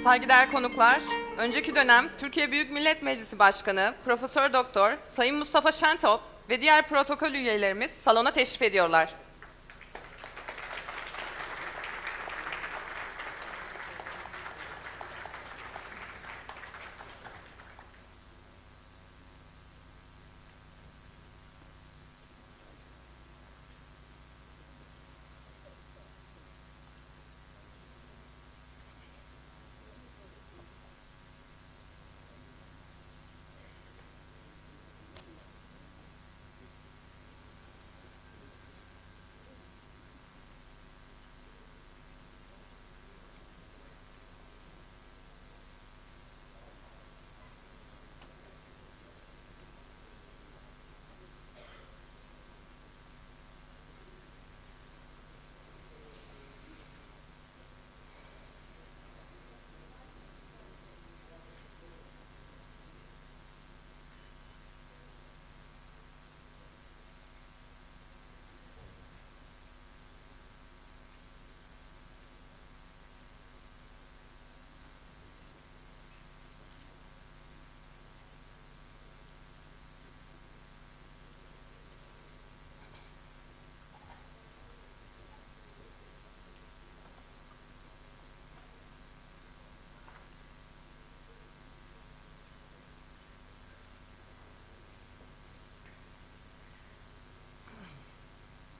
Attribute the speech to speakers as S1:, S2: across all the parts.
S1: Saygıdeğer konuklar, önceki dönem Türkiye Büyük Millet Meclisi Başkanı Profesör Doktor Sayın Mustafa ŞENTOP ve diğer protokol üyelerimiz salona teşrif ediyorlar.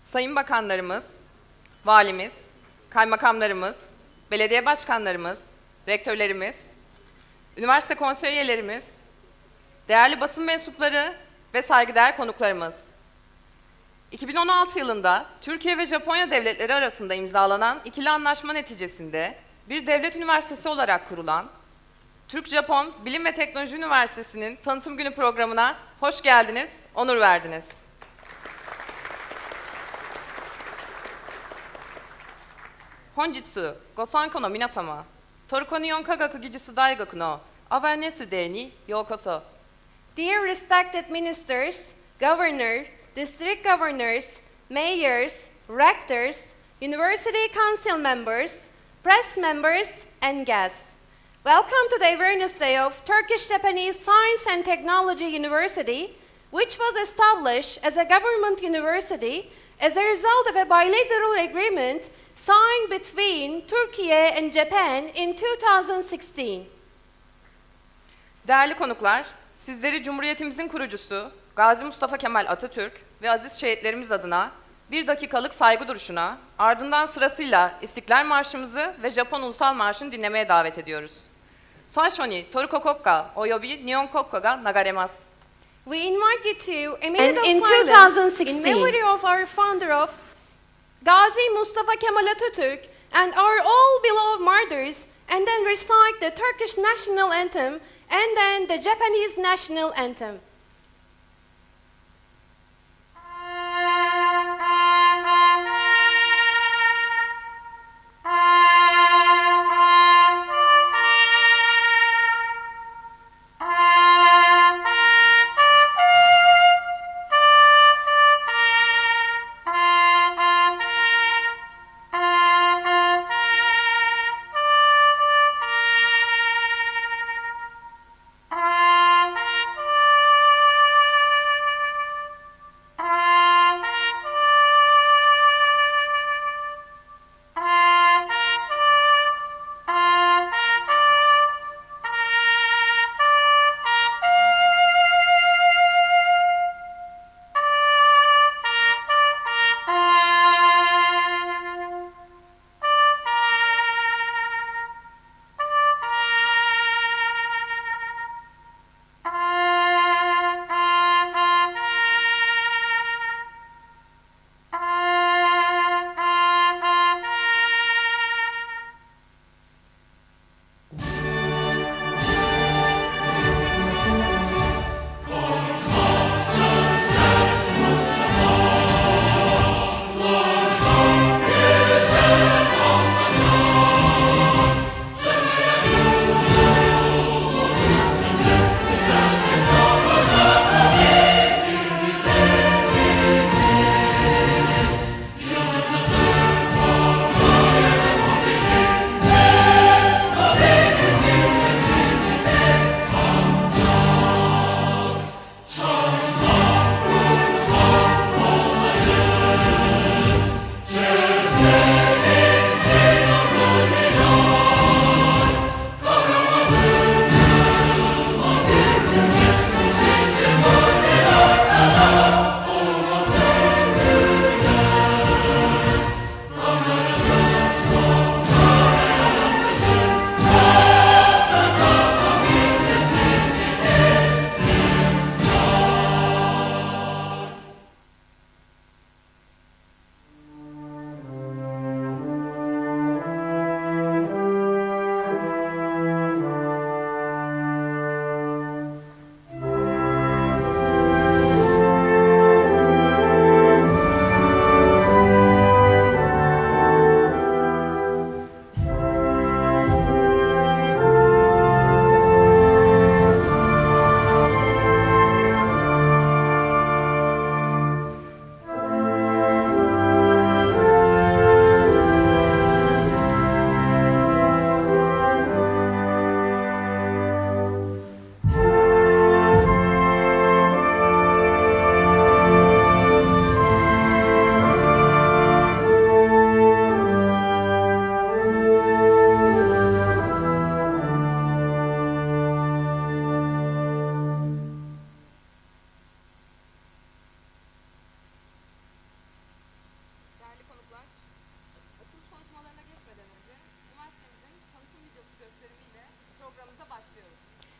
S1: Sayın Bakanlarımız, Valimiz, Kaymakamlarımız, Belediye Başkanlarımız, Rektörlerimiz, Üniversite Konsey Üyelerimiz, değerli basın mensupları ve saygıdeğer konuklarımız. 2016 yılında Türkiye ve Japonya devletleri arasında imzalanan ikili anlaşma neticesinde bir devlet üniversitesi olarak kurulan Türk Japon Bilim ve Teknoloji Üniversitesi'nin Tanıtım Günü programına hoş geldiniz, onur verdiniz. Honjitsu, Gosanko no minasama, Toruko Nihon Kagaku Gijutsu Daigaku no Awareness Day ni youkoso.
S2: Dear respected ministers, governor, district governors, mayors, rectors, university council members, press members, and guests. Welcome to the Awareness Day of Turkish-Japanese Science and Technology University, which was established as a government university as a result of a bilateral agreement signed between Turkey and Japan in 2016.
S1: Değerli konuklar, sizleri Cumhuriyetimizin kurucusu Gazi Mustafa Kemal Atatürk ve aziz şehitlerimiz adına bir dakikalık saygı duruşuna, ardından sırasıyla İstiklal Marşımızı ve Japon Ulusal Marşı'nı dinlemeye davet ediyoruz. Saisho ni Toruko Kokka oyobi Nihon Kokka ga nagaremasu.
S2: We invite you to a minute
S3: And
S2: of
S3: in
S2: silence
S3: 2016,
S2: in memory of our founder of Gazi Mustafa Kemal Atatürk and our all beloved martyrs, and then recite the Turkish national anthem and then the Japanese national anthem.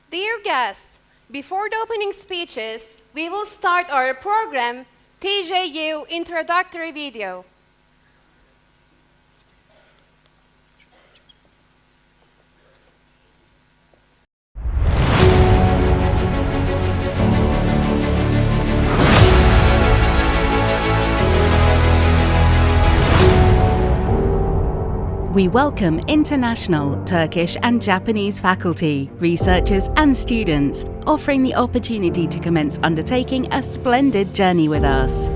S2: Dear guests, before the opening speeches, we will start our program, TJU Introductory Video.
S3: We welcome international Turkish and Japanese faculty, researchers and students, offering the opportunity to commence undertaking a splendid journey with us.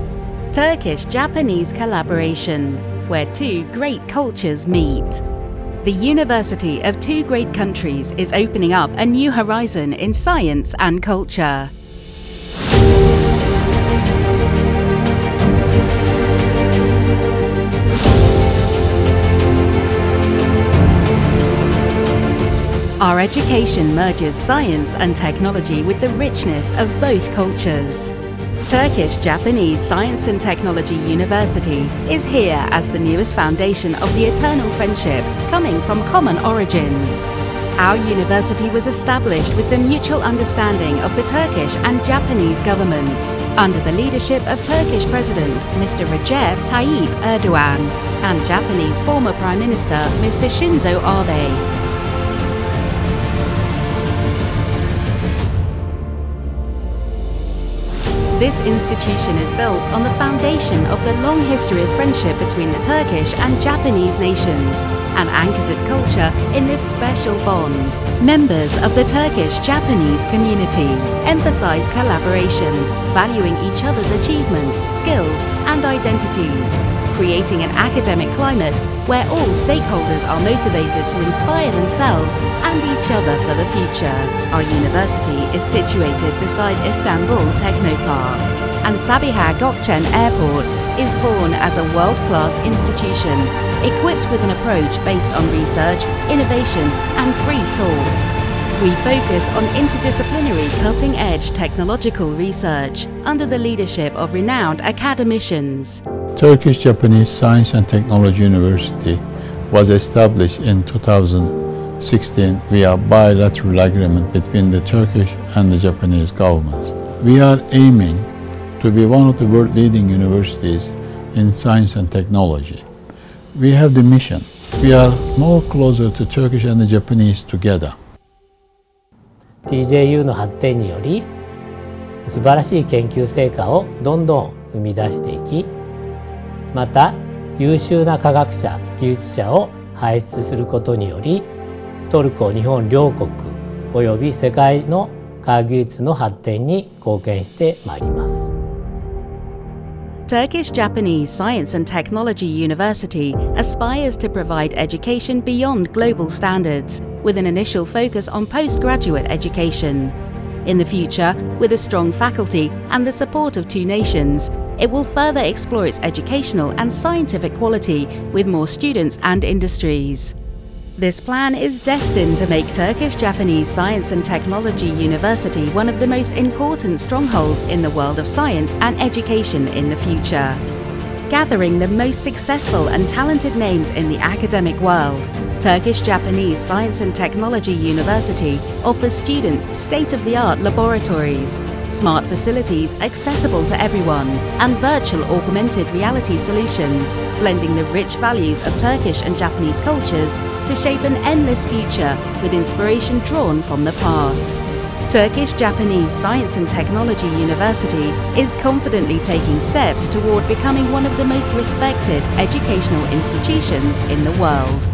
S3: Turkish-Japanese collaboration, where two great cultures meet. The University of two great countries is opening up a new horizon in science and culture. Our education merges science and technology with the richness of both cultures. Turkish-Japanese Science and Technology University is here as the newest foundation of the eternal friendship coming from common origins. Our university was established with the mutual understanding of the Turkish and Japanese governments, under the leadership of Turkish President Mr. Recep Tayyip Erdogan and Japanese former Prime Minister Mr. Shinzo Abe. This institution is built on the foundation of the long history of friendship between the Turkish and Japanese nations and anchors its culture in this special bond. Members of the Turkish-Japanese community emphasize collaboration, valuing each other's achievements, skills, and identities, creating an academic climate where all stakeholders are motivated to inspire themselves and each other for the future. Our university is situated beside Istanbul Technopark, and Sabiha Gökçen Airport is born as a world-class institution, equipped with an approach based on research, innovation, and free thought. We focus on interdisciplinary cutting-edge technological research under the leadership of renowned academicians.
S4: Turkish-Japanese Science and Technology University was established in 2016 via bilateral agreement between the Turkish and the Japanese governments. We are aiming to be one of the world leading universities in science and technology. We have the mission. We are more closer to Turkish and the Japanese together.
S5: TJU の発展により素晴らしい研究成果をどんどん生み出していき、また優秀な科学者技術者を輩出することにより、トルコ日本両国および世界の科学技術の発展に貢献してまいります。
S3: Turkish-Japanese Science and Technology University aspires to provide education beyond global standards, with an initial focus on postgraduate education. In the future, with a strong faculty and the support of two nations, it will further explore its educational and scientific quality with more students and industries. This plan is destined to make Turkish-Japanese Science and Technology University one of the most important strongholds in the world of science and education in the future. Gathering the most successful and talented names in the academic world, Turkish-Japanese Science and Technology University offers students state-of-the-art laboratories, smart facilities accessible to everyone, and virtual augmented reality solutions, blending the rich values of Turkish and Japanese cultures to shape an endless future with inspiration drawn from the past. Turkish-Japanese Science and Technology University is confidently taking steps toward becoming one of the most respected educational institutions in the world.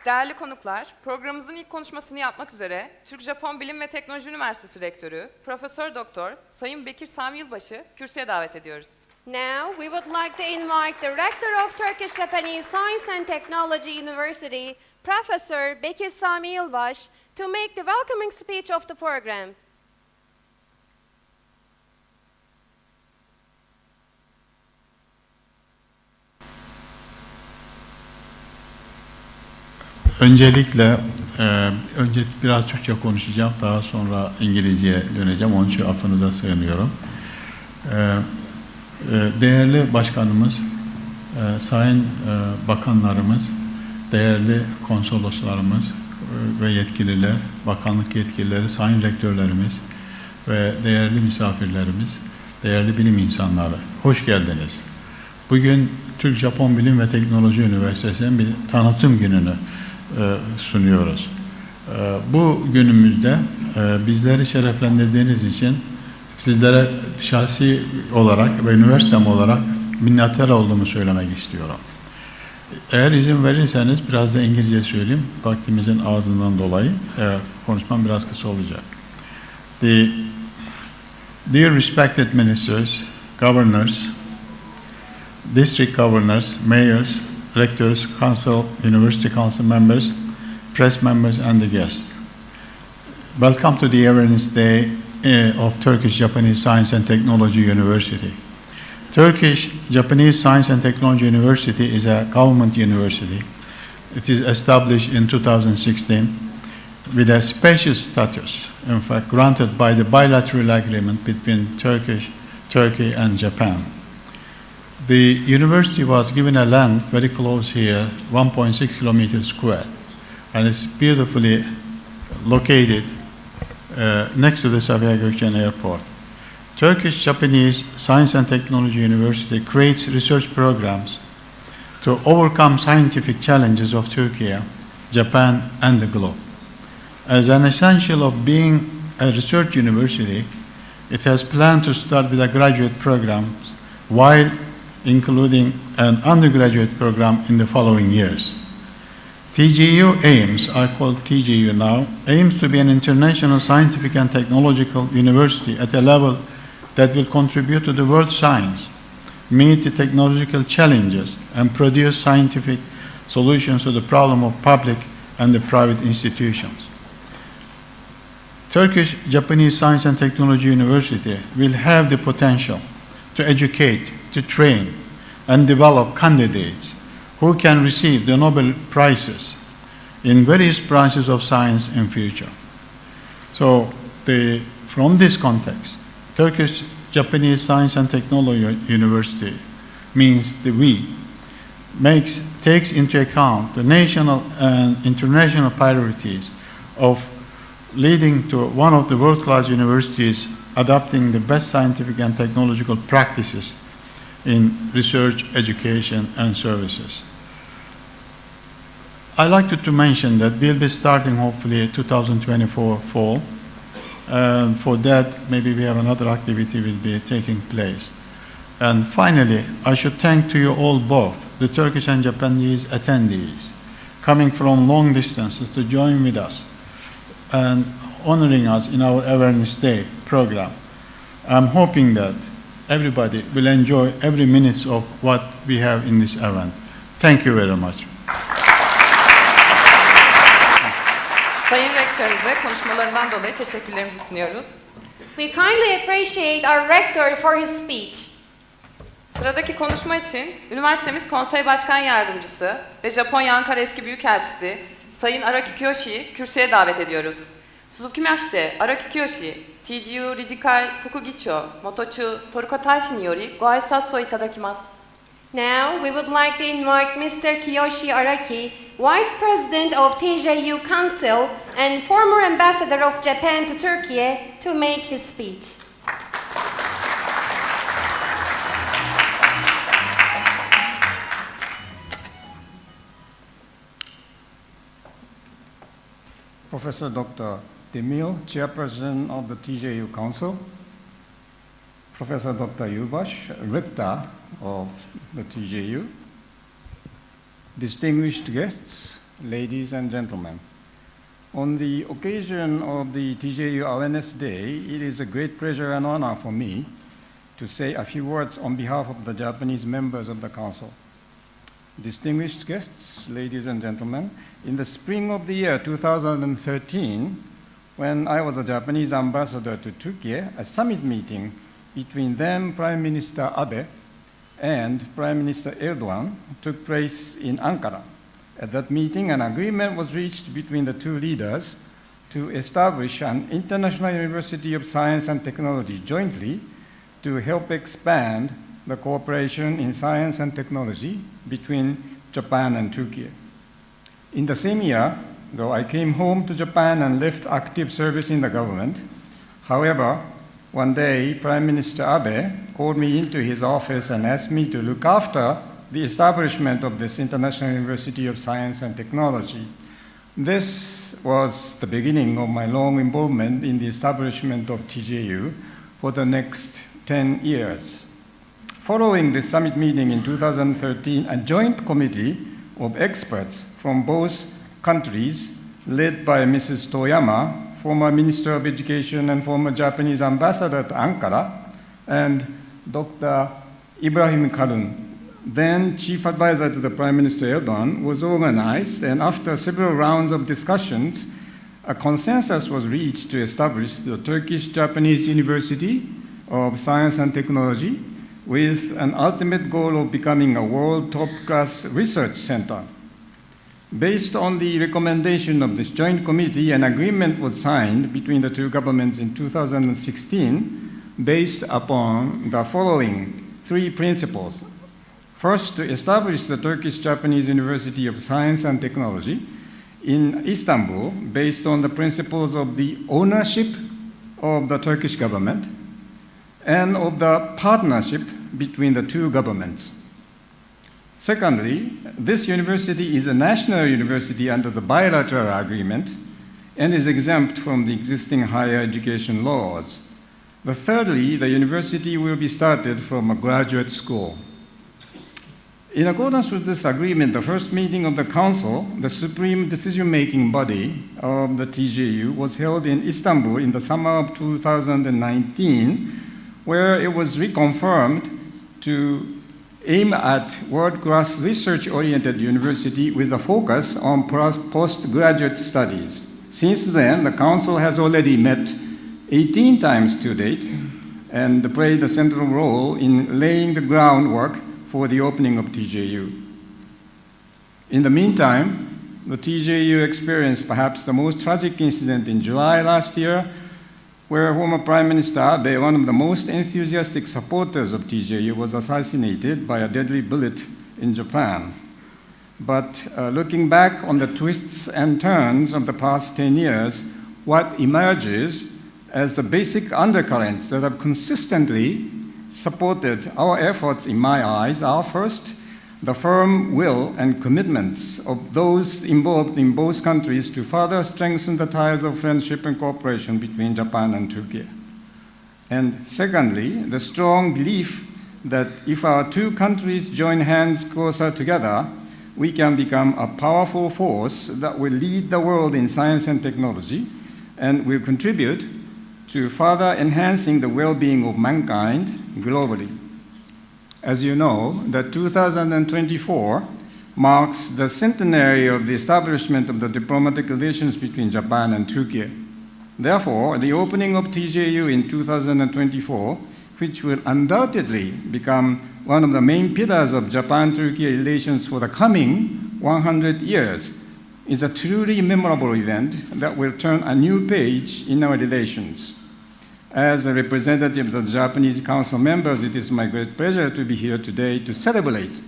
S1: Değerli konuklar, programımızın ilk konuşmasını yapmak üzere Türk Japon Bilim ve Teknoloji Üniversitesi Rektörü, Profesör Doktor Sayın Bekir Sami Yılbaş'ı kürsüye davet ediyoruz.
S2: Now, we would like to invite the Rector of Turkish-Japanese Science and Technology University, Professor Bekir Sami Yılbaş, to make the welcoming speech of the program.
S4: Öncelikle önce biraz Türkçe konuşacağım, daha sonra İngilizceye döneceğim. Onun için affınıza sığınıyorum. Değerli başkanımız, sayın bakanlarımız, değerli konsoloslarımız ve yetkililer, bakanlık yetkilileri, sayın rektörlerimiz ve değerli misafirlerimiz, değerli bilim insanları, hoş geldiniz. Bugün Türk Japon Bilim ve Teknoloji Üniversitesi'nin bir tanıtım gününü sunuyoruz. Bu günümüzde bizleri şereflendirdiğiniz için sizlere şahsi olarak ve üniversitem olarak minnettar olduğumu söylemek istiyorum. Eğer izin verirseniz biraz da İngilizce söyleyeyim. Vaktimizin ağzından dolayı konuşmam biraz kısa olacak. Dear respected ministers, governors, district governors, mayors, rectors, council, university council members, press members and the guests. Welcome to the Awareness Day of Turkish-Japanese Science and Technology University. Turkish-Japanese Science and Technology University is a government university. It is established in 2016 with a special status, in fact, granted by the bilateral agreement between Turkey and Japan. The university was given a land very close here, 1.6 kilometers square, and it's beautifully located next to the Sabiha Gökçen Airport. Turkish-Japanese Science and Technology University creates research programs to overcome scientific challenges of Turkey, Japan, and the globe. As an essential of being a research university, it has planned to start with a graduate program while including an undergraduate program in the following years. TGU aims, I call TGU now, aims to be an international scientific and technological university at a level that will contribute to the world's science, meet the technological challenges, and produce scientific solutions to the problem of public and the private institutions. Turkish-Japanese Science and Technology University will have the potential to educate, to train, and develop candidates who can receive the Nobel Prizes in various branches of science in future. So, from this context, Turkish-Japanese Science and Technology University means the takes into account the national and international priorities of leading to one of the world-class universities adopting the best scientific and technological practices in research, education, and services. I'd like to mention that we'll be starting hopefully 2024 fall. For that, maybe we have another activity will be taking place. And finally, I should thank to you all both, the Turkish and Japanese attendees, coming from long distances to join with us and honoring us in our Awareness Day program. I'm hoping that everybody will enjoy every minute of what we have in this event. Thank you very much.
S1: Sayın Rektörümüze konuşmalarından dolayı teşekkürlerimizi sunuyoruz.
S2: We kindly appreciate our rector for his speech.
S1: Sıradaki konuşma için üniversitemiz Konsey Başkan Yardımcısı ve Japonya Ankara Eski Büyükelçisi Sayın Araki Kiyoshi kürsüye davet ediyoruz. Suzukimashite Araki Kiyoshi, TGU Rijikai Fukugicho, Motochu Toruko Taishi ni yori go aisatsu o itadakimasu.
S2: Now, we would like to invite Mr. Kiyoshi Araki, Vice President of TJU Council and former Ambassador of Japan to Turkey, to make his speech.
S6: Professor Dr. DEMİR, Chairperson of the TJU Council, Professor Dr. Yubash, Rector of the TJU, distinguished guests, ladies and gentlemen. On the occasion of the TJU Awareness Day, it is a great pleasure and honor for me to say a few words on behalf of the Japanese members of the Council. Distinguished guests, ladies and gentlemen, in the spring of the year 2013, when I was a Japanese ambassador to Turkey, a summit meeting between then Prime Minister Abe and Prime Minister Erdogan took place in Ankara. At that meeting, an agreement was reached between the two leaders to establish an international university of science and technology jointly to help expand the cooperation in science and technology between Japan and Turkey. In the same year, though I came home to Japan and left active service in the government, however, one day Prime Minister Abe called me into his office and asked me to look after the establishment of this International University of Science and Technology. This was the beginning of my long involvement in the establishment of TJU for the next 10 years. Following this summit meeting in 2013, a joint committee of experts from both countries, led by Mrs. Toyama, former Minister of Education and former Japanese ambassador to Ankara, and Dr. Ibrahim Kalın, then Chief Advisor to the Prime Minister Erdogan, was organized, and after several rounds of discussions, a consensus was reached to establish the Turkish-Japanese University of Science and Technology with an ultimate goal of becoming a world top-class research center. Based on the recommendation of this joint committee, an agreement was signed between the two governments in 2016 based upon the following three principles. First, to establish the Turkish-Japanese University of Science and Technology in Istanbul based on the principles of the ownership of the Turkish government and of the partnership between the two governments. Secondly, this university is a national university under the bilateral agreement and is exempt from the existing higher education laws. Thirdly, the university will be started from a graduate school. In accordance with this agreement, the first meeting of the Council, the supreme decision-making body of the TJU, was held in Istanbul in the summer of 2019, where it was reconfirmed to aim at world-class research-oriented university with a focus on postgraduate studies. Since then, the Council has already met 18 times to date and played a central role in laying the groundwork for the opening of TJU. In the meantime, the TJU experienced perhaps the most tragic incident in July last year, where former Prime Minister Abe, one of the most enthusiastic supporters of TJU, was assassinated by a deadly bullet in Japan. But looking back on the twists and turns of the past 10 years, what emerges as the basic undercurrents that have consistently supported our efforts, in my eyes, are first, the firm will and commitments of those involved in both countries to further strengthen the ties of friendship and cooperation between Japan and Turkey. And secondly, the strong belief that if our two countries join hands closer together, we can become a powerful force that will lead the world in science and technology and will contribute to further enhancing the well-being of mankind globally. As you know, that 2024 marks the centenary of the establishment of the diplomatic relations between Japan and Turkey. Therefore, the opening of TJU in 2024, which will undoubtedly become one of the main pillars of Japan-Turkey relations for the coming 100 years, is a truly memorable event that will turn a new page in our relations. As a representative of the Japanese Council members, it is my great pleasure to be here today to celebrate,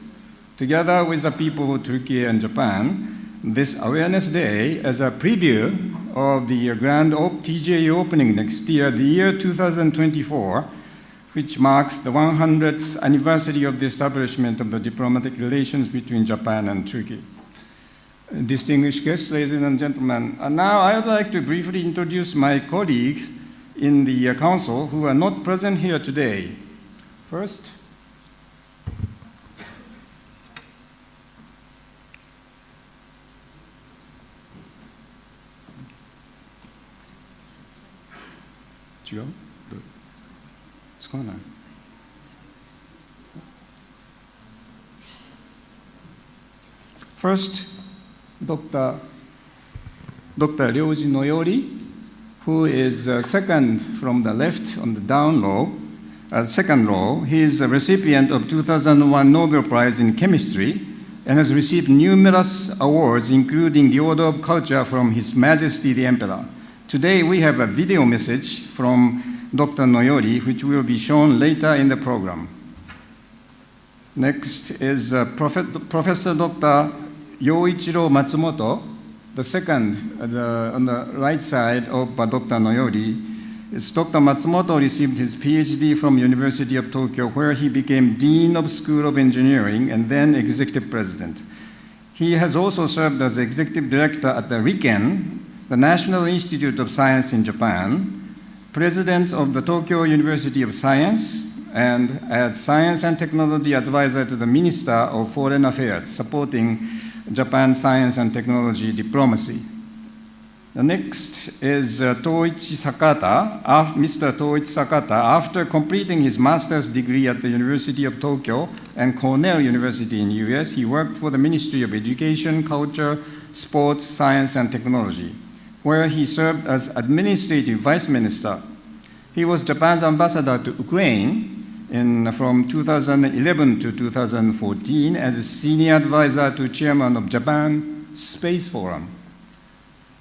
S6: together with the people of Turkey and Japan, this Awareness Day as a preview of the grand TJU opening next year, the year 2024, which marks the 100th anniversary of the establishment of the diplomatic relations between Japan and Turkey. Distinguished guests, ladies and gentlemen, now I would like to briefly introduce my colleagues in the Council who are not present here today. First, Dr. Ryoji NOYORİ, who is second from the left on the down row, second row. He is a recipient of 2001 Nobel Prize in Chemistry and has received numerous awards, including the Order of Culture from His Majesty the Emperor. Today we have a video message from Dr. NOYORİ, which will be shown later in the program. Next is Professor Dr. Yoichiro Matsumoto, the second on the right side of Dr. Noyori. Dr. Matsumoto received his PhD from University of Tokyo, where he became Dean of School of Engineering and then Executive President. He has also served as Executive Director at the RIKEN, the National Institute of Science in Japan, President of the Tokyo University of Science, and as Science and Technology Advisor to the Minister of Foreign Affairs, supporting Japan's science and technology diplomacy. The next is Toichi Sakata. Mr. Toichi Sakata, after completing his master's degree at the University of Tokyo and Cornell University in the US, he worked for the Ministry of Education, Culture, Sports, Science, and Technology, where he served as Administrative Vice Minister. He was Japan's ambassador to Ukraine from 2011 to 2014 as a senior advisor to chairman of Japan Space Forum.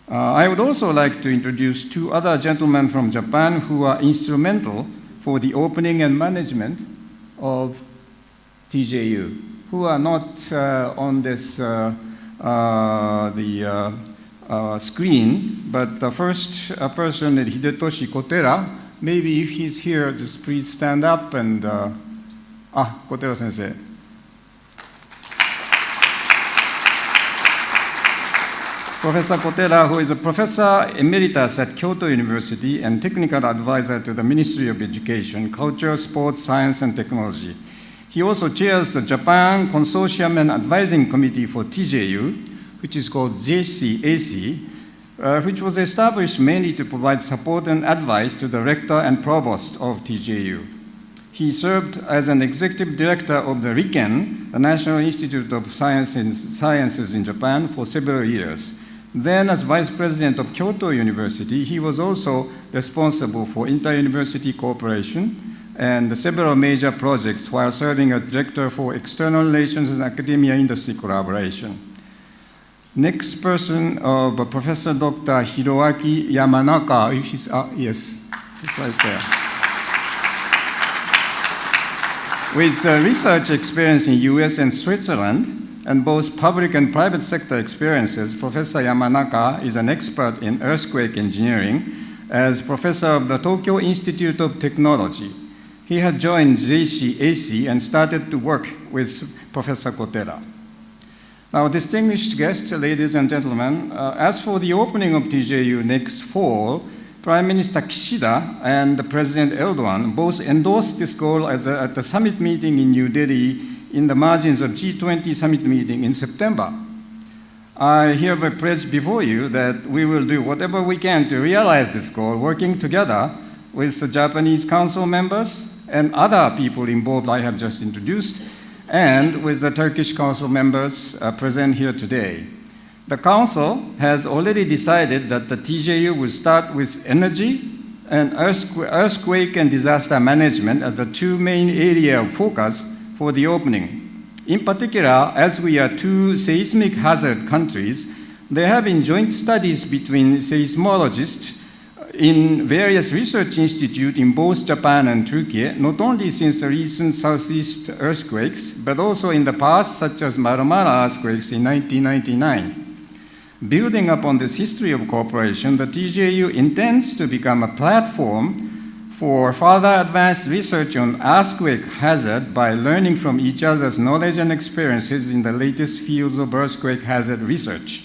S6: I would also like to introduce two other gentlemen from Japan who are instrumental for the opening and management of TJU, who are not on this screen, but the first person is Hidetoshi Kotera. Maybe if he's here, just please stand up and, Kotera sensei. Professor Kotera, who is a professor emeritus at Kyoto University and technical advisor to the Ministry of Education, Culture, Sports, Science, and Technology. He also chairs the Japan Consortium and Advising Committee for TJU, which is called JCAC, which was established mainly to provide support and advice to the rector and provost of TJU. He served as an executive director of the RIKEN, the National Institute of Sciences in Japan, for several years. Then, as vice president of Kyoto University, he was also responsible for inter-university cooperation and several major projects while serving as director for external relations and academia-industry collaboration. Next person, Professor Dr. Hiroaki Yamanaka. Yes, it's right there. With research experience in US and Switzerland, and both public and private sector experiences, Professor Yamanaka is an expert in earthquake engineering as professor of the Tokyo Institute of Technology. He had joined JCAC and started to work with Professor Kotera. Now, distinguished guests, ladies and gentlemen, as for the opening of TJU next fall, Prime Minister Kishida and President Erdogan both endorsed this goal at the summit meeting in New Delhi in the margins of G20 summit meeting in September. I hereby pledge before you that we will do whatever we can to realize this goal, working together with the Japanese council members and other people involved I have just introduced, and with the Turkish council members present here today. The council has already decided that the TJU will start with energy and earthquake and disaster management as the two main areas of focus for the opening. In particular, as we are two seismic hazard countries, there have been joint studies between seismologists in various research institutes in both Japan and Turkey, not only since the recent southeast earthquakes, but also in the past, such as Marmara earthquakes in 1999. Building upon this history of cooperation, the TJU intends to become a platform for further advanced research on earthquake hazard by learning from each other's knowledge and experiences in the latest fields of earthquake hazard research.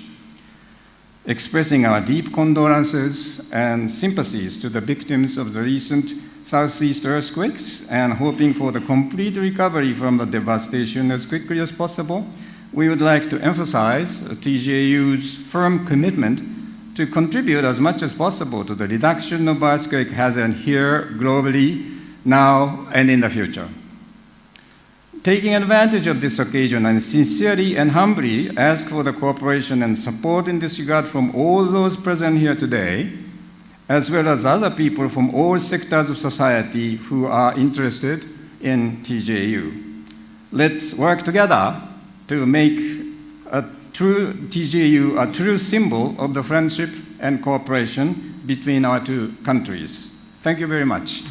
S6: Expressing our deep condolences and sympathies to the victims of the recent southeast earthquakes and hoping for the complete recovery from the devastation as quickly as possible, we would like to emphasize TJU's firm commitment to contribute as much as possible to the reduction of earthquake hazard here, globally, now, and in the future. Taking advantage of this occasion, I sincerely and humbly ask for the cooperation and support in this regard from all those present here today, as well as other people from all sectors of society who are interested in TJU. Let's work together to make a true TJU a true symbol of the friendship and cooperation between our two countries. Thank you very much.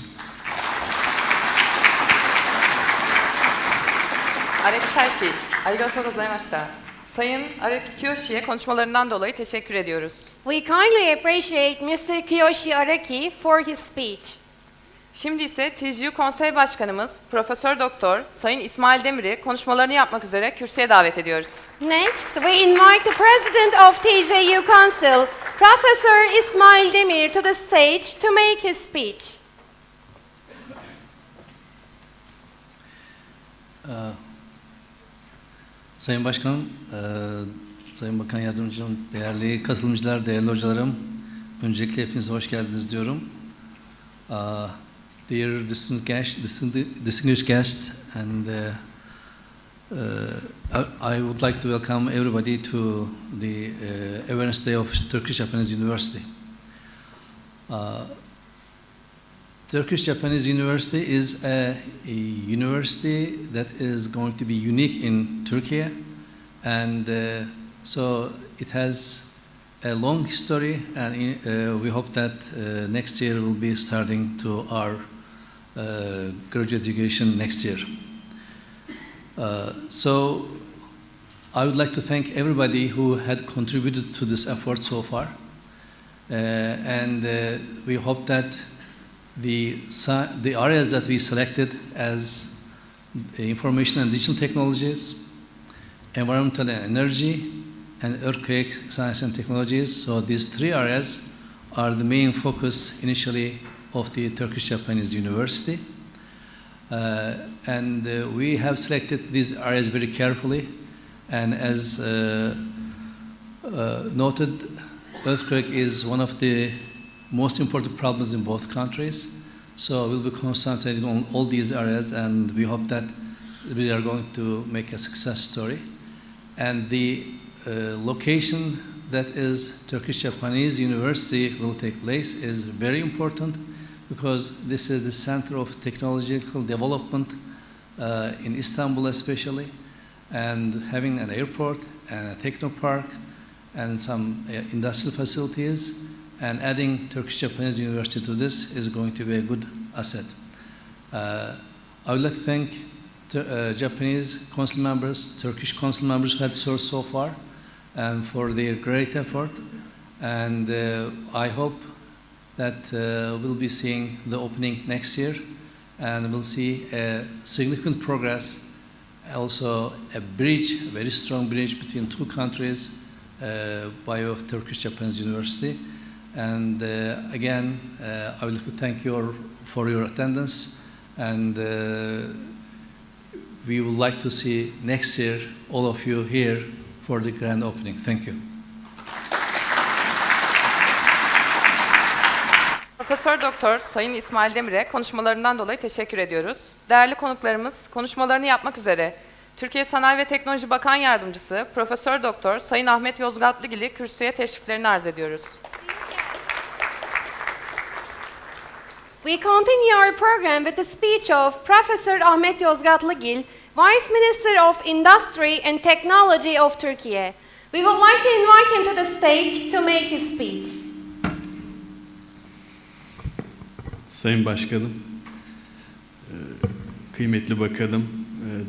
S1: Araki Tershi, arigatou gozaimashita. Sayın Araki Kiyoshi'ye konuşmalarından dolayı teşekkür ediyoruz.
S2: We kindly appreciate Mr. Kiyoshi Araki for his speech.
S1: Şimdi ise TJU Konsey Başkanımız Profesör Doktor Sayın İsmail Demir'i konuşmalarını yapmak üzere kürsüye davet ediyoruz.
S2: Next, we invite the President of TJU Council, Professor İsmail Demir, to the stage to make his speech.
S7: Sayın Başkanım, Sayın Bakan Yardımcım, değerli katılımcılar, değerli hocalarım, öncelikle hepinize hoş geldiniz diyorum. Dear distinguished guests, and I would like to welcome everybody to the Awareness Day of Turkish-Japanese University. Turkish-Japanese University is a university that is going to be unique in Turkey, and so it has a long history, and we hope that next year we'll be starting to our graduate education next year. So I would like to thank everybody who had contributed to this effort so far, and we hope that the areas that we selected as information and digital technologies, environmental and energy, and earthquake science and technologies. So these three areas are the main focus initially of the Turkish-Japanese University. And we have selected these areas very carefully. And as noted, earthquake is one of the most important problems in both countries. So we'll be concentrating on all these areas, and we hope that we are going to make a success story. And the location that is Turkish-Japanese University will take place is very important, because this is the center of technological development in Istanbul especially, and having an airport and a techno park and some industrial facilities, and adding Turkish-Japanese University to this is going to be a good asset. I would like to thank Japanese council members, Turkish council members who had served so far, and for their great effort. And I hope that we'll be seeing the opening next year, and we'll see a significant progress, also a bridge, a very strong bridge between two countries by way of Turkish-Japanese University. And again, I would like to thank you for your attendance, and we would like to see next year all of you here for the grand opening. Thank you.
S1: Profesör Doktor Sayın İsmail Demir'e konuşmalarından dolayı teşekkür ediyoruz. Değerli konuklarımız, konuşmalarını yapmak üzere Türkiye Sanayi ve Teknoloji Bakan Yardımcısı Profesör Doktor Sayın Ahmet Yozgatlıgil'i kürsüye teşriflerini arz ediyoruz.
S2: We continue our program with the speech of Professor Ahmet Yozgatlıgil, Vice Minister of Industry and Technology of Turkey. We would like to invite him to the stage to make his speech.
S8: Sayın Başkanım, kıymetli bakanım,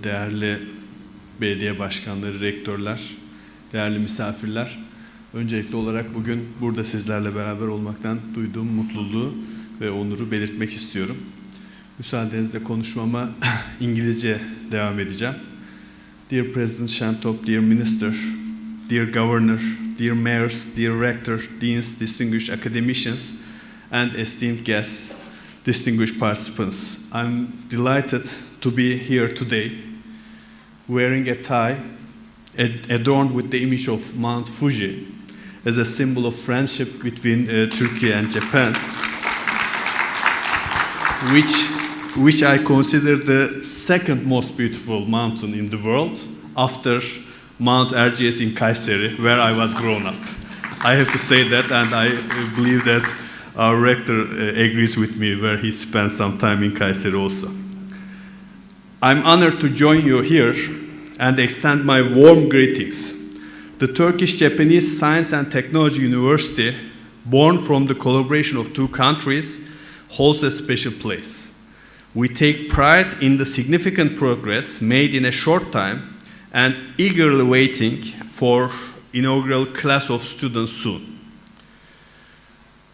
S8: değerli belediye başkanları, rektörler, değerli misafirler, öncelikli olarak bugün burada sizlerle beraber olmaktan duyduğum mutluluğu ve onuru belirtmek istiyorum. Müsaadenizle konuşmama İngilizce devam edeceğim. Dear President ŞENTOP, Dear Minister, Dear Governor, Dear Mayors, Dear Rector, Deans, distinguished academicians, and esteemed guests, distinguished participants, I'm delighted to be here today wearing a tie adorned with the image of Mount Fuji as a symbol of friendship between Turkey and Japan, which I consider the second most beautiful mountain in the world after Mount Erciyes in Kayseri, where I was grown up. I have to say that, and I believe that our rector agrees with me, where he spent some time in Kayseri also. I'm honored to join you here and extend my warm greetings. The Turkish-Japanese Science and Technology University, born from the collaboration of two countries, holds a special place. We take pride in the significant progress made in a short time and eagerly waiting for inaugural class of students soon.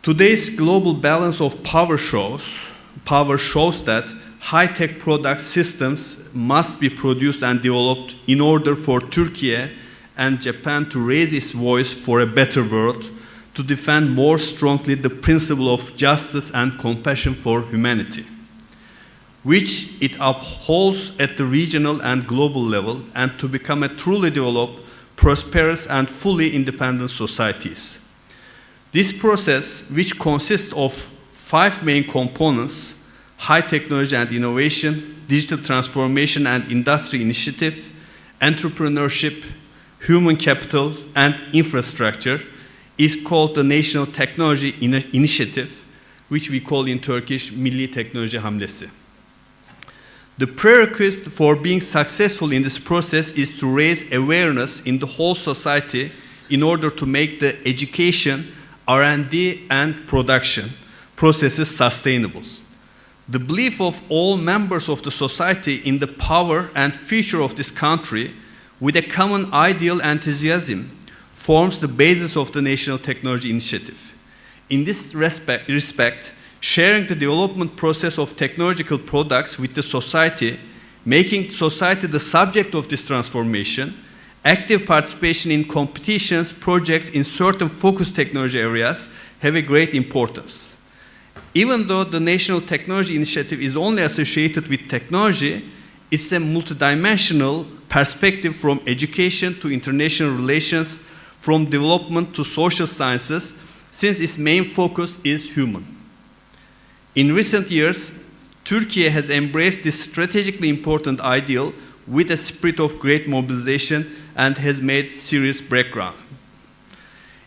S8: Today's global balance of power shows that high-tech product systems must be produced and developed in order for Turkey and Japan to raise its voice for a better world, to defend more strongly the principle of justice and compassion for humanity, which it upholds at the regional and global level, and to become a truly developed, prosperous and fully independent societies. This process, which consists of 5 main components: high technology and innovation, digital transformation and industry initiative, entrepreneurship, human capital, and infrastructure, is called the National Technology Initiative, which we call in Turkish Milli Teknoloji Hamlesi. The prerequisite for being successful in this process is to raise awareness in the whole society in order to make the education, R&D, and production processes sustainable. The belief of all members of the society in the power and future of this country, with a common ideal enthusiasm, forms the basis of the National Technology Initiative. In this respect, sharing the development process of technological products with the society, making society the subject of this transformation, active participation in competitions, projects in certain focus technology areas have a great importance. Even though the National Technology Initiative is only associated with technology, it's a multidimensional perspective from education to international relations, from development to social sciences, since its main focus is human. In recent years, Turkey has embraced this strategically important ideal with a spirit of great mobilization and has made serious breakthrough.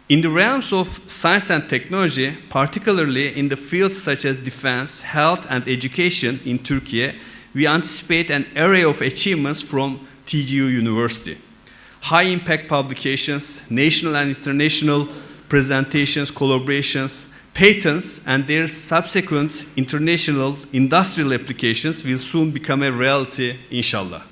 S8: In the realms of science and technology, particularly in the fields such as defense, health, and education in Turkey, we anticipate an array of achievements from TGU University. High-impact publications, national and international presentations, collaborations, patents, and their subsequent international industrial applications will soon become a reality, inshallah.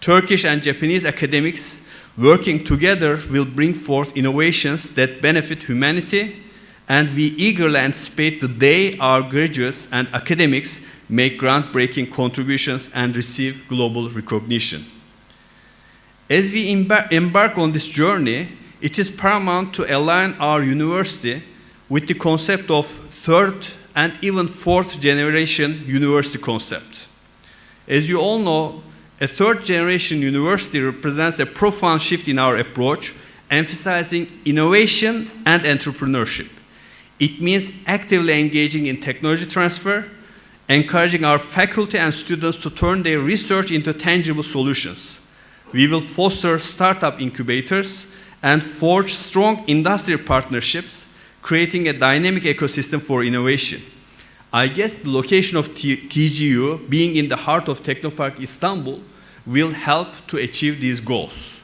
S8: Turkish and Japanese academics working together will bring forth innovations that benefit humanity, and we eagerly anticipate the day our graduates and academics make groundbreaking contributions and receive global recognition. As we embark on this journey, it is paramount to align our university with the concept of third and even fourth generation university concept. As you all know, a third generation university represents a profound shift in our approach, emphasizing innovation and entrepreneurship. It means actively engaging in technology transfer, encouraging our faculty and students to turn their research into tangible solutions. We will foster startup incubators and forge strong industrial partnerships, creating a dynamic ecosystem for innovation. I guess the location of TGU, being in the heart of Technopark Istanbul, will help to achieve these goals.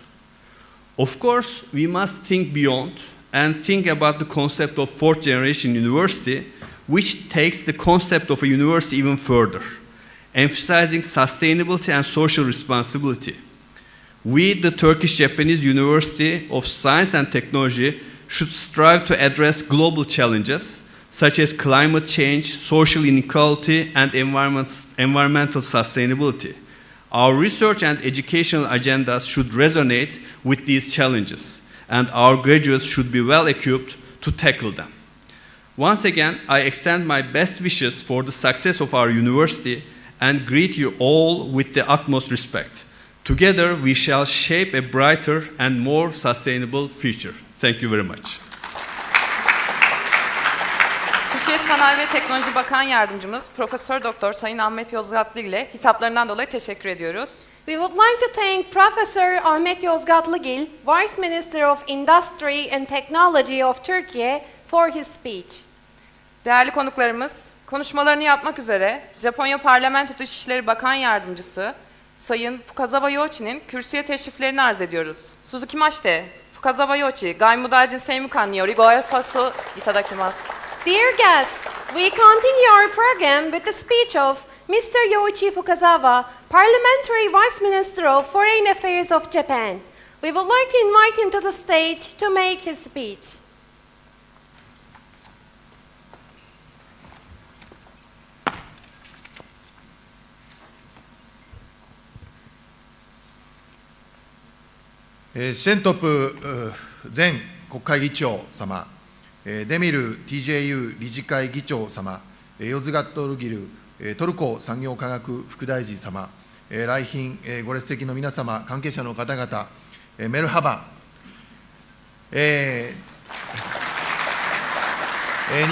S8: Of course, we must think beyond and think about the concept of fourth generation university, which takes the concept of a university even further, emphasizing sustainability and social responsibility. We, the Turkish-Japanese University of Science and Technology, should strive to address global challenges such as climate change, social inequality, and environmental sustainability. Our research and educational agendas should resonate with these challenges, and our graduates should be well equipped to tackle them. Once again, I extend my best wishes for the success of our university and greet you all with the utmost respect. Together, we shall shape a brighter and more sustainable future. Thank you very much.
S1: Türkiye Sanayi ve Teknoloji Bakan Yardımcımız Profesör Doktor Sayın Ahmet YOZGATLIGİL'e hitaplarından dolayı teşekkür ediyoruz.
S2: We would like to thank Professor Ahmet YOZGATLIGİL, Vice Minister of Industry and Technology of Turkey, for his speech.
S1: Değerli konuklarımız, konuşmalarını yapmak üzere Japonya Parlamento Dışişleri Bakan Yardımcısı Sayın Fukazawa Yoichi'nin kürsüye teşriflerini arz ediyoruz. Suzukimashite, Fukazawa Yoichi, Gaimudajin Seimukan ni yori go ayasou itadakimasu.
S2: Dear guests, we continue our program with the speech of Mr. Yoichi Fukazawa, Parliamentary Vice Minister of Foreign Affairs of Japan. We would like to invite him to the stage to make his speech.
S9: ШＥＮTOP前国会議長様、デミル TJU 理事会議長様、YOZGATLIGİLトルコ産業科学副大臣様、来賓ご列席の皆様、関係者の方々、メルハバン、日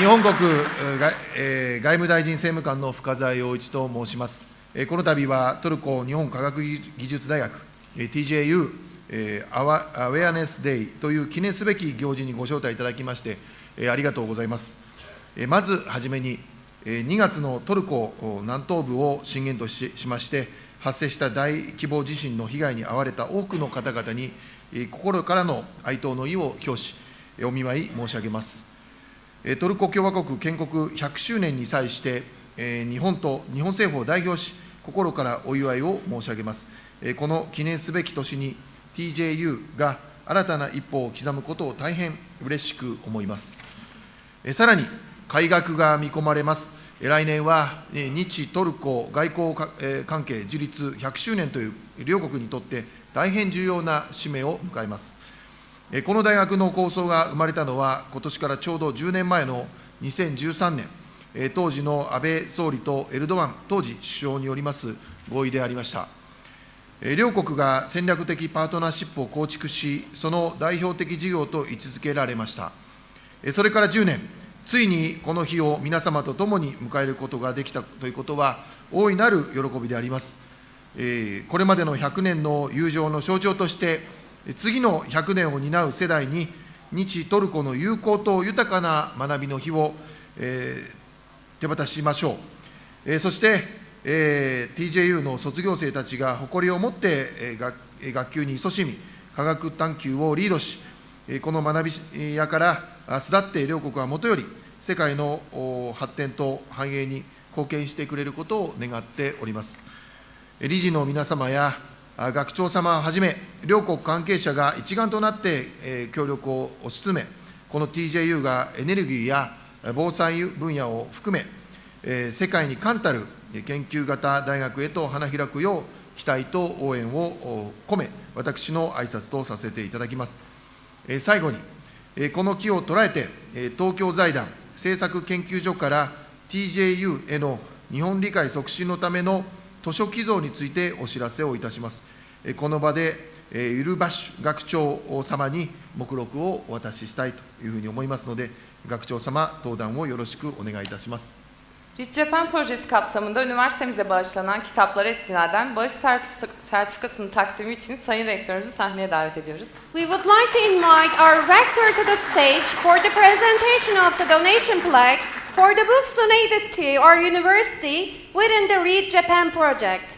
S9: 本国外務大臣政務官の深澤陽一と申します。この度はトルコ日本科学技術大学 TJU アウェアネスデイという記念すべき行事にご招待いただきまして、ありがとうございます。まずはじめに、2月のトルコ南東部を震源としまして、発生した大規模地震の被害に遭われた多くの方々に、心からの哀悼の意を表し、お見舞い申し上げます。トルコ共和国建国100周年に際して、日本政府を代表し、心からお祝いを申し上げます。この記念すべき年に、TJU が新たな一歩を刻むことを大変嬉しく思います。さらに、改革が見込まれます。来年は日トルコ外交関係樹立100周年という両国にとって大変重要な使命を迎えます。この大学の構想が生まれたのは、今年からちょうど10年前の2013年、当時の安倍総理とエルドアン当時首相によります合意でありました。両国が戦略的パートナーシップを構築し、その代表的事業と位置づけられました。それから10年、ついにこの日を皆様と共に迎えることができたということは、大いなる喜びであります。これまでの100年の友情の象徴として、次の100年を担う世代に、日トルコの友好と豊かな学びの日を、手渡しましょう。そして、TJU の卒業生たちが誇りを持って、学級に勤しみ、科学探求をリードし、この学び屋から巣立って両国はもとより、世界の発展と繁栄に貢献してくれることを願っております。理事の皆様や学長様をはじめ、両国関係者が一丸となって協力を推し進め、この TJU がエネルギーや防災分野を含め、世界に冠たる研究型大学へと花開くよう、期待と応援を込め、私の挨拶とさせていただきます。最後に、この機を捉えて、東京財団政策研究所から TJU への日本理解促進のための図書寄贈についてお知らせをいたします。この場で、ユルバシュ学長様に目録をお渡ししたいというふうに思いますので、学長様、登壇をよろしくお願いいたします。
S1: Türk Japon projesi kapsamında üniversitemize bağışlanan kitaplara istinaden bağış sertifikasının takdimi için Sayın Rektörümüzü sahneye davet ediyoruz.
S2: We would like to invite our rector to the stage for the presentation of the donation plaque for the books donated to our university within the Read Japan project.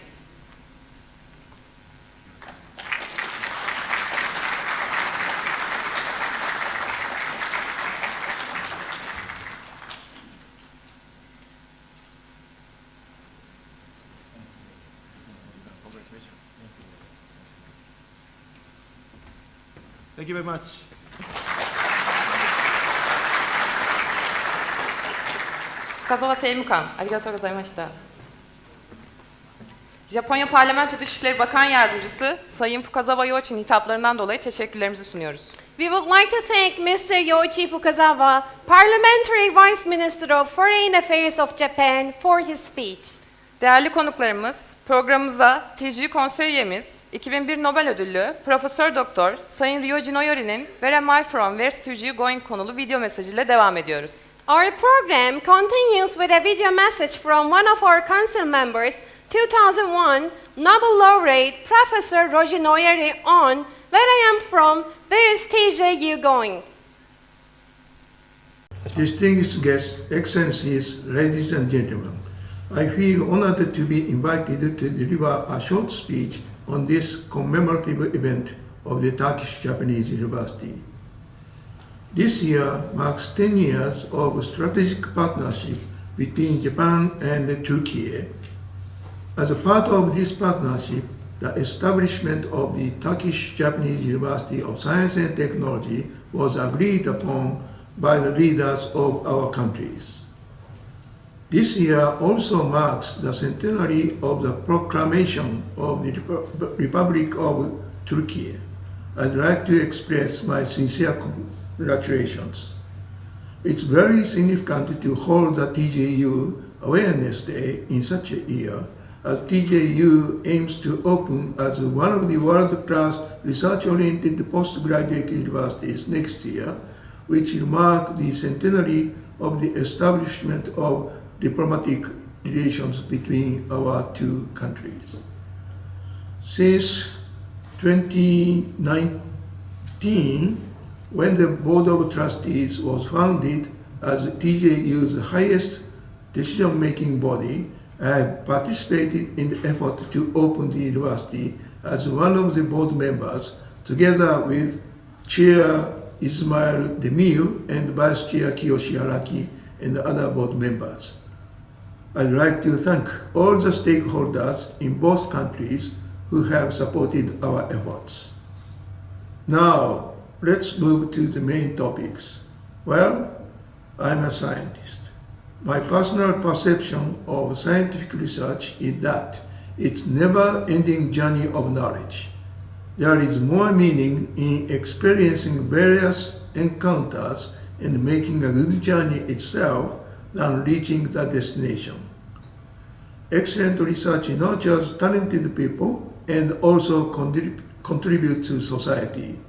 S9: Thank you very much.
S1: 深澤政務官、ありがとうございました。Japonya Parlamento Dışişleri Bakan Yardımcısı Sayın Fukazawa Yoichi'nin hitaplarından dolayı teşekkürlerimizi sunuyoruz.
S2: We would like to thank Mr. Yoichi Fukazawa, Parliamentary Vice Minister of Foreign Affairs of Japan, for his speech.
S1: Değerli konuklarımız, programımıza TJU Konsey Üyemiz, 2001 Nobel Ödüllü Profesör Doktor Sayın Ryoji NOYORİ'nin Where Am I From, Where's TJU Going konulu video mesajıyla devam ediyoruz.
S2: Our program continues with a video message from one of our council members, 2001 Nobel laureate Professor Ryoji NOYORİ on Where I Am From, Where is TJU Going?
S10: Distinguished guests, Excellencies, ladies and gentlemen, I feel honored to be invited to deliver a short speech on this commemorative event of the Turkish-Japanese University. This year marks 10 years of strategic partnership between Japan and Turkey, As a part of this partnership, the establishment of the Turkish-Japanese University of Science and Technology was agreed upon by the leaders of our countries. This year also marks the centenary of the proclamation of the Republic of Turkey. I'd like to express my sincere congratulations. It's very significant to hold the TJU Awareness Day in such a year, as TJU aims to open as one of the world-class research-oriented postgraduate universities next year, which will mark the centenary of the establishment of diplomatic relations between our two countries. Since 2019, when the Board of Trustees was founded as TJU's highest decision-making body, I have participated in the effort to open the university as one of the board members, together with Chair Ismail DEMİR and Vice Chair Kiyoshi Araki and other board members. I'd like to thank all the stakeholders in both countries who have supported our efforts. Now, let's move to the main topics. Well, I'm a scientist. My personal perception of scientific research is that it's a never-ending journey of knowledge. There is more meaning in experiencing various encounters and making a good journey itself than reaching the destination. Excellent research nurtures talented people and also contribute to society.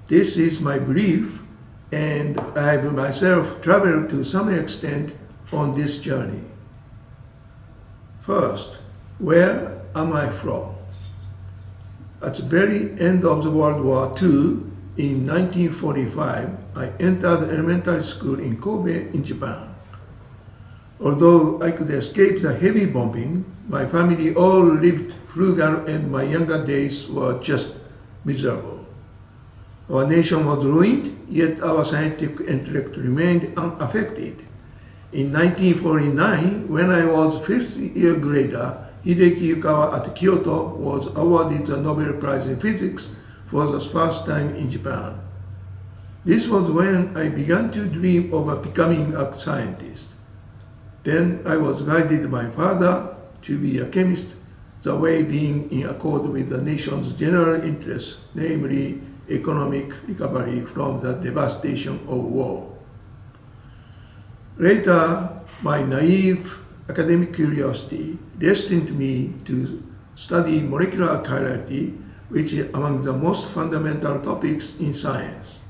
S10: This is my belief, and I have myself traveled to some extent on this journey. First, where am I from? At the very end of the World War II, in 1945, I entered elementary school in Kobe in Japan. Although I could escape the heavy bombing, my family all lived frugal and my younger days were just miserable. Our nation was ruined, yet our scientific intellect remained unaffected. In 1949, when I was fifth-year grader, Hideki Yukawa at Kyoto was awarded the Nobel Prize in Physics for the first time in Japan. This was when I began to dream of becoming a scientist. Then I was guided by my father to be a chemist, the way being in accord with the nation's general interests, namely economic recovery from the devastation of war. Later, my naive academic curiosity destined me to study molecular chirality, which is among the most fundamental topics in science.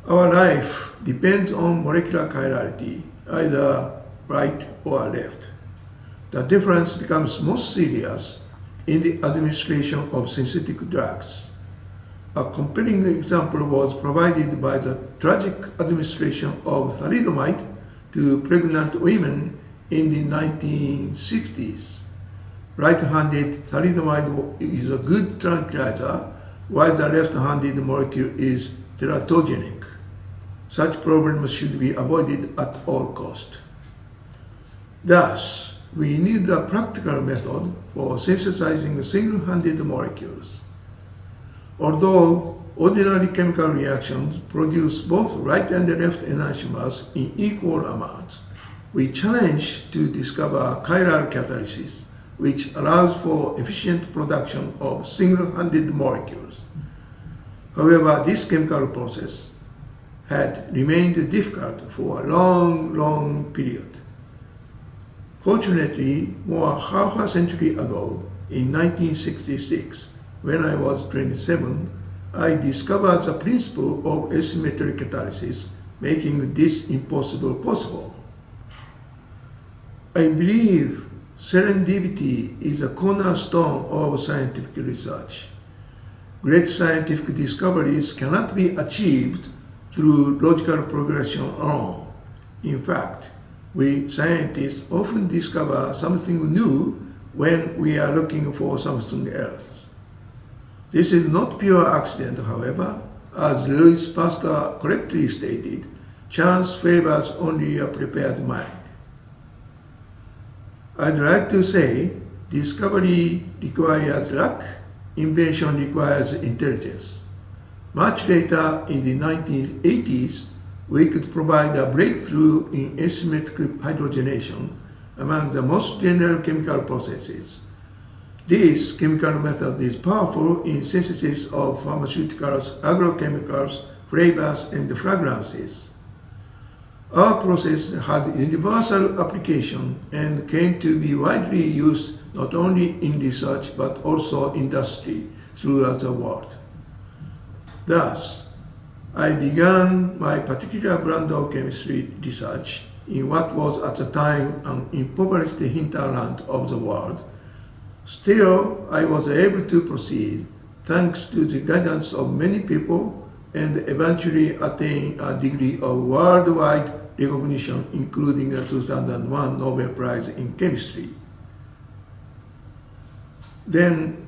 S10: Our life depends on molecular chirality, either right or left. The difference becomes most serious in the administration of synthetic drugs. A compelling example was provided by the tragic administration of thalidomide to pregnant women in the 1960s. Right-handed thalidomide is a good tranquilizer, while the left-handed molecule is teratogenic. Such problems should be avoided at all costs. Thus, we need a practical method for synthesizing single-handed molecules. Although ordinary chemical reactions produce both right and left enantiomers in equal amounts, we challenge to discover chiral catalysis, which allows for efficient production of single-handed molecules. However, this chemical process had remained difficult for a long period. Fortunately, more half a century ago, in 1966, when I was 27, I discovered the principle of asymmetric catalysis, making this impossible possible. I believe serendipity is a cornerstone of scientific research. Great scientific discoveries cannot be achieved through logical progression alone. In fact, we scientists often discover something new when we are looking for something else. This is not pure accident, however. As Louis Pasteur correctly stated, chance favors only a prepared mind. I'd like to say discovery requires luck, invention requires intelligence. Much later in the 1980s, we could provide a breakthrough in asymmetric hydrogenation among the most general chemical processes. This chemical method is powerful in synthesis of pharmaceuticals, agrochemicals, flavors, and fragrances. Our process had universal application and came to be widely used not only in research but also industry throughout the world. Thus, I began my particular brand of chemistry research in what was at the time an impoverished hinterland of the world. Still, I was able to proceed thanks to the guidance of many people and eventually attain a degree of worldwide recognition, including a 2001 Nobel Prize in Chemistry. Then,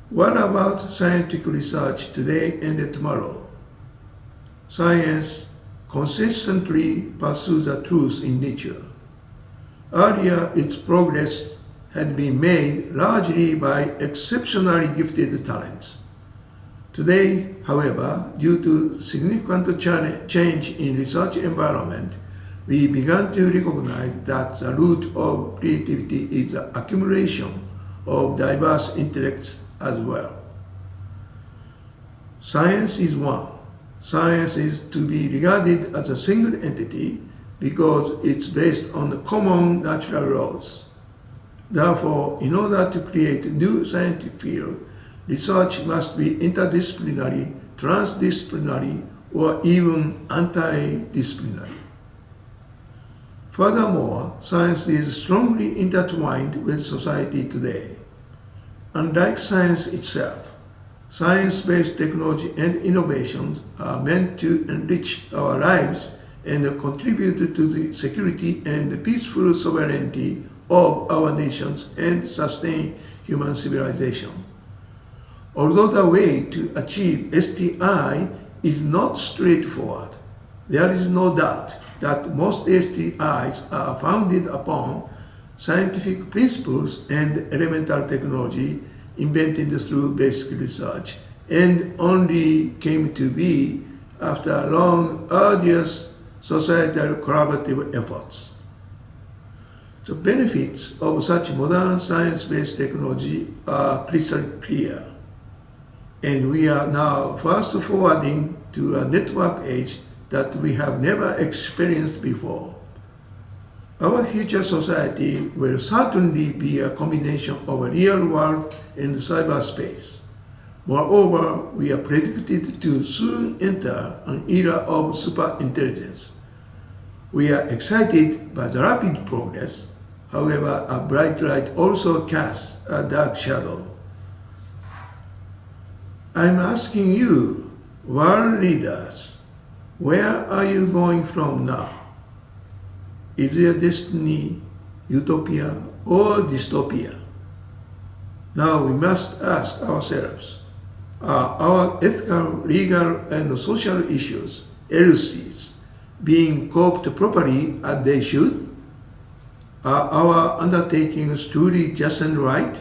S10: what about scientific research today and tomorrow? Science consistently pursues the truth in nature. Earlier, its progress had been made largely by exceptionally gifted talents. Today, however, due to significant change in research environment, we began to recognize that the root of creativity is the accumulation of diverse intellects as well. Science is one. Science is to be regarded as a single entity because it's based on common natural laws. Therefore, in order to create a new scientific field, research must be interdisciplinary, transdisciplinary, or even anti-disciplinary. Furthermore, science is strongly intertwined with society today. Unlike science itself, science-based technology and innovations are meant to enrich our lives and contribute to the security and peaceful sovereignty of our nations and sustain human civilization. Although the way to achieve STI is not straightforward, there is no doubt that most STIs are founded upon scientific principles and elemental technology invented through basic research and only came to be after long, arduous societal collaborative efforts. The benefits of such modern science-based technology are crystal clear, and we are now fast forwarding to a network age that we have never experienced before. Our future society will certainly be a combination of a real world and cyberspace. Moreover, we are predicted to soon enter an era of superintelligence. We are excited by the rapid progress. However, a bright light also casts a dark shadow. I'm asking you, world leaders, where are you going from now? Is your destiny utopia or dystopia? Now we must ask ourselves, are our ethical, legal, and social issues, LCs, being coped properly as they should? Are our undertakings truly just and right?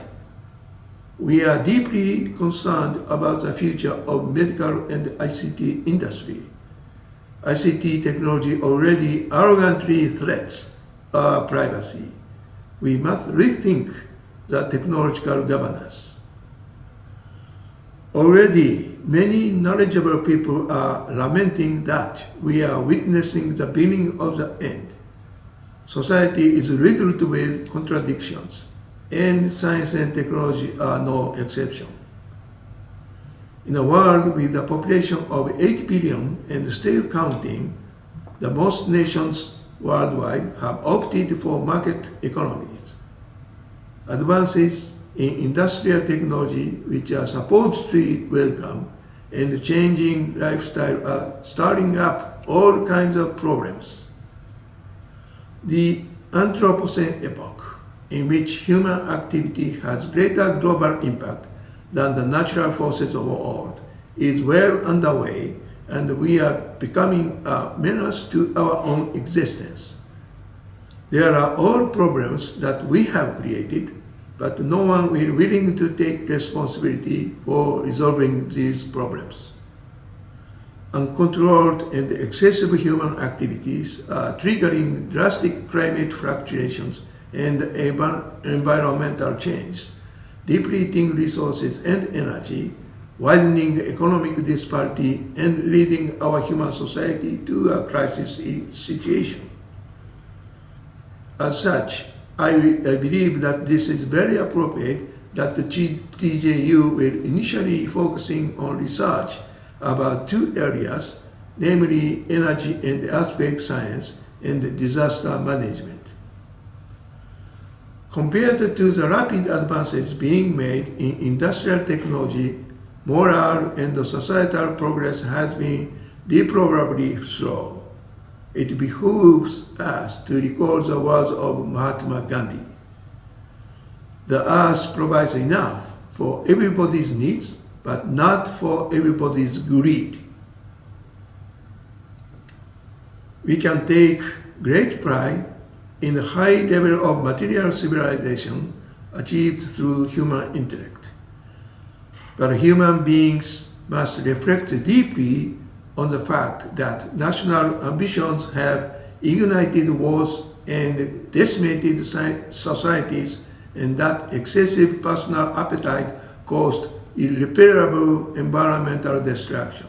S10: We are deeply concerned about the future of medical and ICT industry. ICT technology already arrogantly threats our privacy. We must rethink the technological governance. Already, many knowledgeable people are lamenting that we are witnessing the beginning of the end. Society is riddled with contradictions, and science and technology are no exception. In a world with a population of 8 billion and still counting, the most nations worldwide have opted for market economies. Advances in industrial technology, which are supposedly welcome, and changing lifestyle are stirring up all kinds of problems. The Anthropocene epoch, in which human activity has greater global impact than the natural forces of the earth, is well underway, and we are becoming a menace to our own existence. There are all problems that we have created, but no one is willing to take responsibility for resolving these problems. Uncontrolled and excessive human activities are triggering drastic climate fluctuations and environmental change, depleting resources and energy, widening economic disparity, and leading our human society to a crisis situation. As such, I believe that this is very appropriate that the TJU will initially focusing on research about two areas, namely energy and earthquake science and disaster management. Compared to the rapid advances being made in industrial technology, moral and societal progress has been deplorably slow. It behooves us to recall the words of Mahatma Gandhi. The earth provides enough for everybody's needs, but not for everybody's greed. We can take great pride in the high level of material civilization achieved through human intellect. But human beings must reflect deeply on the fact that national ambitions have ignited wars and decimated societies, and that excessive personal appetite caused irreparable environmental destruction.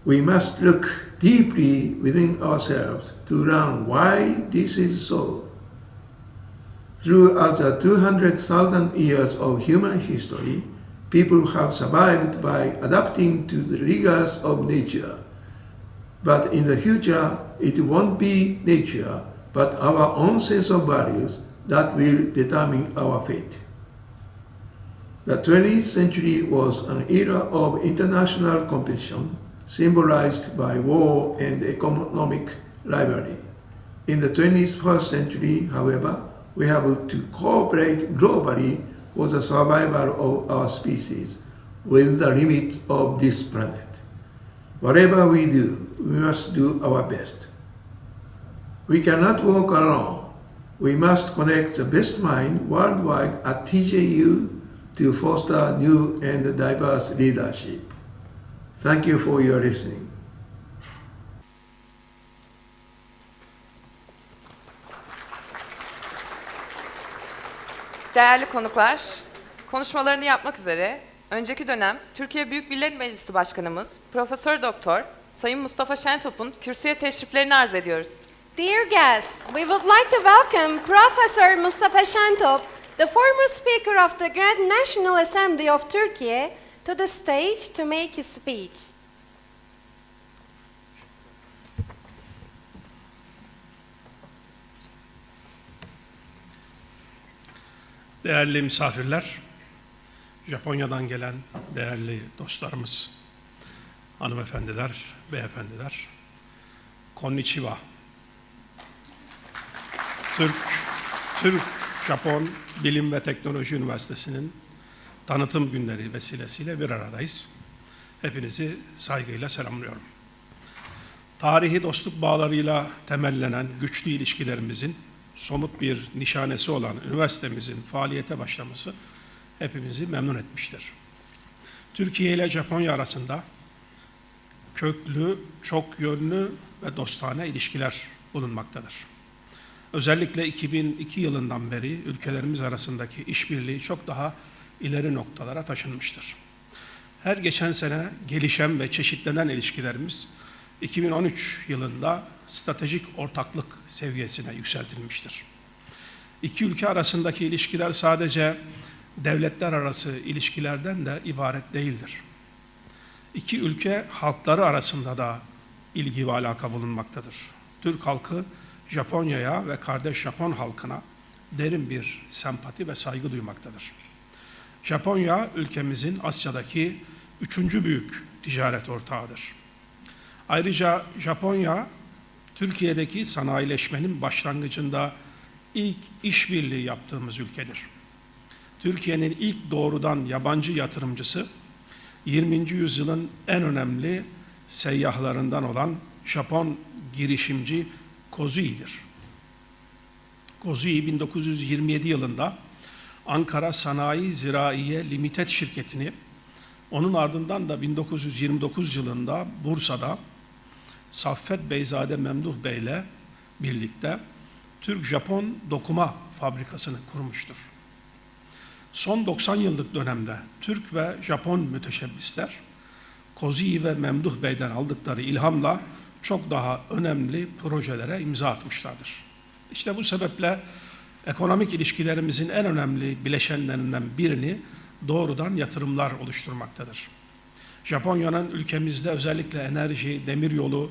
S10: We must look deeply within ourselves to learn why this is so. Throughout the 200,000 years of human history, people have survived by adapting to the rigors of nature. But in the future, it won't be nature, but our own sense of values that will determine our fate. The 20th century was an era of international competition, symbolized by war and economic rivalry. In the 21st century, however, we have to cooperate globally for the survival of our species with the limit of this planet. Whatever we do, we must do our best. We cannot walk alone. We must connect the best mind worldwide at TJU to foster new and diverse leadership. Thank you for your listening.
S1: Değerli konuklar, konuşmalarını yapmak üzere önceki dönem Türkiye Büyük Millet Meclisi Başkanımız Profesör Doktor Sayın Mustafa ŞENTOP'un kürsüye teşriflerini arz ediyoruz.
S2: Dear guests, we would like to welcome Professor Mustafa ŞENTOP, the former Speaker of the Grand National Assembly of Turkey, to the stage to make his speech.
S11: Değerli misafirler, Japonya'dan gelen değerli dostlarımız, hanımefendiler, beyefendiler, konnichiwa. Türk Japon Bilim ve Teknoloji Üniversitesi'nin tanıtım günleri vesilesiyle bir aradayız. Hepinizi saygıyla selamlıyorum. Tarihi dostluk bağlarıyla temellenen güçlü ilişkilerimizin somut bir nişanesi olan üniversitemizin faaliyete başlaması hepimizi memnun etmiştir. Türkiye ile Japonya arasında köklü, çok yönlü ve dostane ilişkiler bulunmaktadır. Özellikle 2002 yılından beri ülkelerimiz arasındaki işbirliği çok daha ileri noktalara taşınmıştır. Her geçen sene gelişen ve çeşitlenen ilişkilerimiz 2013 yılında stratejik ortaklık seviyesine yükseltilmiştir. İki ülke arasındaki ilişkiler sadece devletler arası ilişkilerden de ibaret değildir. İki ülke halkları arasında da ilgi ve alaka bulunmaktadır. Türk halkı Japonya'ya ve kardeş Japon halkına derin bir sempati ve saygı duymaktadır. Japonya ülkemizin Asya'daki 3. büyük ticaret ortağıdır. Ayrıca Japonya, Türkiye'deki sanayileşmenin başlangıcında ilk işbirliği yaptığımız ülkedir. Türkiye'nin ilk doğrudan yabancı yatırımcısı, 20. yüzyılın en önemli seyyahlarından olan Japon girişimci Kozui'dir. Kozuyi 1927 yılında Ankara Sanayi Ziraiye Limited şirketini, onun ardından da 1929 yılında Bursa'da Saffet Beyzade Memduh Bey ile birlikte Türk Japon dokuma fabrikasını kurmuştur. Son 90 yıllık dönemde Türk ve Japon müteşebbisler Kozuyi ve Memduh Bey'den aldıkları ilhamla çok daha önemli projelere imza atmışlardır. İşte bu sebeple ekonomik ilişkilerimizin en önemli bileşenlerinden birini doğrudan yatırımlar oluşturmaktadır. Japonya'nın ülkemizde özellikle enerji, demiryolu,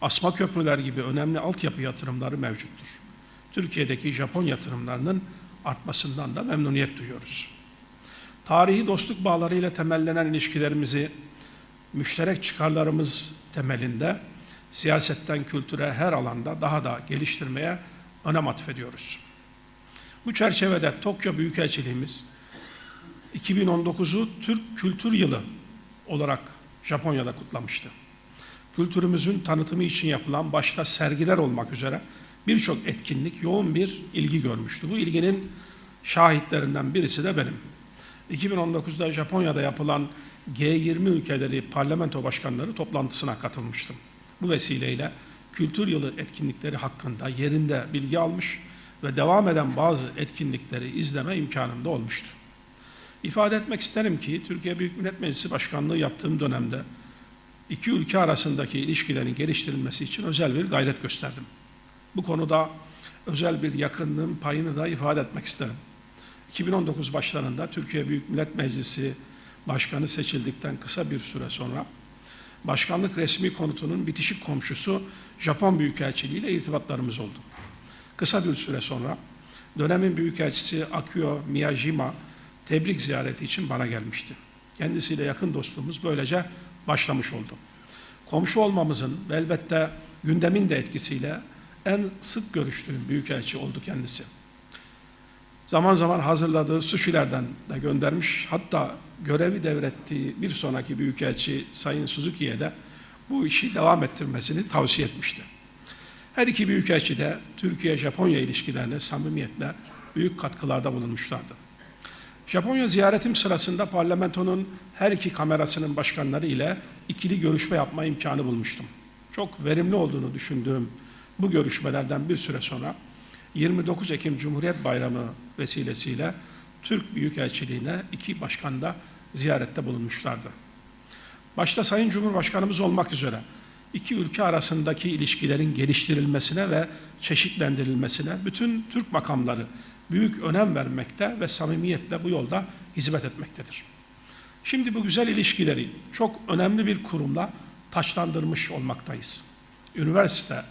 S11: asma köprüler gibi önemli altyapı yatırımları mevcuttur. Türkiye'deki Japon yatırımlarının artmasından da memnuniyet duyuyoruz. Tarihi dostluk bağlarıyla temellenen ilişkilerimizi müşterek çıkarlarımız temelinde siyasetten kültüre her alanda daha da geliştirmeye önem atfediyoruz. Bu çerçevede Tokyo Büyükelçiliğimiz 2019'u Türk Kültür Yılı olarak Japonya'da kutlamıştı. Kültürümüzün tanıtımı için yapılan başta sergiler olmak üzere birçok etkinlik yoğun bir ilgi görmüştü. Bu ilginin şahitlerinden birisi de benim. 2019'da Japonya'da yapılan G20 ülkeleri parlamento başkanları toplantısına katılmıştım. Bu vesileyle Kültür Yılı etkinlikleri hakkında yerinde bilgi almış ve devam eden bazı etkinlikleri izleme imkanım da olmuştu. İfade etmek isterim ki Türkiye Büyük Millet Meclisi Başkanlığı yaptığım dönemde iki ülke arasındaki ilişkilerin geliştirilmesi için özel bir gayret gösterdim. Bu konuda özel bir yakınlığın payını da ifade etmek isterim. 2019 başlarında Türkiye Büyük Millet Meclisi Başkanı seçildikten kısa bir süre sonra başkanlık resmi konutunun bitişik komşusu Japon Büyükelçiliği ile irtibatlarımız oldu. Kısa bir süre sonra dönemin Büyükelçisi Akio Miyajima tebrik ziyareti için bana gelmişti. Kendisiyle yakın dostluğumuz böylece başlamış oldu. Komşu olmamızın ve elbette gündemin de etkisiyle en sık görüştüğüm büyükelçi oldu kendisi. Zaman zaman hazırladığı sushi'lerden de göndermiş, hatta görevi devrettiği bir sonraki büyükelçi Sayın Suzuki'ye de bu işi devam ettirmesini tavsiye etmişti. Her iki büyükelçi de Türkiye-Japonya ilişkilerine samimiyetle büyük katkılarda bulunmuşlardı. Japonya ziyaretim sırasında parlamentonun her iki kamerasının başkanları ile ikili görüşme yapma imkanı bulmuştum. Çok verimli olduğunu düşündüğüm bu görüşmelerden bir süre sonra 29 Ekim Cumhuriyet Bayramı vesilesiyle Türk Büyükelçiliğine iki başkan da ziyarette bulunmuşlardı. Başta Sayın Cumhurbaşkanımız olmak üzere iki ülke arasındaki ilişkilerin geliştirilmesine ve çeşitlendirilmesine bütün Türk makamları büyük önem vermekte ve samimiyetle bu yolda hizmet etmektedir. Şimdi bu güzel ilişkileri çok önemli bir kurumla taçlandırmış olmaktayız. Üniversite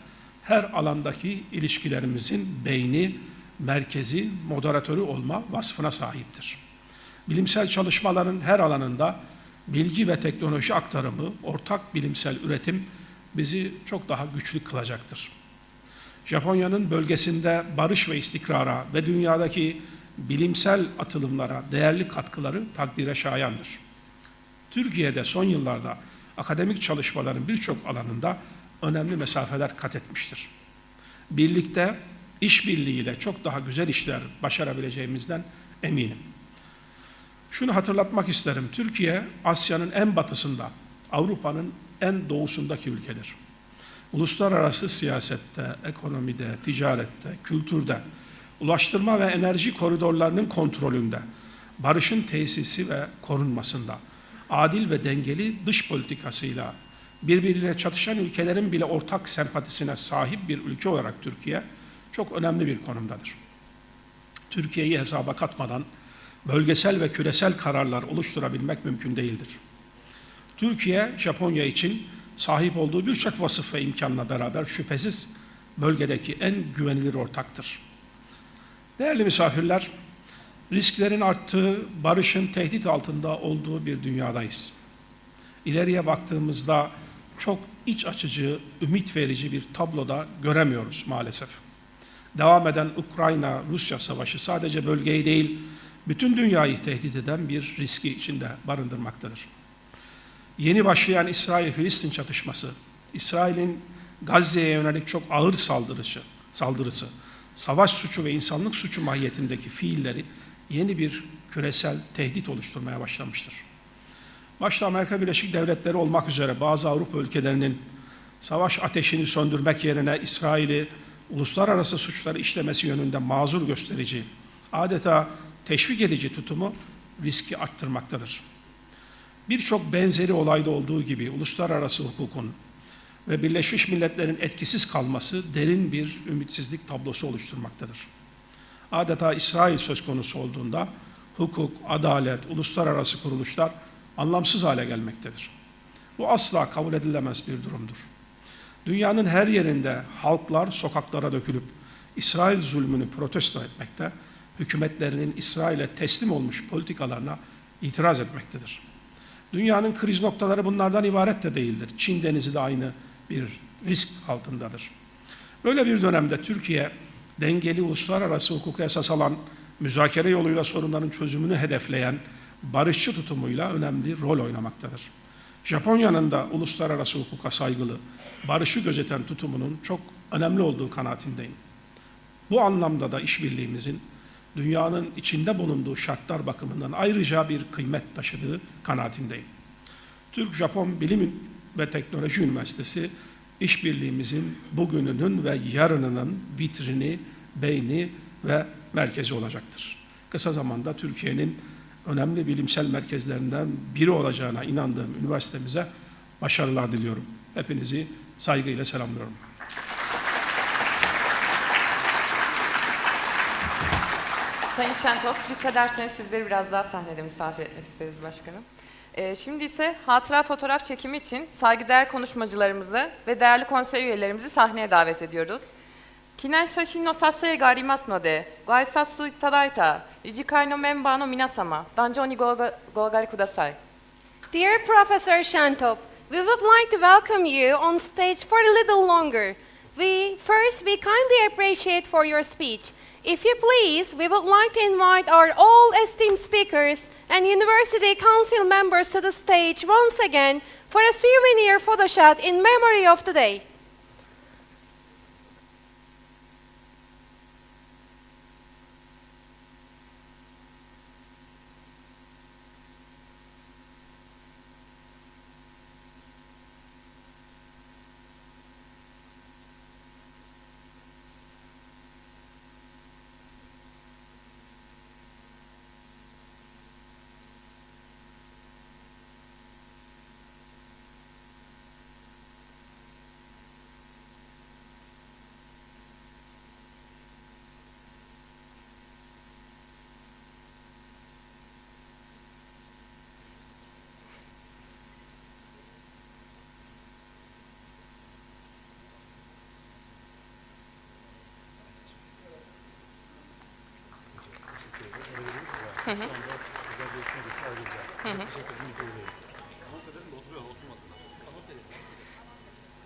S11: her alandaki ilişkilerimizin beyni, merkezi, moderatörü olma vasfına sahiptir. Bilimsel çalışmaların her alanında bilgi ve teknoloji aktarımı, ortak bilimsel üretim bizi çok daha güçlü kılacaktır. Japonya'nın bölgesinde barış ve istikrara ve dünyadaki bilimsel atılımlara değerli katkıları takdire şayandır. Türkiye'de son yıllarda akademik çalışmaların birçok alanında önemli mesafeler kat etmiştir. Birlikte, işbirliğiyle çok daha güzel işler başarabileceğimizden eminim. Şunu hatırlatmak isterim, Türkiye, Asya'nın en batısında, Avrupa'nın en doğusundaki ülkedir. Uluslararası siyasette, ekonomide, ticarette, kültürde, ulaştırma ve enerji koridorlarının kontrolünde, barışın tesisi ve korunmasında, adil ve dengeli dış politikasıyla birbiriyle çatışan ülkelerin bile ortak sempatisine sahip bir ülke olarak Türkiye çok önemli bir konumdadır. Türkiye'yi hesaba katmadan bölgesel ve küresel kararlar oluşturabilmek mümkün değildir. Türkiye, Japonya için sahip olduğu birçok vasıf ve imkanla beraber şüphesiz bölgedeki en güvenilir ortaktır. Değerli misafirler, risklerin arttığı, barışın tehdit altında olduğu bir dünyadayız. İleriye baktığımızda çok iç açıcı, ümit verici bir tabloda göremiyoruz maalesef. Devam eden Ukrayna-Rusya savaşı sadece bölgeyi değil, bütün dünyayı tehdit eden bir riski içinde barındırmaktadır. Yeni başlayan İsrail-Filistin çatışması, İsrail'in Gazze'ye yönelik çok ağır saldırısı, savaş suçu ve insanlık suçu mahiyetindeki fiilleri yeni bir küresel tehdit oluşturmaya başlamıştır. Başta Amerika Birleşik Devletleri olmak üzere bazı Avrupa ülkelerinin savaş ateşini söndürmek yerine İsrail'i uluslararası suçları işlemesi yönünde mazur gösterici, adeta teşvik edici tutumu riski arttırmaktadır. Birçok benzeri olayda olduğu gibi uluslararası hukukun ve Birleşmiş Milletler'in etkisiz kalması derin bir ümitsizlik tablosu oluşturmaktadır. Adeta İsrail söz konusu olduğunda hukuk, adalet, uluslararası kuruluşlar anlamsız hale gelmektedir. Bu asla kabul edilemez bir durumdur. Dünyanın her yerinde halklar sokaklara dökülüp İsrail zulmünü protesto etmekte, hükümetlerinin İsrail'e teslim olmuş politikalarına itiraz etmektedir. Dünyanın kriz noktaları bunlardan ibaret de değildir. Çin Denizi de aynı bir risk altındadır. Böyle bir dönemde Türkiye, dengeli uluslararası hukuka esas alan, müzakere yoluyla sorunların çözümünü hedefleyen barışçı tutumuyla önemli rol oynamaktadır. Japonya'nın da uluslararası hukuka saygılı, barışı gözeten tutumunun çok önemli olduğu kanaatindeyim. Bu anlamda da işbirliğimizin dünyanın içinde bulunduğu şartlar bakımından ayrıca bir kıymet taşıdığı kanaatindeyim. Türk Japon Bilim ve Teknoloji Üniversitesi işbirliğimizin bugününün ve yarınının vitrini, beyni ve merkezi olacaktır. Kısa zamanda Türkiye'nin önemli bilimsel merkezlerinden biri olacağına inandığım üniversitemize başarılar diliyorum. Hepinizi saygıyla selamlıyorum.
S1: Sayın Şentop, lütfederseniz sizleri biraz daha sahnede misafir etmek isteriz başkanım. Şimdi ise hatıra fotoğraf çekimi için saygıdeğer konuşmacılarımızı ve değerli konsey üyelerimizi sahneye davet ediyoruz. Kinen shashin no sasue ga arimasu node, go aisatsu itadaita, ijikai no member no minasama, danjou ni go agari kudasai.
S2: Dear Professor Shantop, we would like to welcome you on stage for a little longer. We kindly appreciate for your speech. If you please, we would like to invite our all esteemed speakers and University Council members to the stage once again for a souvenir photo shot in memory of today.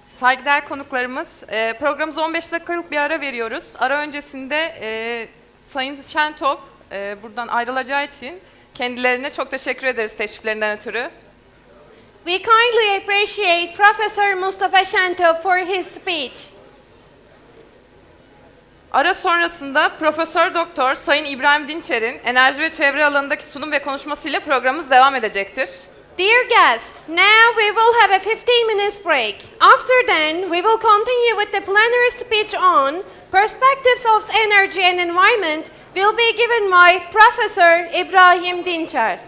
S1: Saygıdeğer konuklarımız, programımıza 15 dakikalık bir ara veriyoruz. Ara öncesinde Sayın Şentop buradan ayrılacağı için kendilerine çok teşekkür ederiz teşriflerinden ötürü.
S2: We kindly appreciate Professor Mustafa Shantop for his speech.
S1: Ara sonrasında Profesör Doktor Sayın İbrahim Dinçer'in enerji ve çevre alanındaki sunum ve konuşmasıyla programımız devam edecektir.
S2: Dear guests, now we will have a 15 minutes break. After then, we will continue with the plenary speech on perspectives of energy and environment will be given by Professor İbrahim Dinçer.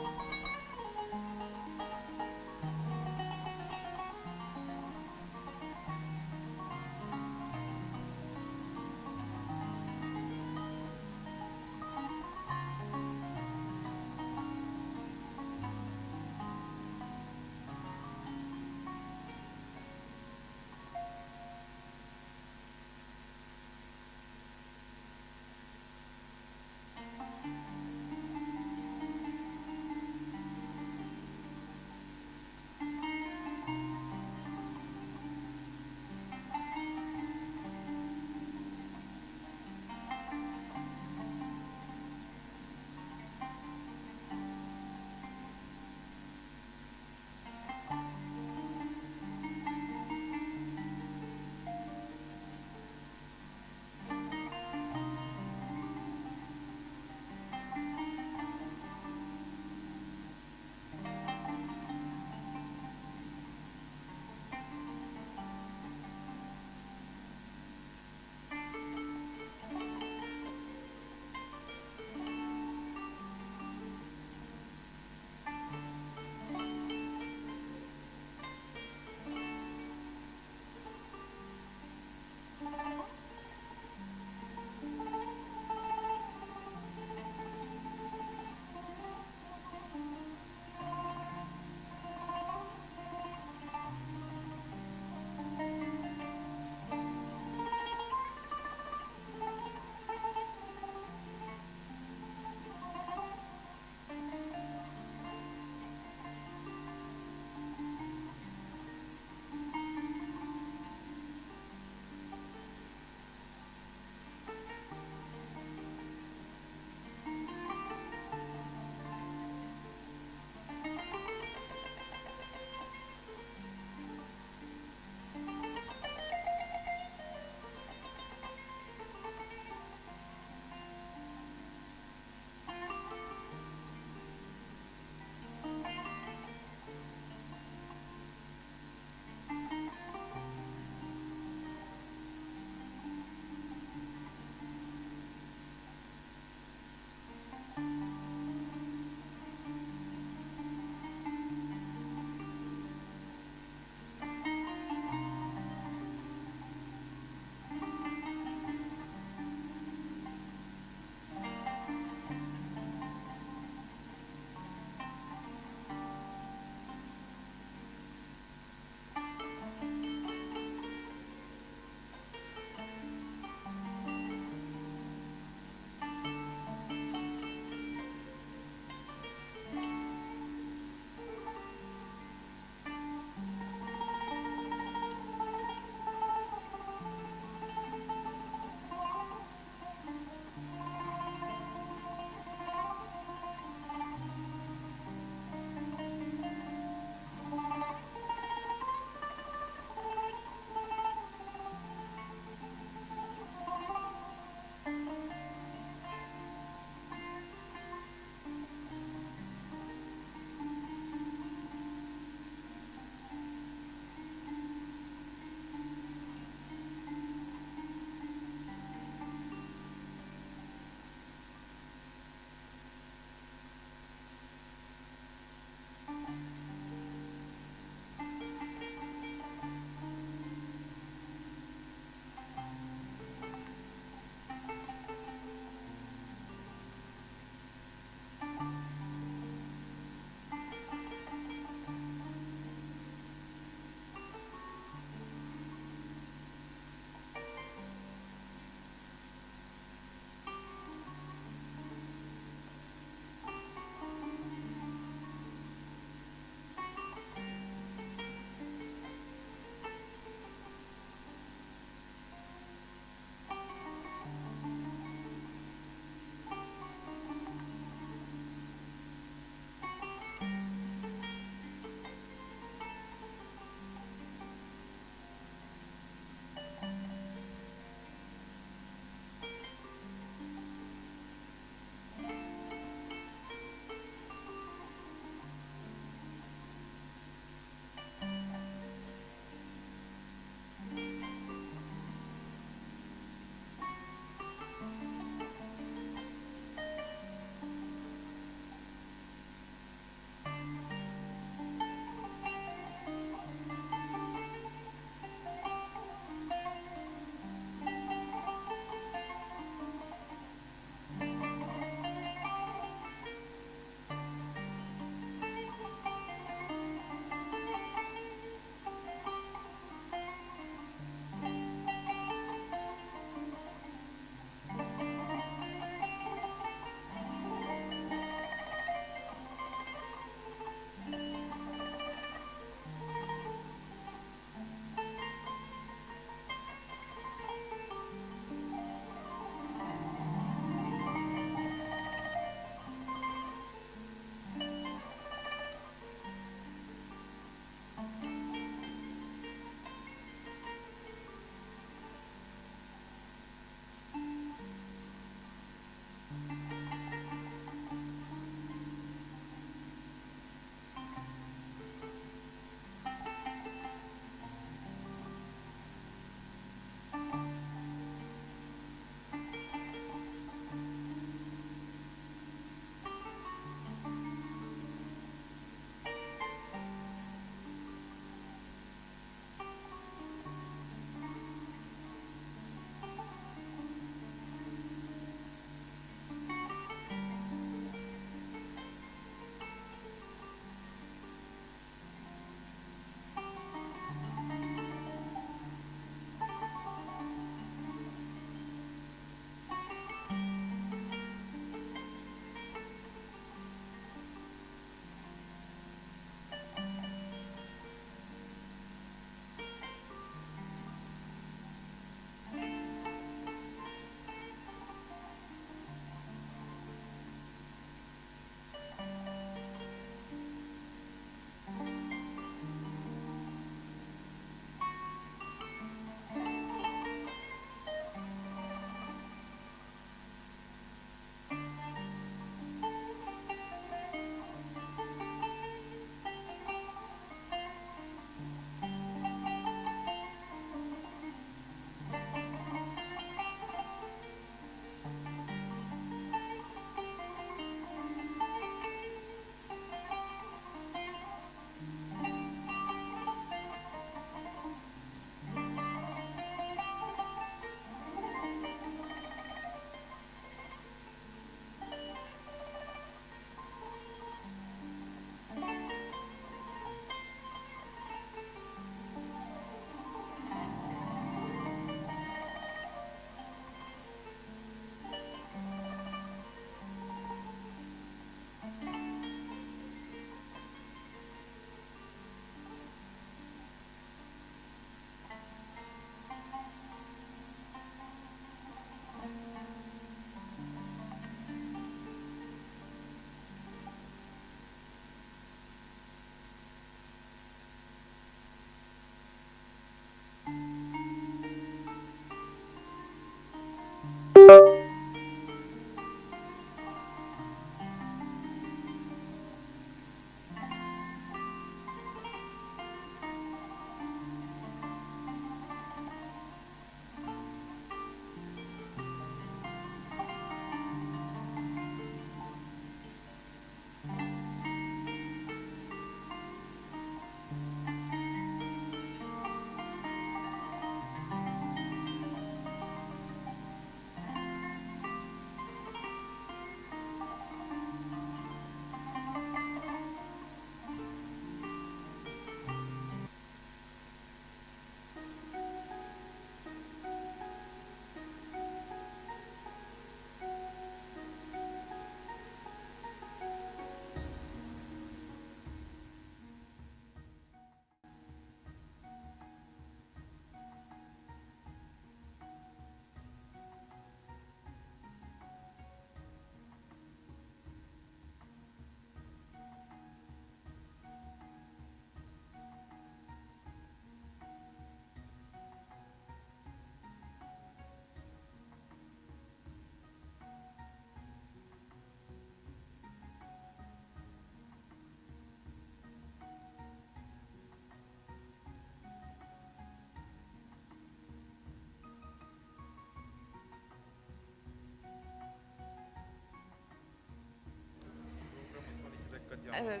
S1: Evet.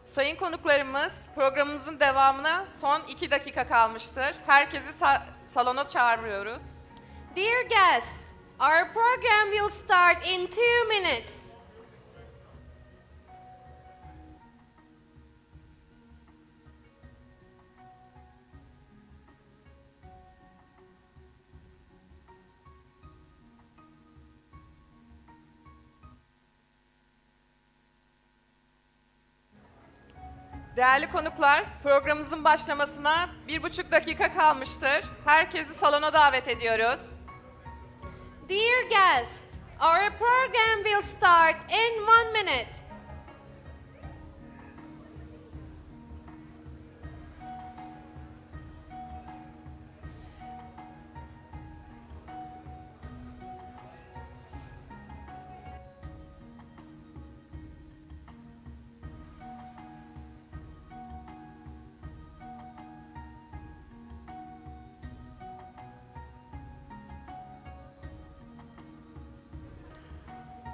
S1: Sayın konuklarımız, programımızın devamına son 2 dakika kalmıştır. Herkesi salona çağırmıyoruz.
S2: Dear guests, our program will start in 2 minutes.
S1: Değerli konuklar, programımızın başlamasına 1,5 dakika kalmıştır. Herkesi salona davet ediyoruz.
S2: Dear guests, our program will start in 1 minute.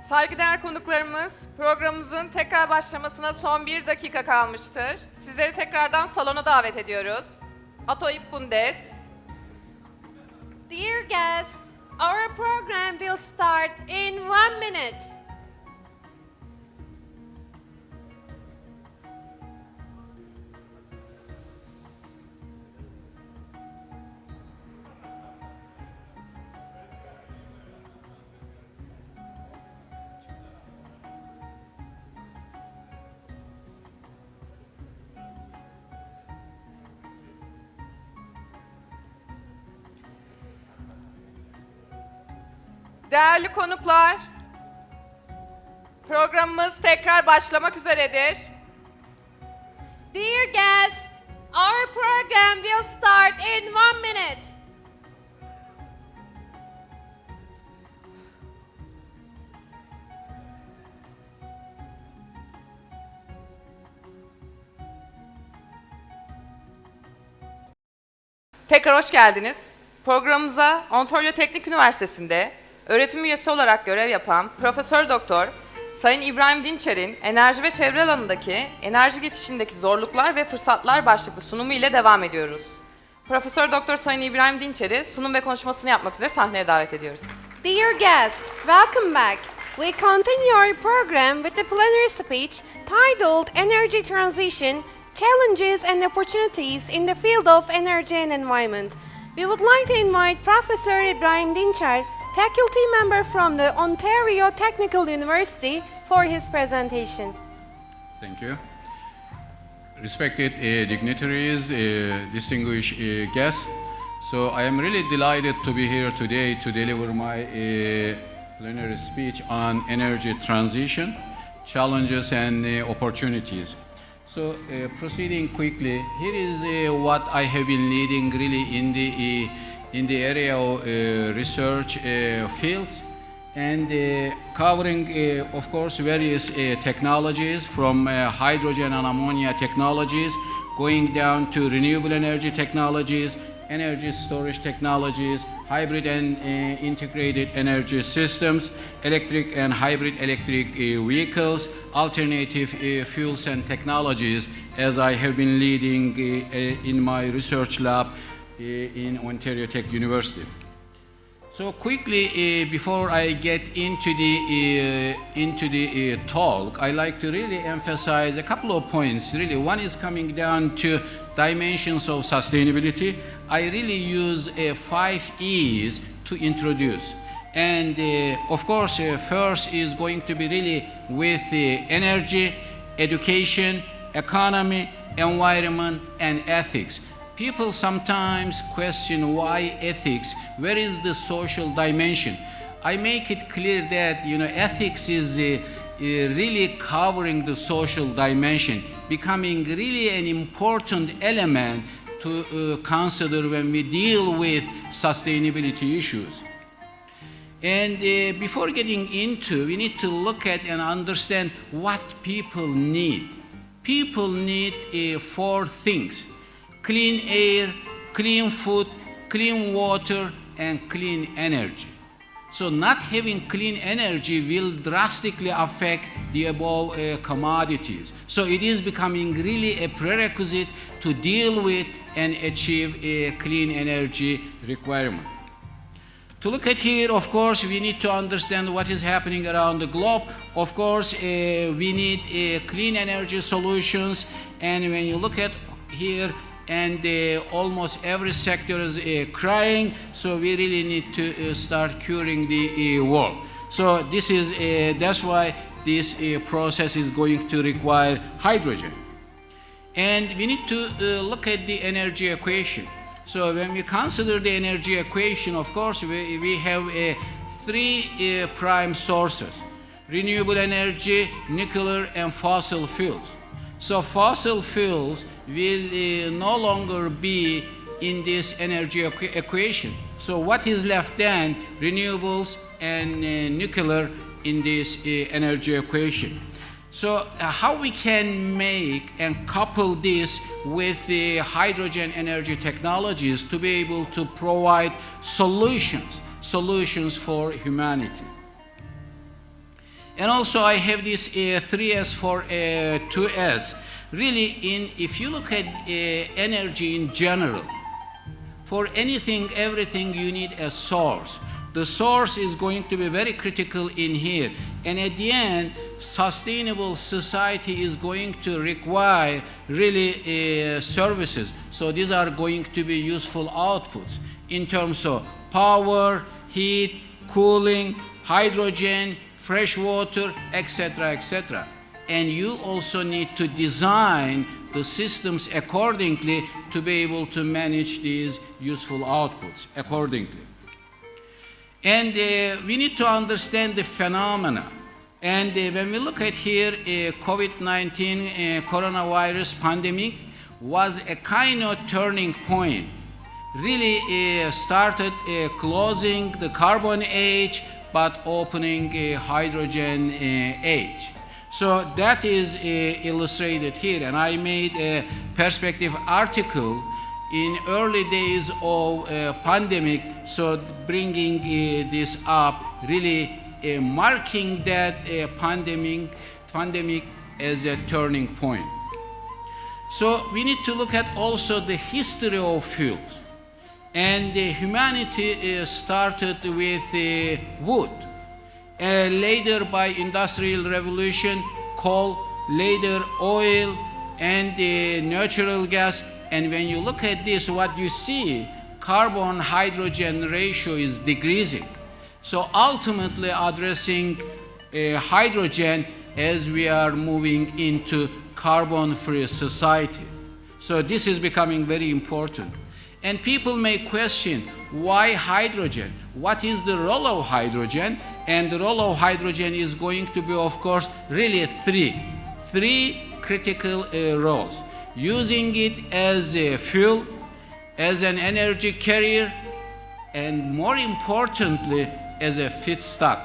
S1: Saygıdeğer konuklarımız, programımızın tekrar başlamasına son 1 dakika kalmıştır. Sizleri tekrardan salona davet ediyoruz. Atoip Bundes.
S2: Dear guests, our program will start in 1 minute.
S1: Değerli konuklar, programımız tekrar başlamak üzeredir.
S2: Dear guests, our program will start in 1 minute.
S1: Tekrar hoş geldiniz. Programımıza Ontario Teknik Üniversitesi'nde öğretim üyesi olarak görev yapan Profesör Doktor Sayın İbrahim Dinçer'in enerji ve çevre alanındaki enerji geçişindeki zorluklar ve fırsatlar başlıklı sunumu ile devam ediyoruz. Profesör Doktor Sayın İbrahim Dinçer'i sunum ve konuşmasını yapmak üzere sahneye davet ediyoruz.
S2: Dear guests, welcome back. We continue our program with the plenary speech titled Energy Transition, Challenges and Opportunities in the Field of Energy and Environment. We would like to invite Professor Ibrahim Dinçer, faculty member from the Ontario Technical University, for his presentation.
S12: Thank you. Respected dignitaries, distinguished guests, so I am really delighted to be here today to deliver my plenary speech on energy transition, challenges and opportunities. So proceeding quickly, here is what I have been leading really in the area of research fields and covering, of course, various technologies from hydrogen and ammonia technologies, going down to renewable energy technologies, energy storage technologies, hybrid and integrated energy systems, electric and hybrid electric vehicles, alternative fuels and technologies, as I have been leading in my research lab in Ontario Tech University. So quickly, before I get into the talk, I like to really emphasize a couple of points. Really, one is coming down to dimensions of sustainability. I really use 5 E's to introduce. And of course, first is going to be really with energy, education, economy, environment, and ethics. People sometimes question why ethics, where is the social dimension? I make it clear that ethics is really covering the social dimension, becoming really an important element to consider when we deal with sustainability issues. And before getting into, we need to look at and understand what people need. People need 4 things: clean air, clean food, clean water, and clean energy. So not having clean energy will drastically affect the above commodities. So it is becoming really a prerequisite to deal with and achieve a clean energy requirement. To look at here, of course, we need to understand what is happening around the globe. Of course, we need clean energy solutions, and when you look at here, and almost every sector is crying, so we really need to start curing the world. So this is that's why this process is going to require hydrogen. And we need to look at the energy equation. So when we consider the energy equation, of course, we have three prime sources: renewable energy, nuclear, and fossil fuels. So fossil fuels will no longer be in this energy equation. So what is left then? Renewables and nuclear in this energy equation. So how we can make and couple this with the hydrogen energy technologies to be able to provide solutions for humanity. And also I have this 3S for 2S. Really, if you look at energy in general, for anything, everything, you need a source. The source is going to be very critical in here. And at the end, sustainable society is going to require really services. So these are going to be useful outputs in terms of power, heat, cooling, hydrogen, fresh water, etc., etc. And you also need to design the systems accordingly to be able to manage these useful outputs accordingly. And we need to understand the phenomena. And when we look at here, COVID-19 coronavirus pandemic was a kind of turning point. Really started closing the carbon age, but opening a hydrogen age. So that is illustrated here, and I made a perspective article in early days of pandemic, so bringing this up, really marking that pandemic as a turning point. So we need to look at also the history of fuels. And humanity started with wood. Later by industrial revolution, coal, later oil, and natural gas. And when you look at this, what you see, carbon-hydrogen ratio is decreasing. So ultimately addressing hydrogen as we are moving into carbon-free society. So this is becoming very important. And people may question, why hydrogen? What is the role of hydrogen? And the role of hydrogen is going to be, of course, really three critical roles. Using it as a fuel, as an energy carrier, and more importantly, as a feedstock.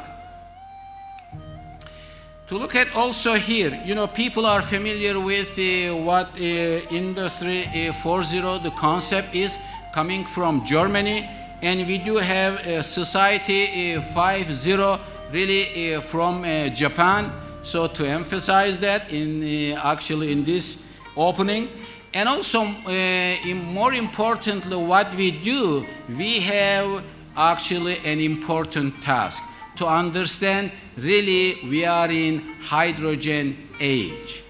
S12: To look at also here, you know, people are familiar with what Industry 4.0, the concept is coming from Germany, and we do have Society 5.0 really from Japan. So to emphasize that actually in this opening, and also more importantly, what we do, we have actually an important task to understand really we are in hydrogen age.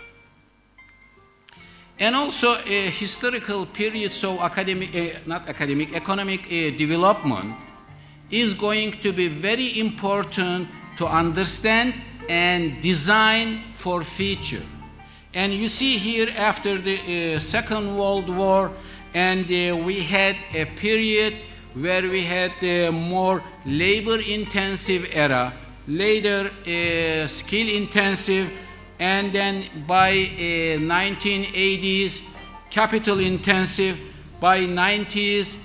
S12: And also historical periods of economic development is going to be very important to understand and design for future. And you see here after the Second World War, and we had a period where we had a more labor-intensive era, later skill-intensive, and then by 1980s, capital-intensive, by 90s,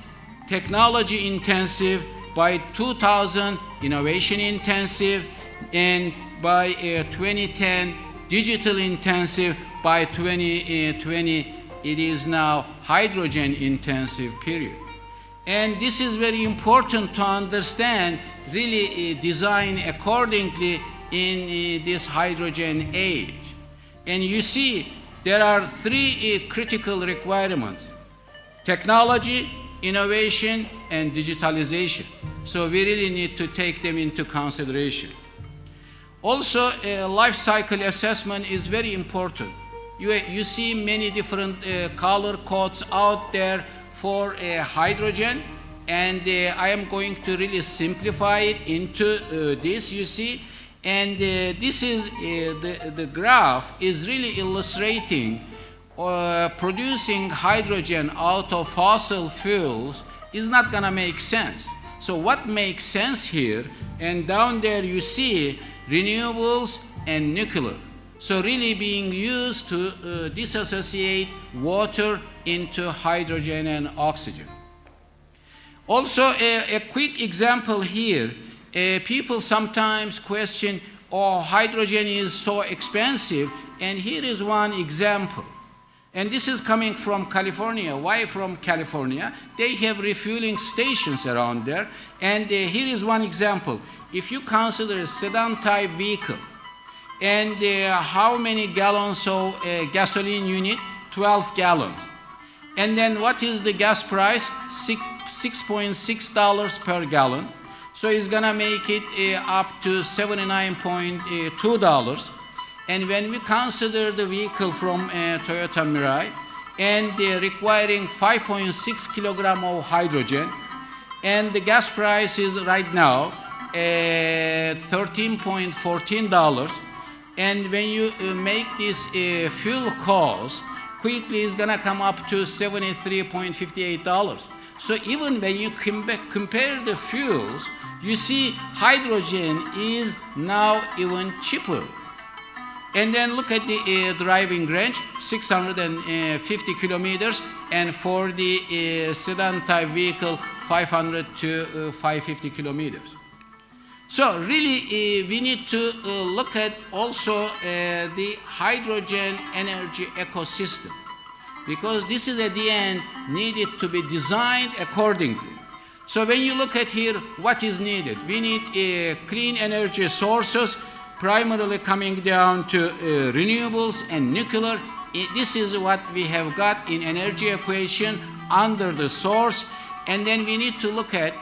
S12: technology-intensive, by 2000, innovation-intensive, and by 2010, digital-intensive, by 2020, it is now hydrogen-intensive period. And this is very important to understand, really design accordingly in this hydrogen age. And you see, there are three critical requirements: technology, innovation, and digitalization. So we really need to take them into consideration. Also, life cycle assessment is very important. You see many different color codes out there for hydrogen, and I am going to really simplify it into this, you see. And this is, the graph is really illustrating producing hydrogen out of fossil fuels is not gonna make sense. So what makes sense here, and down there you see renewables and nuclear. So really being used to disassociate water into hydrogen and oxygen. Also, a quick example here. People sometimes question, oh, hydrogen is so expensive, and here is one example. And this is coming from California. Why from California? They have refueling stations around there, and here is one example. If you consider a sedan-type vehicle, and how many gallons of gasoline you need? 12 gallons. And then what is the gas price? $6.6 per gallon. So it's gonna make it up to $79.2. And when we consider the vehicle from Toyota Mirai, and requiring 5.6 kilogram of hydrogen, and the gas price is right now $13.14. And when you make this fuel cost, quickly it's gonna come up to $73.58. So even when you compare the fuels, you see hydrogen is now even cheaper. And then look at the driving range, 650 kilometers, and for the sedan type vehicle, 500 to 550 kilometers. So really, we need to look at also the hydrogen energy ecosystem, because this is at the end needed to be designed accordingly. So when you look at here, what is needed? We need clean energy sources, primarily coming down to renewables and nuclear. This is what we have got in energy equation under the source. And then we need to look at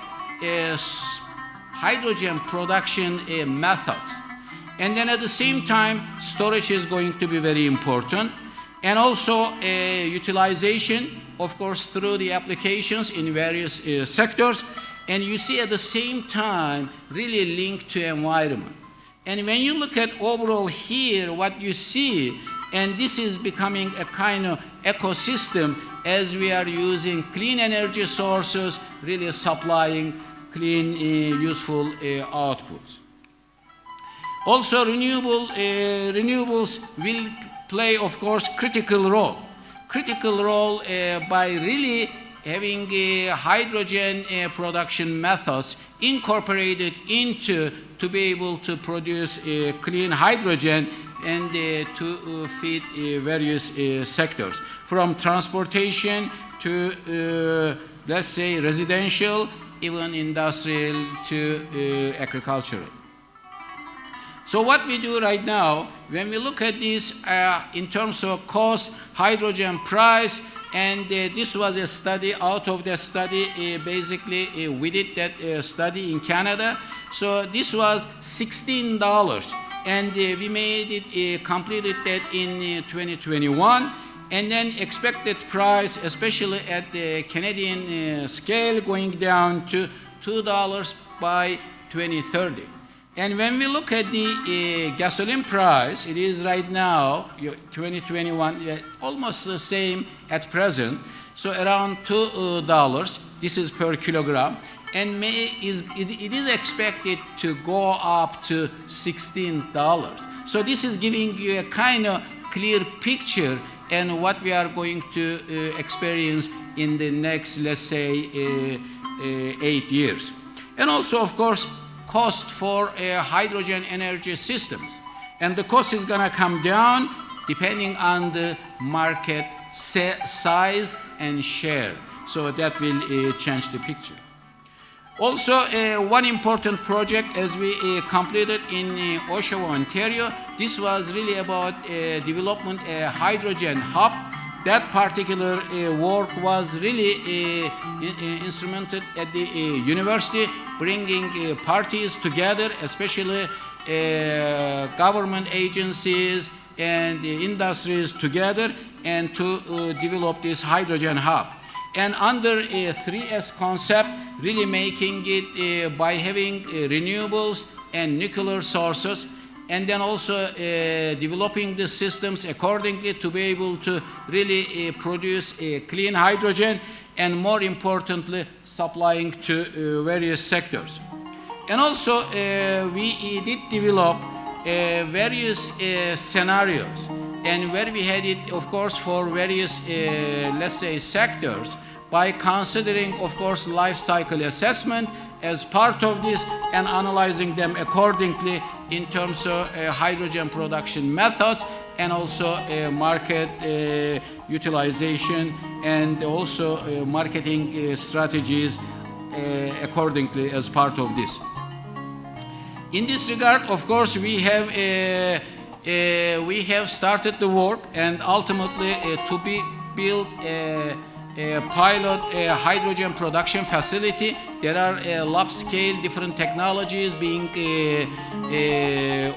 S12: hydrogen production methods. And then at the same time, storage is going to be very important. And also utilization, of course, through the applications in various sectors. And you see at the same time, really linked to environment. And when you look at overall here, what you see, and this is becoming a kind of ecosystem as we are using clean energy sources, really supplying clean, useful outputs. Also, renewables will play, of course, critical role by really having hydrogen production methods incorporated into to be able to produce clean hydrogen and to feed various sectors, from transportation to, let's say, residential, even industrial to agricultural. So what we do right now, when we look at this in terms of cost, hydrogen price, and this was a study, out of the study, basically we did that study in Canada. So this was $16, and we made it, completed that in 2021. And then expected price, especially at the Canadian scale, going down to $2 by 2030. And when we look at the gasoline price, it is right now, 2021, almost the same at present, so around $2. This is per kilogram. And it is expected to go up to $16. So this is giving you a kind of clear picture and what we are going to experience in the next, let's say, 8 years. And also, of course, cost for hydrogen energy systems. And the cost is gonna come down depending on the market size and share. So that will change the picture. Also, one important project as we completed in Oshawa, Ontario, this was really about development a hydrogen hub. That particular work was really instrumented at the university, bringing parties together, especially government agencies and industries together, and to develop this hydrogen hub. And under a 3S concept, really making it by having renewables and nuclear sources, and then also developing the systems accordingly to be able to really produce clean hydrogen, and more importantly, supplying to various sectors. And also, we did develop various scenarios, and where we had it, of course, for various, let's say, sectors, by considering, of course, life cycle assessment as part of this and analyzing them accordingly in terms of hydrogen production methods and also market utilization and also marketing strategies accordingly as part of this. In this regard, of course, we have started the work and ultimately to be built a pilot hydrogen production facility. There are lab scale different technologies being,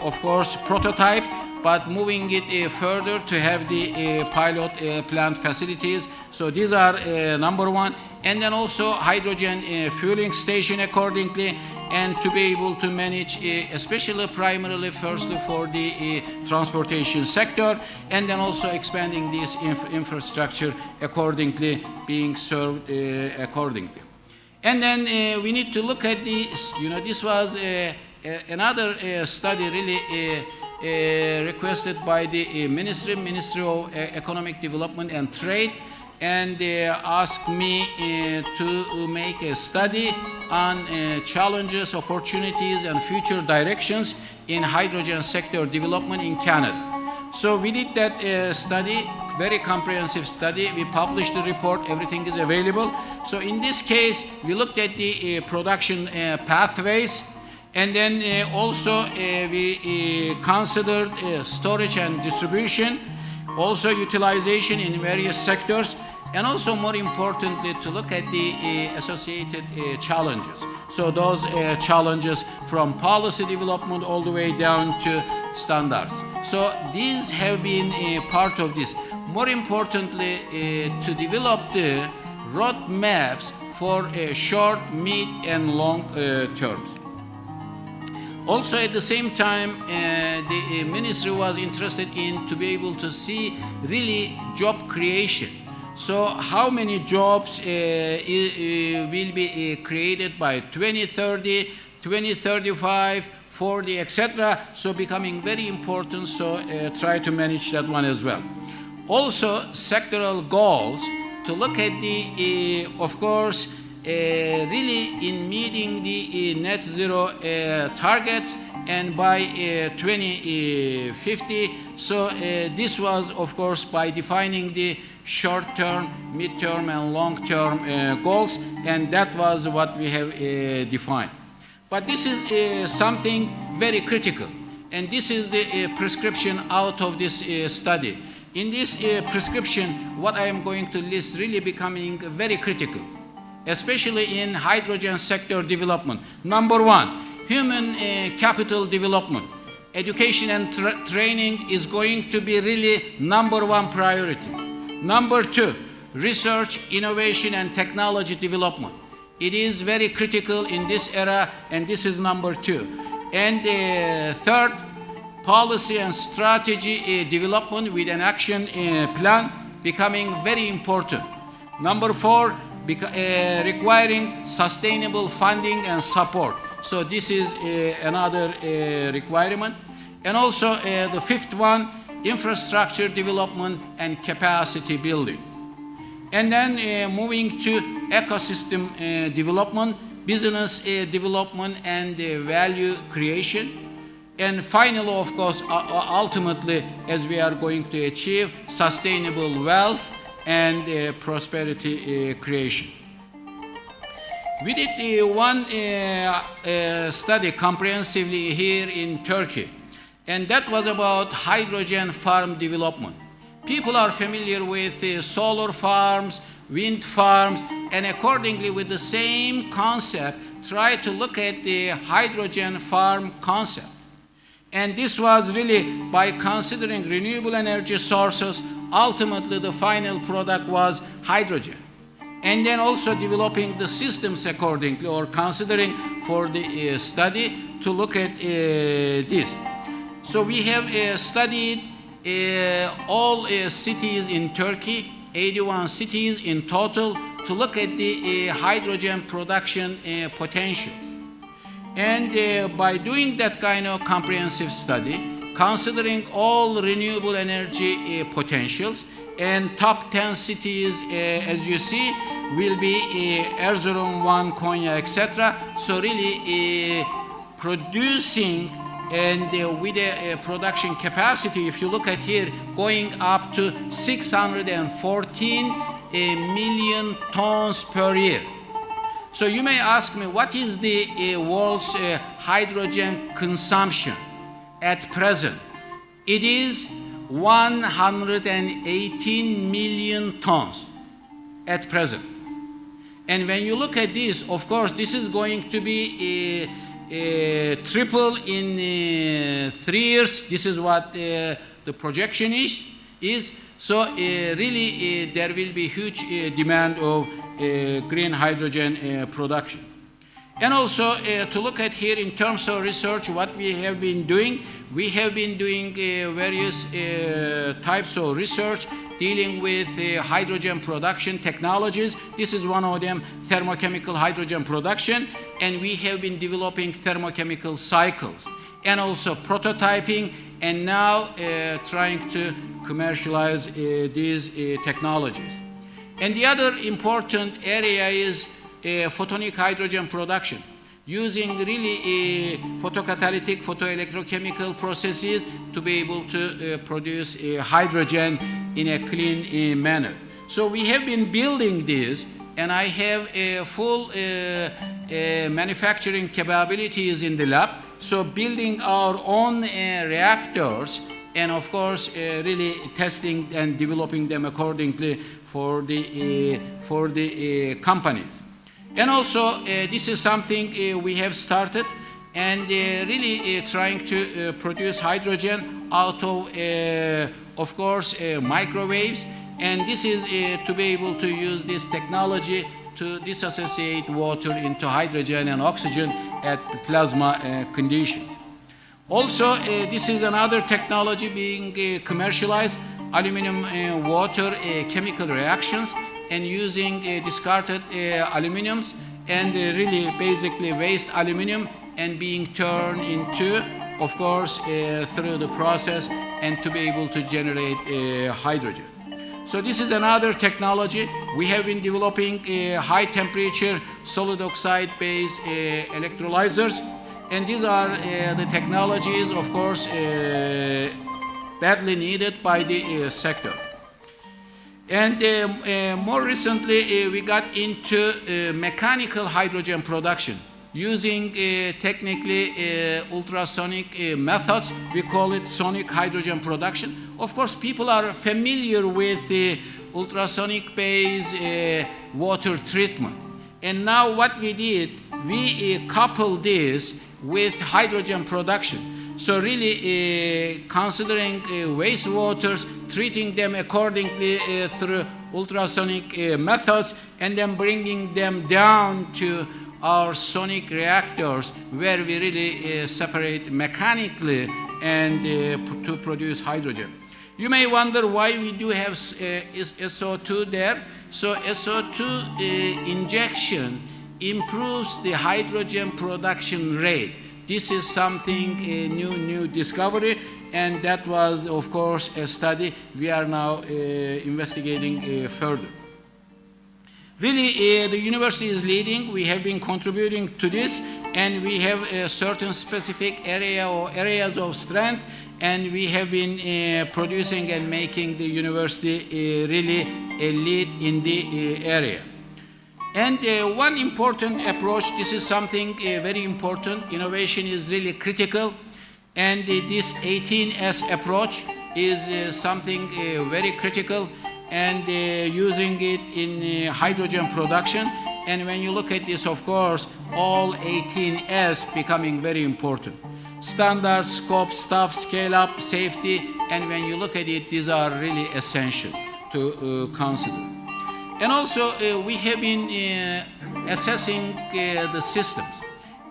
S12: of course, prototyped, but moving it further to have the pilot plant facilities. So these are number one. And then also hydrogen fueling station accordingly, and to be able to manage, especially primarily firstly for the transportation sector, and then also expanding this infrastructure accordingly, being served accordingly. And then we need to look at this, this was another study really requested by the Ministry of Economic Development and Trade, and they asked me to make a study on challenges, opportunities, and future directions in hydrogen sector development in Canada. So we did that study, very comprehensive study. We published the report, everything is available. So in this case, we looked at the production pathways, and then also we considered storage and distribution, also utilization in various sectors, and also more importantly to look at the associated challenges. So those challenges from policy development all the way down to standards. So these have been part of this. More importantly, to develop the roadmaps for short, mid, and long terms. Also, at the same time, the ministry was interested in to be able to see really job creation. So how many jobs will be created by 2030, 2035, 40, etc. So becoming very important, so try to manage that one as well. Also, sectoral goals to look at the, of course, really in meeting the net zero targets, and by 2050. So this was, of course, by defining the short-term, mid-term, and long-term goals, and that was what we have defined. But this is something very critical, and this is the prescription out of this study. In this prescription, what I am going to list really becoming very critical, especially in hydrogen sector development. Number one, human capital development. Education and training is going to be really number one priority. Number two, research, innovation, and technology development. It is very critical in this era, and this is number two. And third, policy and strategy development with an action plan becoming very important. Number four, requiring sustainable funding and support. So this is another requirement. And also the fifth one, infrastructure development and capacity building. And then moving to ecosystem development, business development, and value creation. And finally, of course, ultimately, as we are going to achieve sustainable wealth and prosperity creation. We did one study comprehensively here in Turkey, and that was about hydrogen farm development. People are familiar with solar farms, wind farms, and accordingly with the same concept, try to look at the hydrogen farm concept. And this was really by considering renewable energy sources, ultimately the final product was hydrogen. And then also developing the systems accordingly, or considering for the study to look at this. So we have studied all cities in Turkey, 81 cities in total, to look at the hydrogen production potential. And by doing that kind of comprehensive study, considering all renewable energy potentials, and top 10 cities, as you see, will be Erzurum, Van, Konya, etc. So really producing, and with a production capacity, if you look at here, going up to 614 million tons per year. So you may ask me, what is the world's hydrogen consumption at present? It is 118 million tons at present. And when you look at this, of course, this is going to be triple in 3 years. This is what the projection is. So really there will be huge demand of green hydrogen production. And also to look at here in terms of research, what we have been doing various types of research dealing with hydrogen production technologies. This is one of them, thermochemical hydrogen production, and we have been developing thermochemical cycles and also prototyping, and now trying to commercialize these technologies. And the other important area is photonic hydrogen production, using really photocatalytic, photoelectrochemical processes to be able to produce hydrogen in a clean manner. So we have been building this, and I have a full manufacturing capabilities in the lab. So building our own reactors, and of course really testing and developing them accordingly for the companies. And also this is something we have started, and really trying to produce hydrogen out of course microwaves, and this is to be able to use this technology to dissociate water into hydrogen and oxygen at plasma conditions. Also this is another technology being commercialized, aluminum water chemical reactions, and using discarded aluminums and really basically waste aluminum, and being turned into, of course, through the process, and to be able to generate hydrogen. So this is another technology. We have been developing high temperature solid oxide based electrolyzers, and these are the technologies, of course, badly needed by the sector. And more recently, we got into mechanical hydrogen production using technically ultrasonic methods. We call it sonic hydrogen production. Of course, people are familiar with ultrasonic-based water treatment. And now what we did, we coupled this with hydrogen production. So really considering wastewaters, treating them accordingly through ultrasonic methods, and then bringing them down to our sonic reactors, where we really separate mechanically and to produce hydrogen. You may wonder why we do have SO2 there. So SO2 injection improves the hydrogen production rate. This is something, a new discovery, and that was, of course, a study we are now investigating further. Really, the university is leading. We have been contributing to this, and we have a certain specific area or areas of strength, and we have been producing and making the university really a lead in the area. And one important approach, this is something very important, innovation is really critical, and this 18S approach is something very critical, and using it in hydrogen production. And when you look at this, of course, all 18S becoming very important. Standard, scope, staff, scale up, safety, and when you look at it, these are really essential to consider. And also, we have been assessing the systems,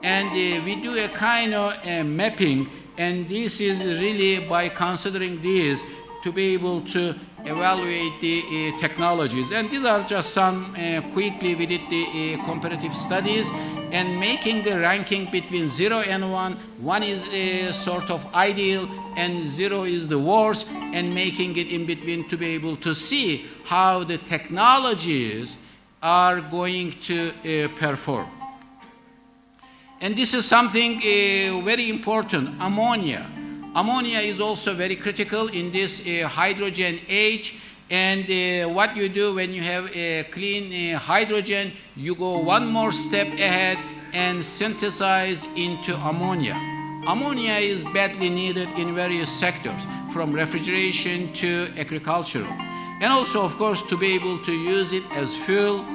S12: and we do a kind of mapping, and this is really by considering these to be able to evaluate the technologies. And these are just some quickly we did the comparative studies, and making the ranking between 0 and 1. 1 is sort of ideal and 0 is the worst, and making it in between to be able to see how the technologies are going to perform. And this is something very important, ammonia. Ammonia is also very critical in this hydrogen age, and what you do when you have clean hydrogen, you go one more step ahead and synthesize into ammonia. Ammonia is badly needed in various sectors, from refrigeration to agricultural. And also, of course, to be able to use it as fuel.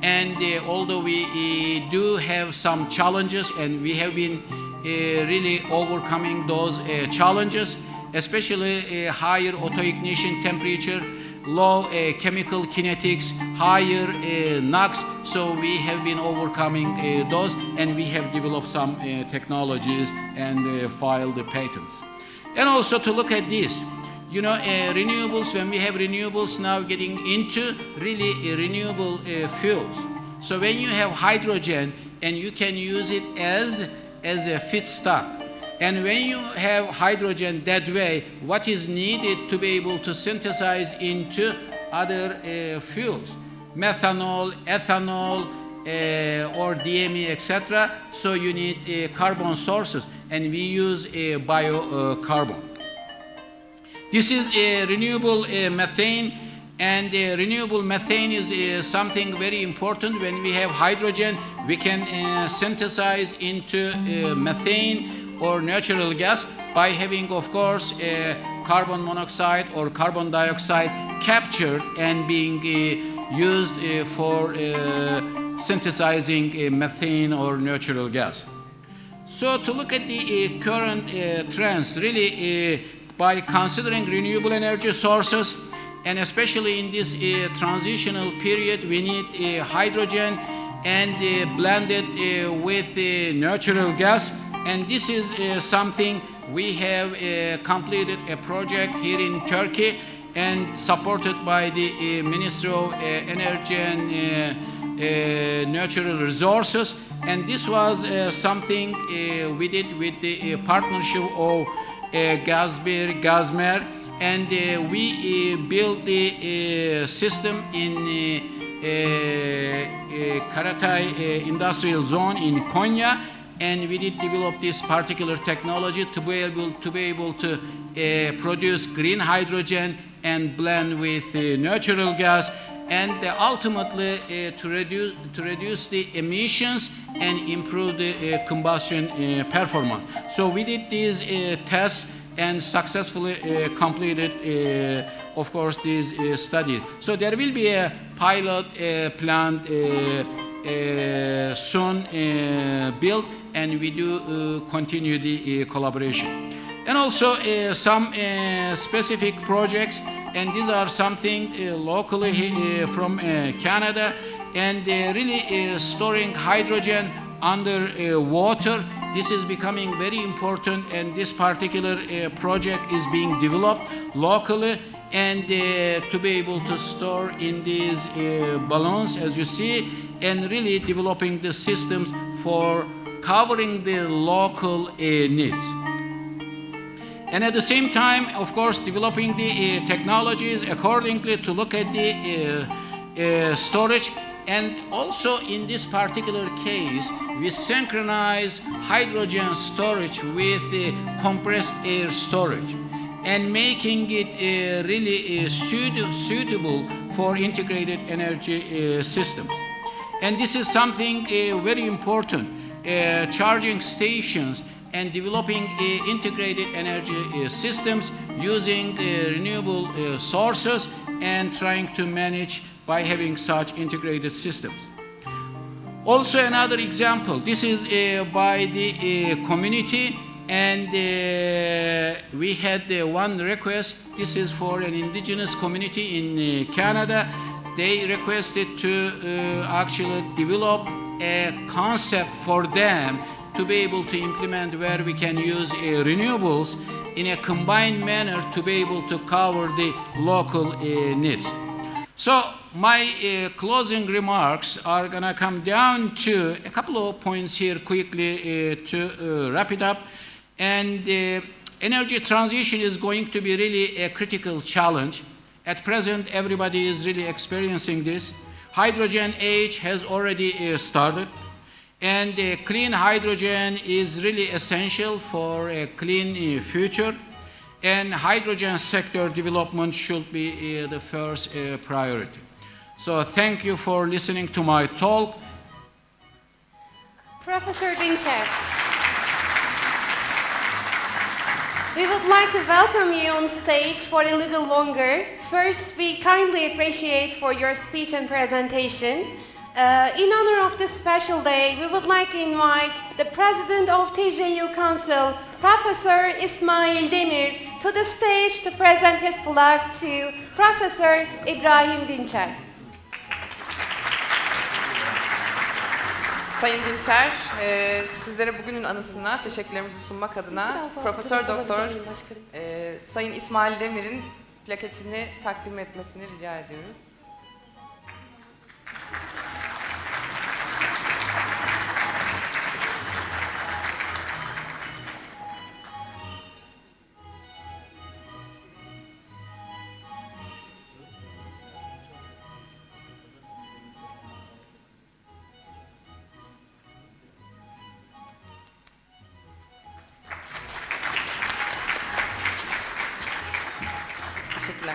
S12: And although we do have some challenges, and we have been really overcoming those challenges, especially higher autoignition temperature, low chemical kinetics, higher NOx, so we have been overcoming those, and we have developed some technologies and filed the patents. And also to look at this, you know, renewables, when we have renewables now getting into really renewable fuels. So when you have hydrogen and you can use it as a feedstock, and when you have hydrogen that way, what is needed to be able to synthesize into other fuels, methanol, ethanol, or DME, etc. So you need carbon sources, and we use biocarbon. This is renewable methane, and renewable methane is something very important. When we have hydrogen, we can synthesize into methane or natural gas by having, of course, carbon monoxide or carbon dioxide captured and being used for synthesizing methane or natural gas. So to look at the current trends, really by considering renewable energy sources, and especially in this transitional period, we need hydrogen and blend it with natural gas. And this is something we have completed a project here in Turkey and supported by the Ministry of Energy and Natural Resources. And this was something we did with the partnership of Gazmer, and we built the system in Karatay Industrial Zone in Konya, and we did develop this particular technology to be able to produce green hydrogen and blend with natural gas, and ultimately to reduce the emissions and improve the combustion performance. So we did these tests and successfully completed, of course, these studies. So there will be a pilot plant soon built, and we do continue the collaboration. And also some specific projects, and these are something locally from Canada, and really storing hydrogen under water. This is becoming very important, and this particular project is being developed locally, and to be able to store in these balloons, as you see, and really developing the systems for covering the local needs. And at the same time, of course, developing the technologies accordingly to look at the storage. And also in this particular case, we synchronize hydrogen storage with compressed air storage. and making it really suitable for integrated energy systems. And this is something very important, charging stations and developing integrated energy systems using renewable sources and trying to manage by having such integrated systems. Also another example, this is by the community, and we had one request. This is for an indigenous community in Canada. They requested to actually develop a concept for them to be able to implement where we can use renewables in a combined manner to be able to cover the local needs. So my closing remarks are going to come down to a couple of points here quickly to wrap it up. And energy transition is going to be really a critical challenge. At present, everybody is really experiencing this. Hydrogen age has already started. And clean hydrogen is really essential for a clean future. And hydrogen sector development should be the first priority. So thank you for listening to my talk.
S2: Professor Dinçer, we would like to welcome you on stage for a little longer. First, we kindly appreciate for your speech and presentation. In honor of this special day, we would like to invite the President of TJU Council, Professor İsmail DEMİR, to the stage to present his plaque to Professor İbrahim Dinçer.
S1: Sayın Dinçer, sizlere bugünün anısına teşekkürlerimizi sunmak adına Profesör Doktor Sayın İsmail Demir'in plaketini takdim etmesini rica ediyoruz. Teşekkürler.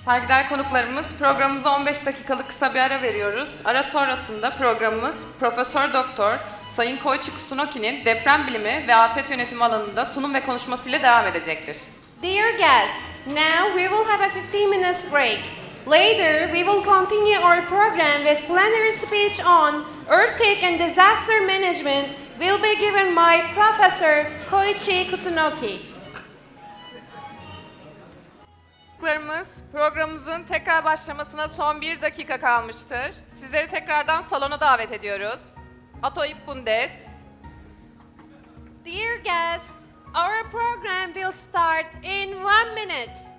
S1: Saygıdeğer konuklarımız, programımıza 15 dakikalık kısa bir ara veriyoruz. Ara sonrasında programımız Profesör Doktor Sayın Koichi Kusunoki'nin deprem bilimi ve afet yönetimi alanında sunum ve konuşmasıyla devam edecektir.
S2: Dear guests, now we will have a 15 minutes break. Later, we will continue our program with plenary speech on earthquake and disaster management will be given by Professor Koichi Kusunoki.
S1: Programımızın tekrar başlamasına son 1 dakika kalmıştır. Sizleri tekrardan salona davet ediyoruz. Ato ippundes.
S2: Dear guests, our program will start in 1 minute.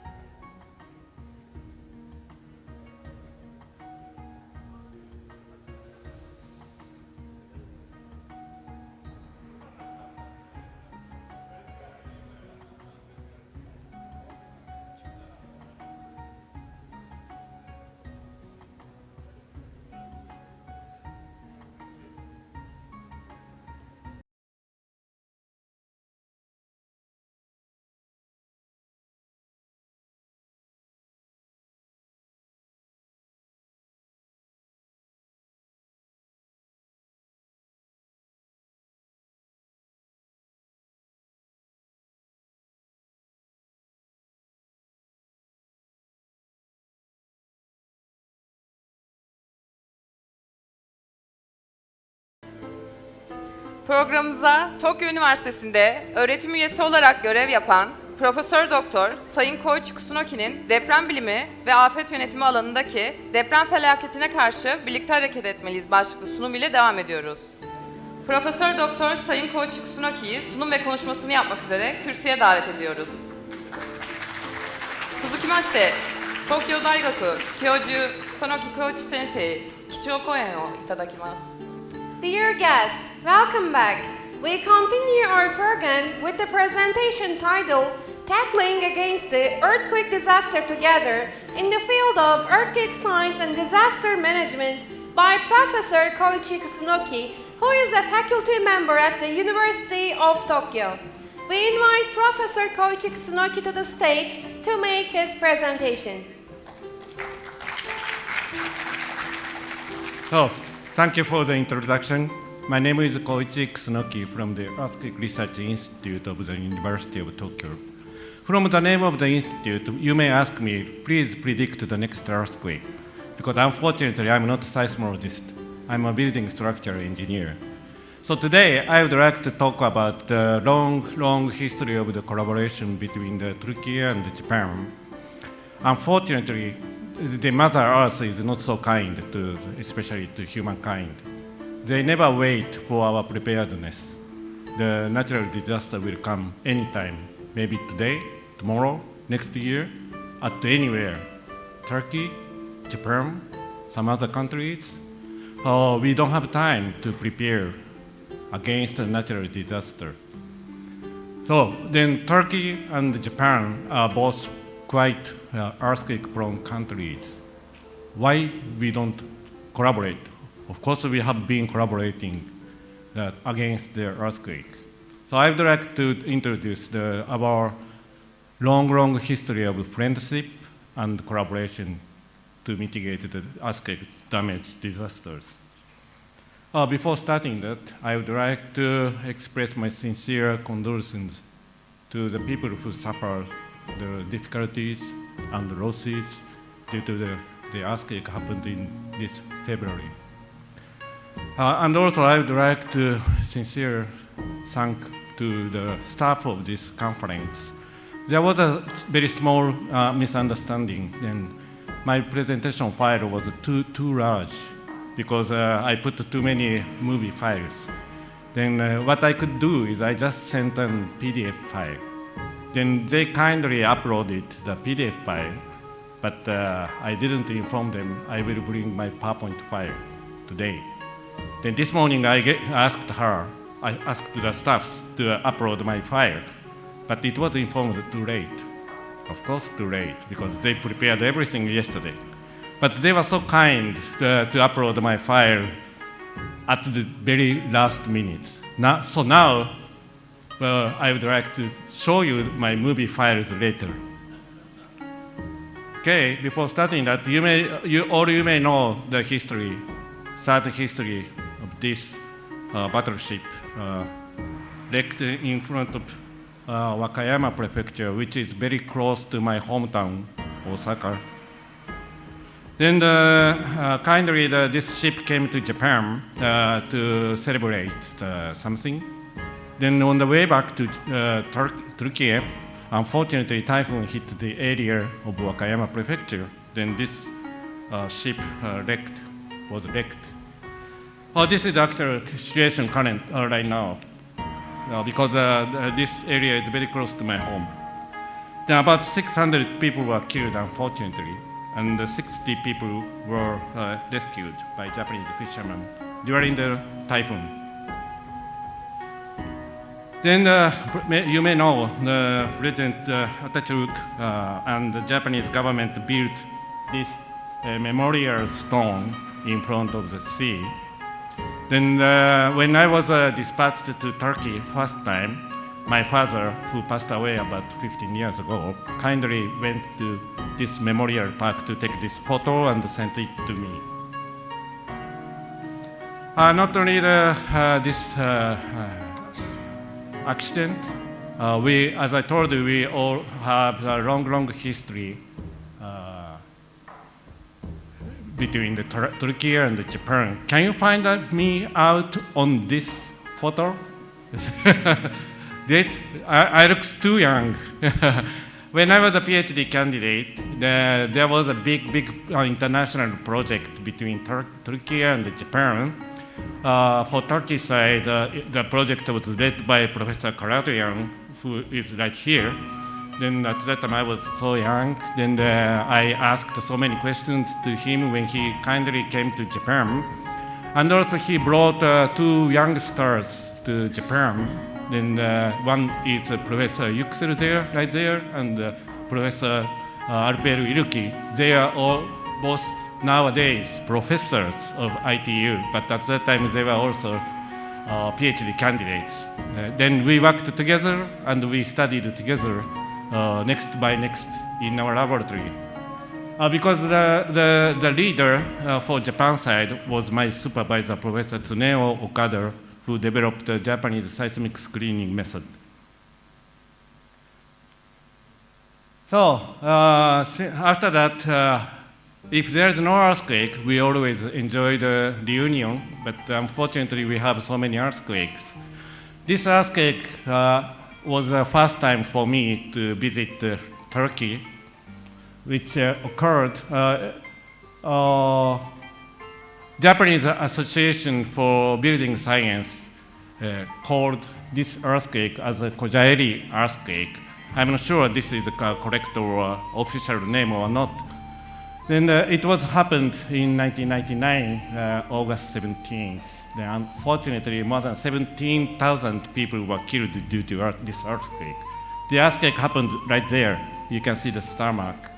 S1: Programımıza Tokyo Üniversitesi'nde öğretim üyesi olarak görev yapan Profesör Doktor Sayın Koichi Kusunoki'nin deprem bilimi ve afet yönetimi alanındaki deprem felaketine karşı birlikte hareket etmeliyiz başlıklı sunum ile devam ediyoruz. Profesör Doktor Sayın Koichi Kusunoki'yi sunum ve konuşmasını yapmak üzere kürsüye davet ediyoruz. Suzukimashite, Tokyo Daigaku Kyoju Kusunoki Koichi Sensei, kichou koen o itadakimasu.
S2: Dear guests, welcome back. We continue our program with the presentation titled Tackling Against the Earthquake Disaster Together in the Field of Earthquake Science and Disaster Management by Professor Koichi Kusunoki, who is a faculty member at the University of Tokyo. We invite Professor Koichi Kusunoki to the stage to make his presentation.
S13: So, thank you for the introduction. My name is Koichi Kusunoki from the Earthquake Research Institute of the University of Tokyo. From the name of the institute, you may ask me, please predict the next earthquake. Because unfortunately, I'm not a seismologist. I'm a building structure engineer. So today, I would like to talk about the long history of the collaboration between Turkey and Japan. Unfortunately, the Mother Earth is not so kind, especially to humankind. They never wait for our preparedness. The natural disaster will come anytime, maybe today, tomorrow, next year, at anywhere. Turkey, Japan, some other countries. We don't have time to prepare against a natural disaster. So then Turkey and Japan are both quite earthquake-prone countries. Why we don't collaborate? Of course, we have been collaborating against the earthquake. So I would like to introduce our long history of friendship and collaboration to mitigate the earthquake damage disasters. Before starting that, I would like to express my sincere condolences to the people who suffered the difficulties and losses due to the earthquake happened in this February. And also I would like to sincerely thank to the staff of this conference. There was a very small misunderstanding, and my presentation file was too large because I put too many movie files. Then what I could do is I just sent a PDF file. Then they kindly uploaded the PDF file, but I didn't inform them I will bring my PowerPoint file today. Then this morning I asked the staffs to upload my file, but it was informed too late. Of course, too late, because they prepared everything yesterday. But they were so kind to upload my file at the very last minute. So now, I would like to show you my movie files later. Okay, before starting that, you may know the history, sad history of this battleship wrecked in front of Wakayama Prefecture, which is very close to my hometown, Osaka. Then kindly this ship came to Japan to celebrate something. Then on the way back to Turkey, unfortunately typhoon hit the area of Wakayama Prefecture. Then this ship was wrecked. This is the actual situation current right now, because this area is very close to my home. Then about 600 people were killed, unfortunately, and 60 people were rescued by Japanese fishermen during the typhoon. Then you may know the President Ataturk and the Japanese government built this memorial stone in front of the sea. Then when I was dispatched to Turkey first time, my father, who passed away about 15 years ago, kindly went to this memorial park to take this photo and sent it to me. Not only this accident, as I told you, we all have a long history between Turkey and Japan. Can you find me out on this photo? I look too young. When I was a PhD candidate, there was a big international project between Turkey and Japan. For Turkey side, the project was led by Professor Karadyan, who is right here. Then at that time I was so young. Then I asked so many questions to him when he kindly came to Japan. And also he brought two young stars to Japan. Then one is Professor Yüksel there, right there, and Professor Alper Ilki. They are all both nowadays professors of ITU, but at that time they were also PhD candidates. Then we worked together and we studied together next by next in our laboratory. Because the leader for Japan side was my supervisor, Professor Tsuneo Okada, who developed the Japanese seismic screening method. So after that, if there's no earthquake, we always enjoy the reunion, but unfortunately we have so many earthquakes. This earthquake was the first time for me to visit Turkey, which occurred. Japanese Association for Building Science called this earthquake as a Kojaeli earthquake. I'm not sure this is the correct or official name or not. Then it was happened in 1999, August 17th. Then unfortunately, more than 17,000 people were killed due to this earthquake. The earthquake happened right there. You can see the star mark.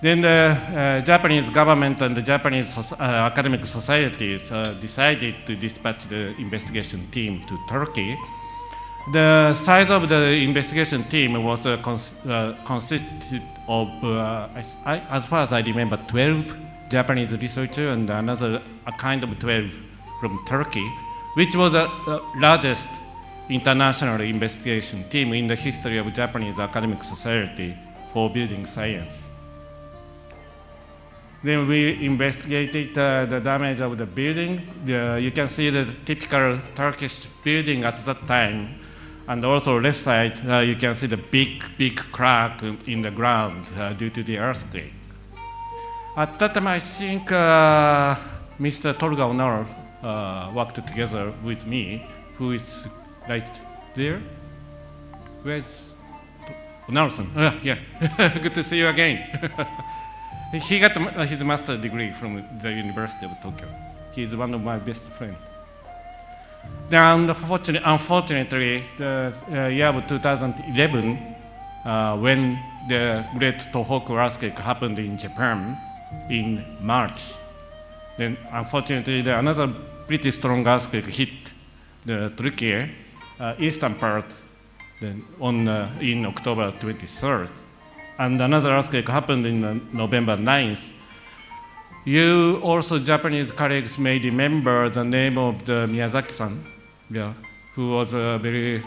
S13: Then the Japanese government and the Japanese academic societies decided to dispatch the investigation team to Turkey. The size of the investigation team was consisted of, as far as I remember, 12 Japanese researchers and another a kind of 12 from Turkey, which was the largest international investigation team in the history of Japanese academic society for building science. Then we investigated the damage of the building. You can see the typical Turkish building at that time. And also left side, you can see the big crack in the ground due to the earthquake. At that time, I think Mr. Tolga Onor worked together with me, who is right there. Where's Onarson? Yeah, good to see you again. He got his master's degree from the University of Tokyo. He's one of my best friends. Then unfortunately, the year of 2011, when the Great Tohoku earthquake happened in Japan in March, then unfortunately another pretty strong earthquake hit the Turkey, eastern part, then in October 23rd. And another earthquake happened in November 9th. You also, Japanese colleagues, may remember the name of the Miyazaki-san, who was a very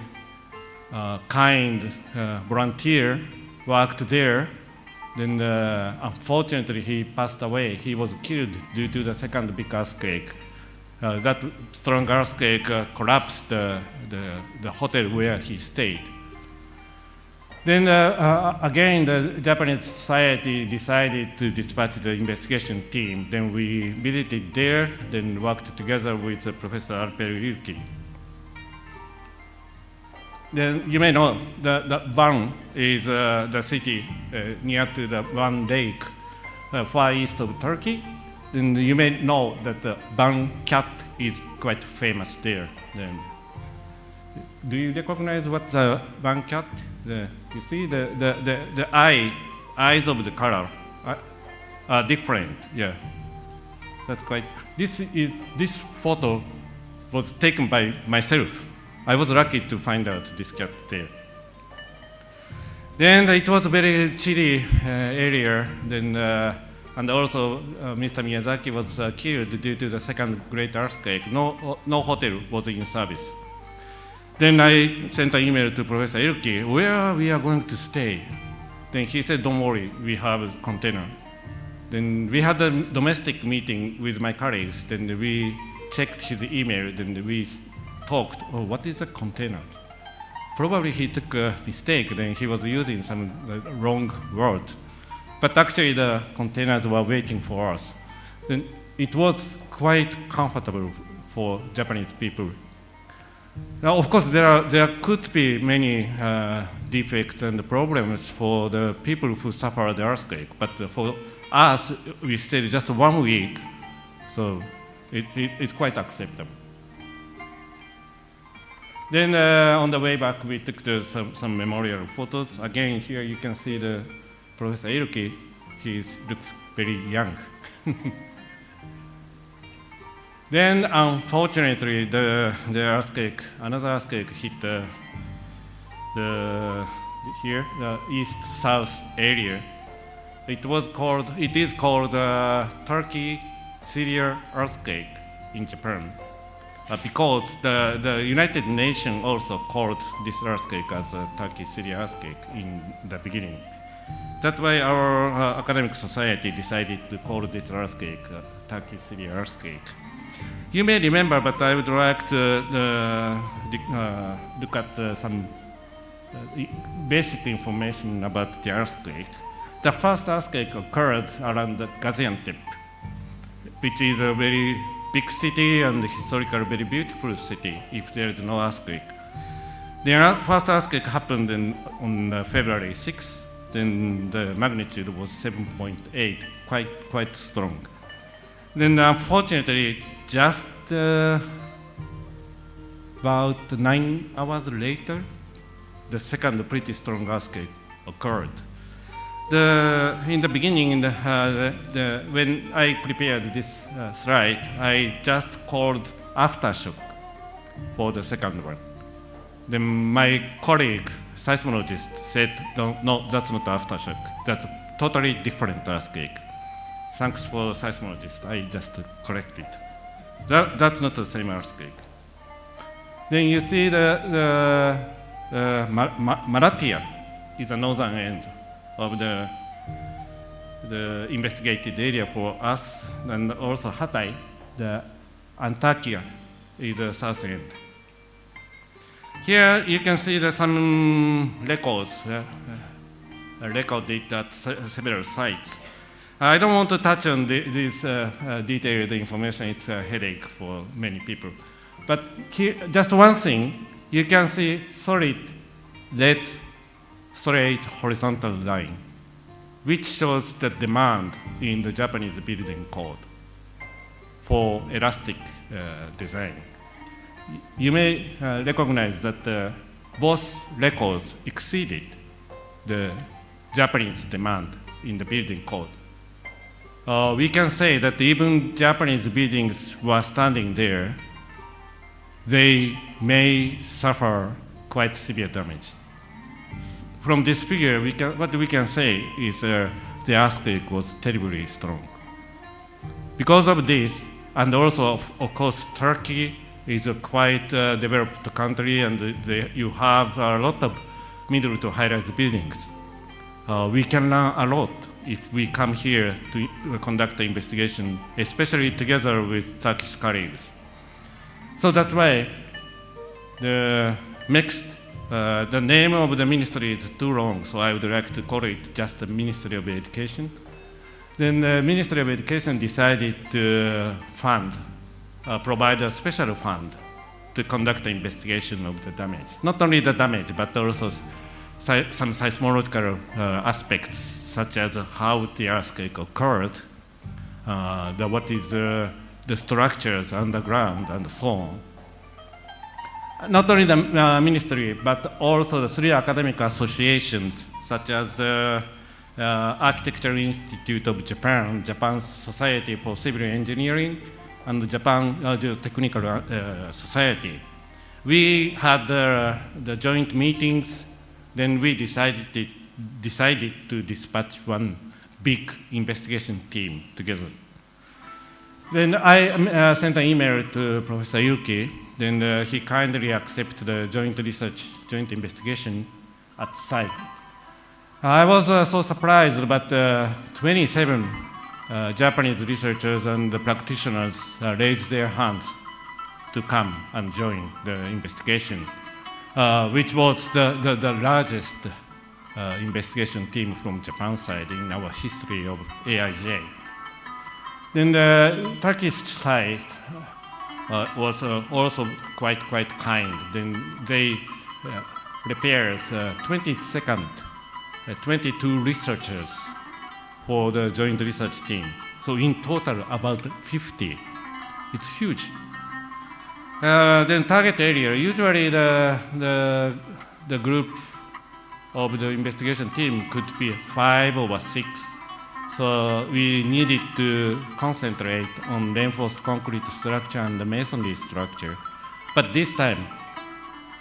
S13: kind volunteer, worked there. Then unfortunately he passed away. He was killed due to the second big earthquake. That strong earthquake collapsed the hotel where he stayed. Then again, the Japanese society decided to dispatch the investigation team. Then we visited there, then worked together with Professor Alper Rilke. Then you may know that Van is the city near to the Van Lake, far east of Turkey. Then you may know that the Van cat is quite famous there. Then, do you recognize what the Van cat? You see the eyes of the color are different. Yeah, that's quite. This photo was taken by myself. I was lucky to find out this cat there. Then it was a very chilly area. Then and also Mr. Miyazaki was killed due to the second great earthquake. No hotel was in service. Then I sent an email to Professor Rilke, where we are going to stay. Then he said, don't worry, we have a container. Then we had a domestic meeting with my colleagues. Then we checked his email. Then we talked, oh, what is a container? Probably he took a mistake. Then he was using some wrong word. But actually the containers were waiting for us. Then it was quite comfortable for Japanese people. Now, of course, there could be many defects and problems for the people who suffered the earthquake, but for us, we stayed just 1 week, so it's quite acceptable. Then on the way back, we took some memorial photos. Again, here you can see the Professor Rilke. He looks very young. Then, unfortunately, the earthquake, another earthquake hit the east-south area. It is called Turkey-Syria earthquake in Japan, because the United Nations also called this earthquake as a Turkey-Syria earthquake in the beginning. That's why our academic society decided to call this earthquake Turkey-Syria earthquake. You may remember, but I would like to look at some basic information about the earthquake. The first earthquake occurred around Gaziantep, which is a very big city and historically very beautiful city if there is no earthquake. The first earthquake happened on February 6th. Then the magnitude was 7.8, quite strong. Then unfortunately, just about 9 hours later, the second pretty strong earthquake occurred. In the beginning, when I prepared this slide, I just called aftershock for the second one. Then my colleague, seismologist, said, no, that's not aftershock. That's a totally different earthquake. Thanks for seismologist, I just corrected. That's not the same earthquake. Then you see the Malatya is the northern end of the investigated area for us, and also Hatay, the Antakya, is the south end. Here you can see some records recorded at several sites. I don't want to touch on this detailed information, it's a headache for many people. But here, just one thing, you can see solid red straight horizontal line, which shows the demand in the Japanese building code for elastic design. You may recognize that both records exceeded the Japanese demand in the building code. We can say that even Japanese buildings were standing there, they may suffer quite severe damage. From this figure, what we can say is the earthquake was terribly strong. Because of this, and also, of course, Turkey is a quite developed country, and you have a lot of middle to high-rise buildings. We can learn a lot if we come here to conduct the investigation, especially together with Turkish colleagues. So that's why the name of the ministry is too long, so I would like to call it just the Ministry of Education. Then the Ministry of Education decided to provide a special fund to conduct the investigation of the damage. Not only the damage, but also some seismological aspects, such as how the earthquake occurred, what is the structures underground, and so on. Not only the ministry, but also the 3 academic associations, such as the Architecture Institute of Japan, Japan Society for Civil Engineering, and the Japan Geotechnical Society. We had the joint meetings, then we decided to dispatch one big investigation team together. Then I sent an email to Professor Yuki, then he kindly accepted the joint investigation at site. I was so surprised, but 27 Japanese researchers and the practitioners raised their hands to come and join the investigation, which was the largest investigation team from Japan side in our history of AIJ. Then the Turkish side was also quite kind. Then they prepared 22 researchers for the joint research team. So in total, about 50. It's huge. Then target area. Usually the group of the investigation team could be 5 or 6. So we needed to concentrate on reinforced concrete structure and the masonry structure. But this time,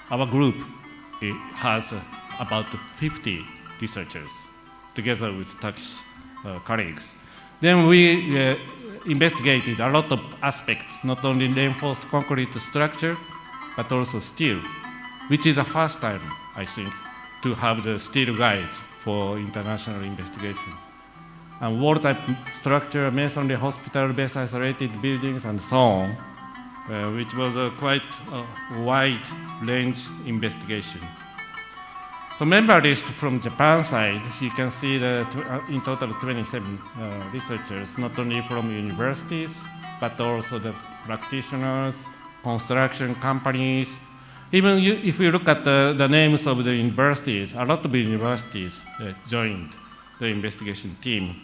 S13: our group has about 50 researchers, together with Turkish colleagues. Then we investigated a lot of aspects, not only reinforced concrete structure, but also steel, which is the first time, I think, to have the steel guides for international investigation. And wall-type structure, masonry, hospital, base isolated buildings, and so on, which was a quite wide range investigation. So member list from Japan side, you can see that in total 27 researchers, not only from universities, but also the practitioners, construction companies. Even if you look at the names of the universities, a lot of universities joined the investigation team.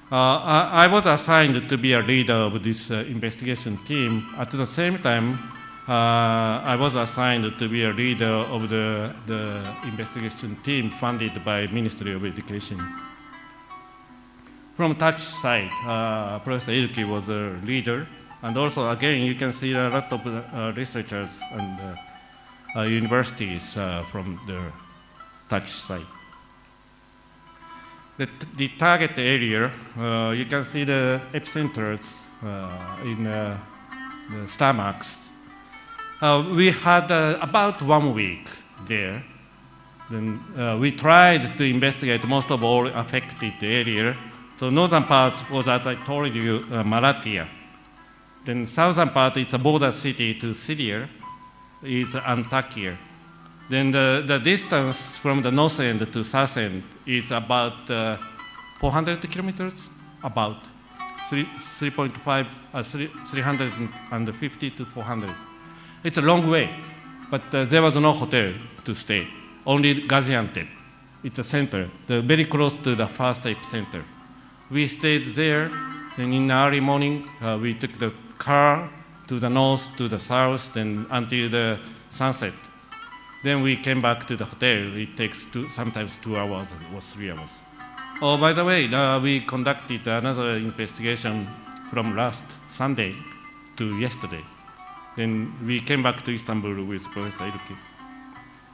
S13: I was assigned to be a leader of this investigation team. At the same time, I was assigned to be a leader of the investigation team funded by Ministry of Education. From Turkish side, Professor Ilki was a leader, and also again you can see a lot of researchers and universities from the Turkish side. The target area, you can see the epicenters in the star marks. We had about 1 week there. Then we tried to investigate most of all affected area. So northern part was, as I told you, Malatya. Then southern part, it's a border city to Syria, is Antakya. Then the distance from the north end to south end is about 400 kilometers, about 350 to 400. It's a long way, but there was no hotel to stay, only Gaziantep. It's a center, very close to the first epicenter. We stayed there, then in the early morning, we took the car to the north, to the south, then until the sunset. Then we came back to the hotel. It takes sometimes 2 hours or 3 hours. Oh, by the way, we conducted another investigation from last Sunday to yesterday. Then we came back to Istanbul with Professor Ilki.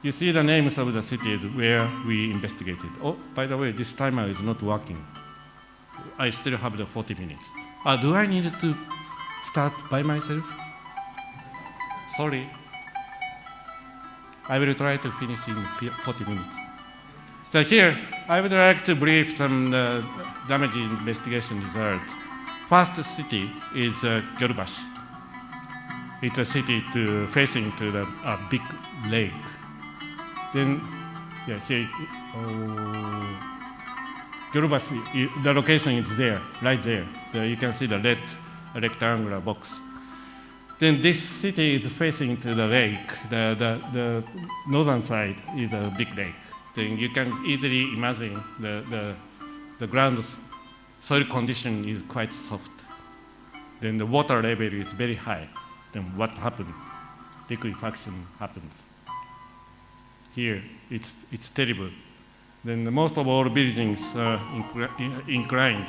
S13: You see the names of the cities where we investigated. Oh, by the way, this timer is not working. I still have the 40 minutes. Do I need to start by myself? Sorry. I will try to finish in 40 minutes. So here, I would like to brief some damage investigation results. First city is Gölbaşı. It's a city facing to the big lake. Then, yeah, here, Gölbaşı, the location is there, right there. You can see the red rectangular box. Then this city is facing to the lake. The northern side is a big lake. Then you can easily imagine the ground soil condition is quite soft. Then the water level is very high. Then what happened? Liquefaction happens. Here, it's terrible. Then most of all buildings are inclined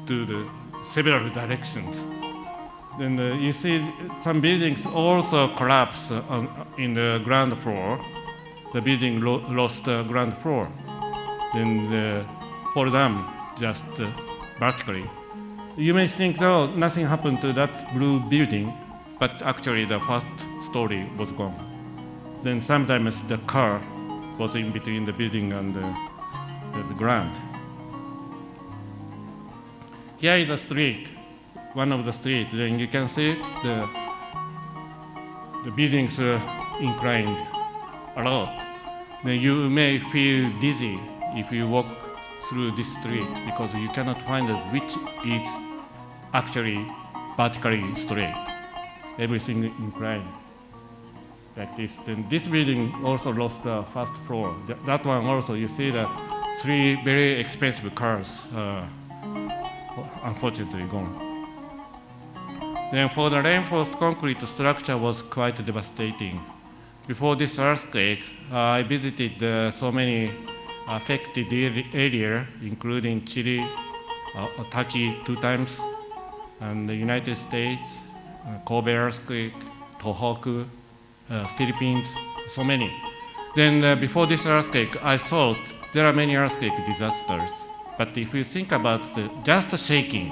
S13: to the several directions. Then you see some buildings also collapse in the ground floor. The building lost the ground floor. Then fall down just vertically. You may think, no, nothing happened to that blue building, but actually the first story was gone. Then sometimes the car was in between the building and the ground. Here is the street. One of the streets, then you can see the buildings inclined a lot. Then you may feel dizzy if you walk through this street because you cannot find which is actually vertically straight. Everything inclined like this. Then this building also lost the first floor. That one also, you see the 3 very expensive cars, unfortunately gone. Then for the reinforced concrete structure was quite devastating. Before this earthquake, I visited so many affected area, including Chile, Turkey 2 times, and the United States, Kobe earthquake, Tohoku, Philippines, so many. Then before this earthquake, I thought there are many earthquake disasters. But if you think about just the shaking,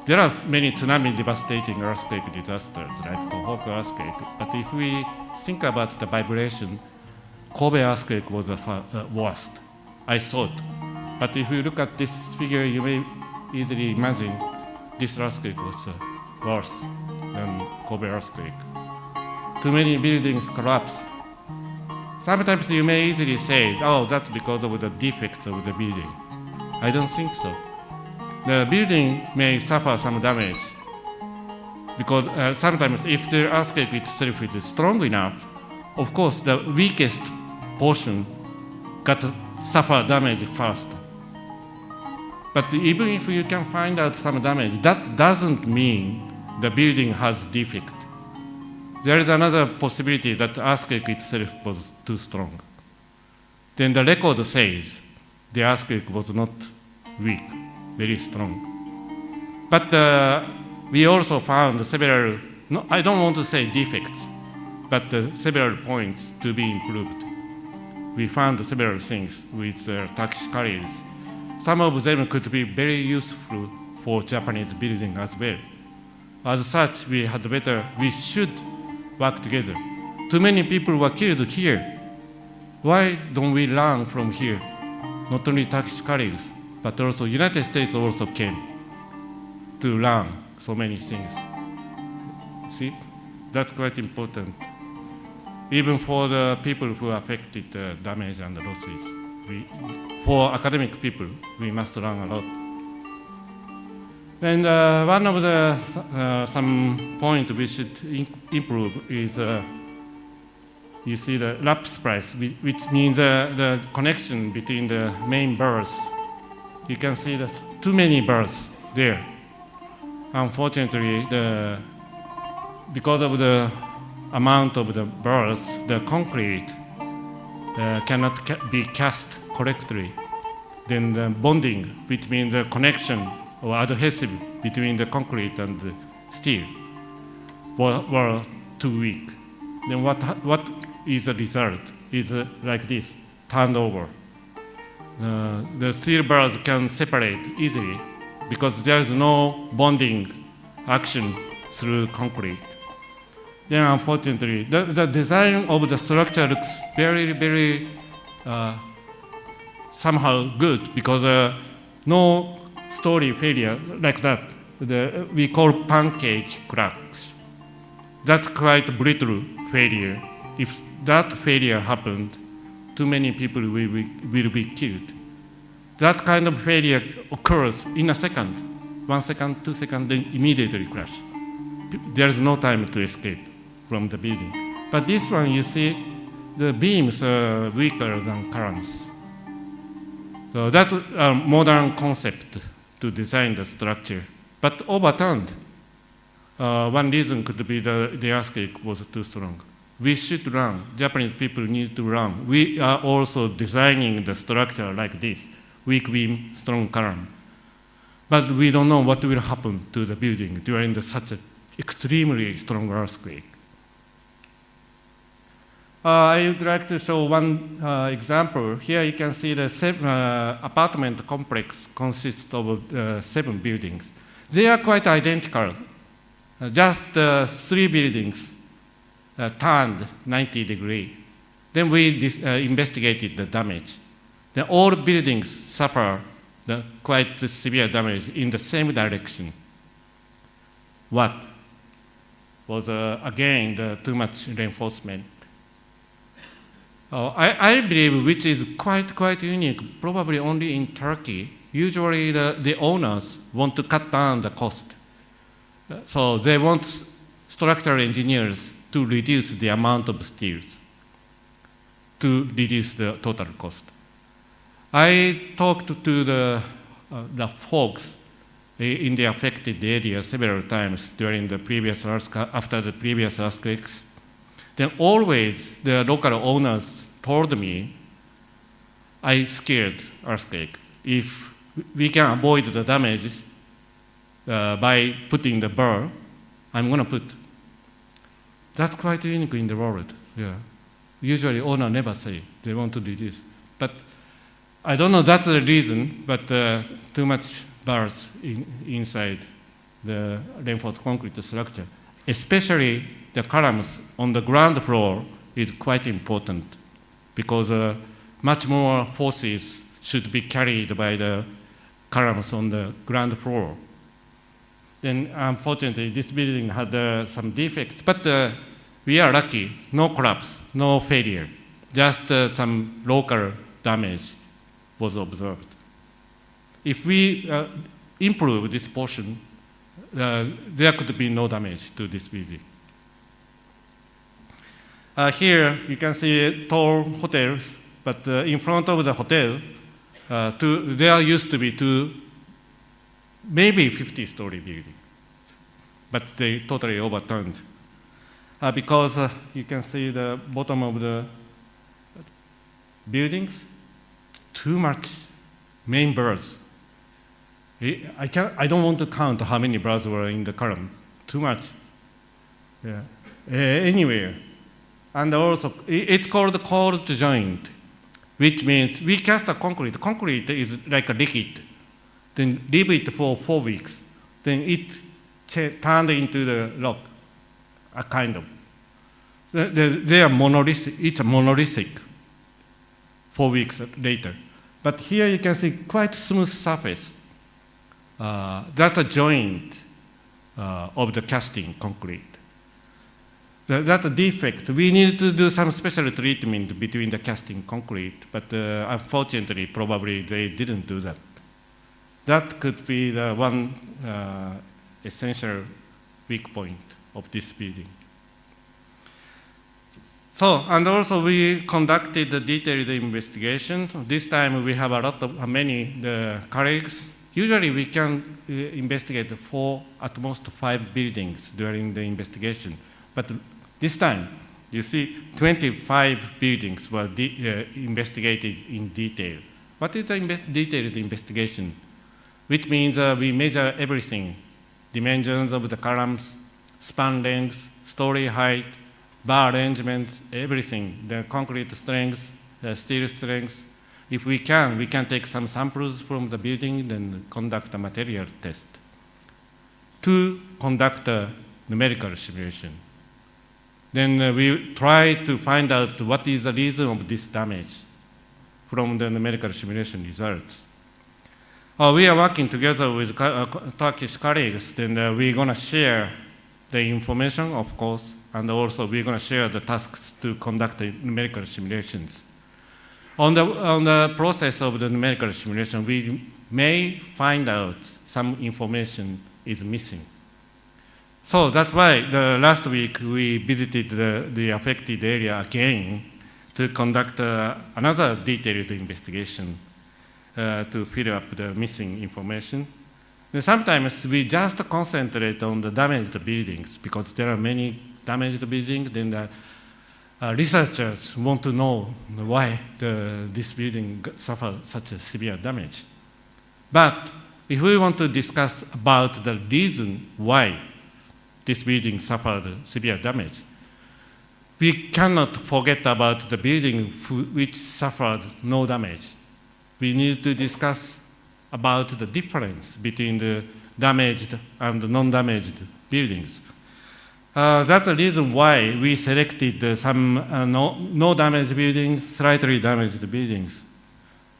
S13: there are many tsunami devastating earthquake disasters, like Tohoku earthquake. But if we think about the vibration, Kobe earthquake was the worst, I thought. But if you look at this figure, you may easily imagine this earthquake was worse than Kobe earthquake. Too many buildings collapsed. Sometimes you may easily say, oh, that's because of the defects of the building. I don't think so. The building may suffer some damage because sometimes if the earthquake itself is strong enough, of course the weakest portion got suffer damage first. But even if you can find out some damage, that doesn't mean the building has defect. There is another possibility that the earthquake itself was too strong. Then the record says the earthquake was not weak, very strong. But we also found several, no, I don't want to say defects, but several points to be improved. We found several things with Turkish colleagues. Some of them could be very useful for Japanese building as well. As such, we should work together. Too many people were killed here. Why don't we learn from here? Not only Turkish colleagues, but also United States also came to learn so many things. See, that's quite important. Even for the people who affected damage and losses. For academic people, we must learn a lot. And one of the some point we should improve is you see the lapse price, which means the connection between the main birds. You can see there's too many birds there. Unfortunately, because of the amount of the birds, the concrete cannot be cast correctly. Then the bonding, which means the connection or adhesive between the concrete and the steel, were too weak. Then what is the result? Is like this, turned over. The steel bars can separate easily because there is no bonding action through concrete. Then unfortunately, the design of the structure looks very, very somehow good because no story failure like that. We call pancake cracks. That's quite brittle failure. If that failure happened, too many people will be killed. That kind of failure occurs in a second, 1 second, 2 seconds, then immediately crash. There's no time to escape from the building. But this one, you see, the beams are weaker than columns. So that's a modern concept to design the structure, but overturned. One reason could be the earthquake was too strong. We should learn, Japanese people need to learn. We are also designing the structure like this, weak beam, strong column. But we don't know what will happen to the building during such an extremely strong earthquake. I would like to show one example. Here you can see the apartment complex consists of 7 buildings. They are quite identical. Just 3 buildings turned 90 degrees. Then we investigated the damage. Then all buildings suffer the quite severe damage in the same direction. What was again the too much reinforcement. I believe, which is quite unique, probably only in Turkey. Usually the owners want to cut down the cost. So they want structural engineers to reduce the amount of steels, to reduce the total cost. I talked to the folks in the affected area several times during the previous after the previous earthquakes. Then always the local owners told me I scared earthquake. If we can avoid the damage by putting the burr, I'm going to put. That's quite unique in the world. Yeah. Usually owner never say they want to do this. But I don't know that's the reason, but too much bars inside the reinforced concrete structure. Especially the columns on the ground floor is quite important because much more forces should be carried by the columns on the ground floor. Then unfortunately this building had some defects, but we are lucky, no collapse, no failure, just some local damage was observed. If we improve this portion, there could be no damage to this building. Here you can see tall hotels, but in front of the hotel, there used to be two, maybe 50-story building, but they totally overturned. Because you can see the bottom of the buildings, too much main birds. I don't want to count how many birds were in the column. Too much. Yeah. Anywhere. And also, it's called cold joint, which means we cast a concrete. Concrete is like a liquid. Then leave it for 4 weeks. Then it turned into the rock, a kind of. They are monolithic. It's monolithic 4 weeks later. But here you can see quite smooth surface. That's a joint of the casting concrete. That's a defect. We need to do some special treatment between the casting concrete, but unfortunately, probably they didn't do that. That could be the one essential weak point of this building. So, and also we conducted a detailed investigation. This time we have a lot of many colleagues. Usually we can investigate 4, at most 5 buildings during the investigation. But this time, you see 25 buildings were investigated in detail. What is the detailed investigation? Which means we measure everything. Dimensions of the columns, span length, story height, bar arrangements, everything. The concrete strength, the steel strength. If we can take some samples from the building, then conduct a material test to conduct a numerical simulation. Then we try to find out what is the reason of this damage from the numerical simulation results. We are working together with Turkish colleagues, then we're going to share the information, of course, and also we're going to share the tasks to conduct the numerical simulations. On the process of the numerical simulation, we may find out some information is missing. So that's why last week we visited the affected area again to conduct another detailed investigation to fill up the missing information. And sometimes we just concentrate on the damaged buildings because there are many damaged buildings. Then the researchers want to know why this building suffered such a severe damage. But if we want to discuss about the reason why this building suffered severe damage, we cannot forget about the building which suffered no damage. We need to discuss about the difference between the damaged and the non-damaged buildings. That's the reason why we selected some no damaged buildings, slightly damaged buildings.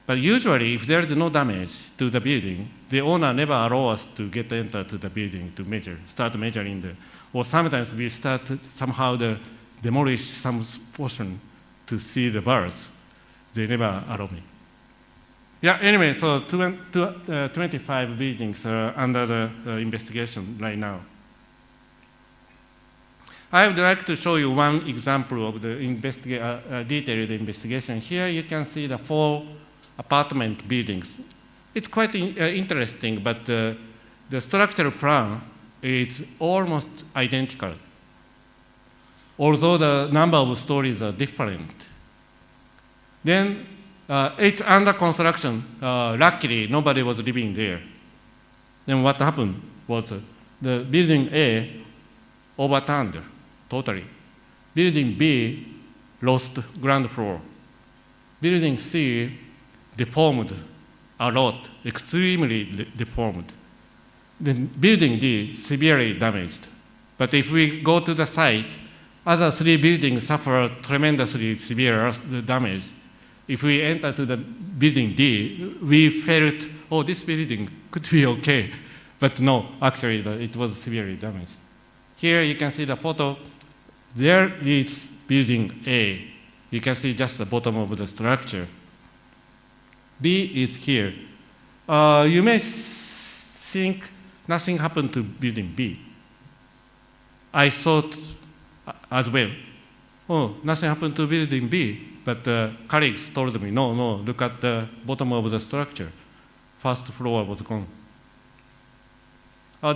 S13: But usually, if there is no damage to the building, the owner never allows us to enter to the building to start measuring or sometimes we start somehow demolish some portion to see the bars. They never allow me. Yeah, anyway, so 25 buildings are under the investigation right now. I would like to show you one example of the detailed investigation. Here you can see the 4 apartment buildings. It's quite interesting, but the structural plan is almost identical, although the number of stories are different. Then It's under construction. Luckily, nobody was living there. Then what happened was the building A overturned totally. Building B lost ground floor. Building C deformed a lot, extremely deformed. Then building D severely damaged. But if we go to the site, other three buildings suffer tremendously severe damage. If we enter to the building D, we felt, oh, this building could be okay. But no, actually, it was severely damaged. Here you can see the photo. There is building A. You can see just the bottom of the structure. B is here. You may think nothing happened to building B. I thought as well, oh, nothing happened to building B. But colleagues told me, no, look at the bottom of the structure. First floor was gone.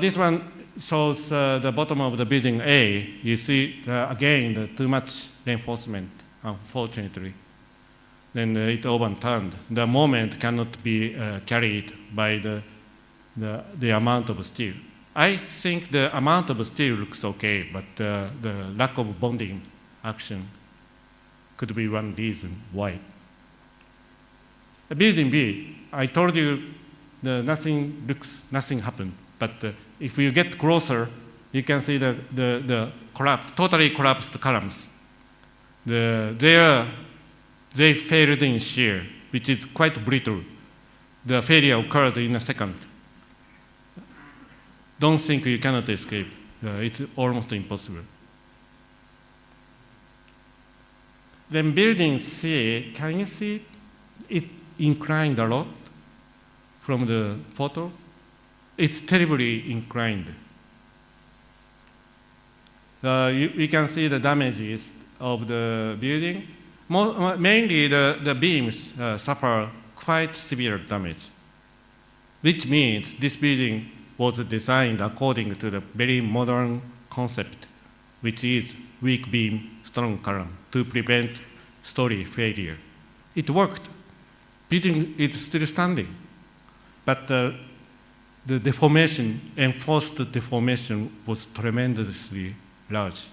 S13: This one shows the bottom of the building A. You see, again, too much reinforcement, unfortunately. Then it overturned. The moment cannot be carried by the amount of steel. I think the amount of steel looks okay, but the lack of bonding action could be one reason why. Building B, I told you nothing happened. But if you get closer, you can see the collapse, totally collapsed columns. They failed in shear, which is quite brittle. The failure occurred in a second. Don't think you cannot escape. It's almost impossible. Then building C, can you see it inclined a lot from the photo? It's terribly inclined. We can see the damages of the building. Mainly the beams suffer quite severe damage, which means this building was designed according to the very modern concept, which is weak beam, strong column, to prevent story failure. It worked. Building is still standing, but the deformation, enforced deformation, was tremendously large.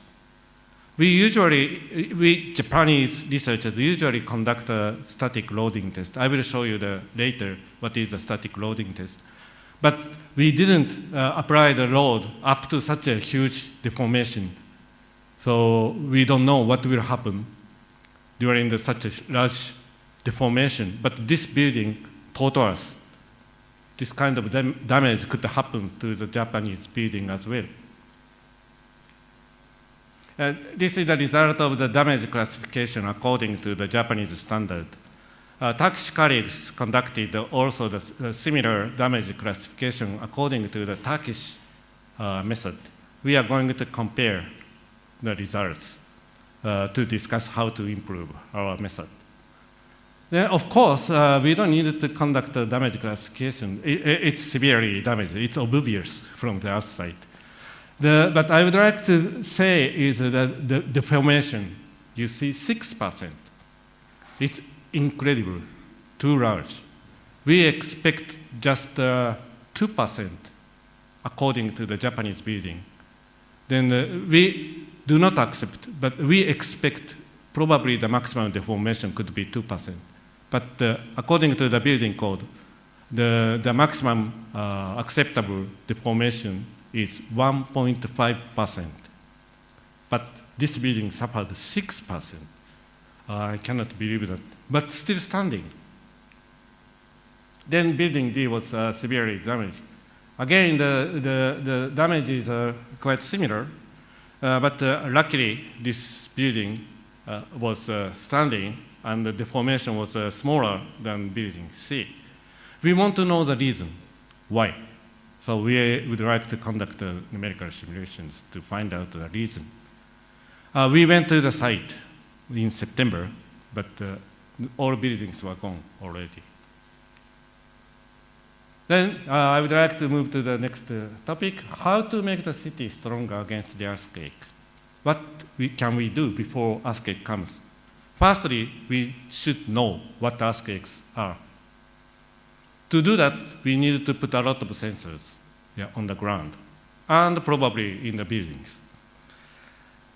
S13: We Japanese researchers usually conduct a static loading test. I will show you later what is the static loading test. But we didn't apply the load up to such a huge deformation. So we don't know what will happen during such a large deformation. But this building taught us this kind of damage could happen to the Japanese building as well. This is the result of the damage classification according to the Japanese standard. Turkish colleagues conducted also the similar damage classification according to the Turkish method. We are going to compare the results to discuss how to improve our method. Then, of course, we don't need to conduct a damage classification. It's severely damaged. It's obvious from the outside. But I would like to say is that the deformation, you see 6%. It's incredible, too large. We expect just 2% according to the Japanese building. Then we do not accept, but we expect probably the maximum deformation could be 2%. But according to the building code, the maximum acceptable deformation is 1.5%. But this building suffered 6%. I cannot believe that, but still standing. Then building D was severely damaged. Again, the damages are quite similar, but luckily this building was standing and the deformation was smaller than building C. We want to know the reason, why. So we would like to conduct numerical simulations to find out the reason. We went to the site in September, but all buildings were gone already. Then I would like to move to the next topic, how to make the city stronger against the earthquake. What can we do before earthquake comes? firstly, we should know what the earthquakes are. To do that, we need to put a lot of sensors on the ground and probably in the buildings.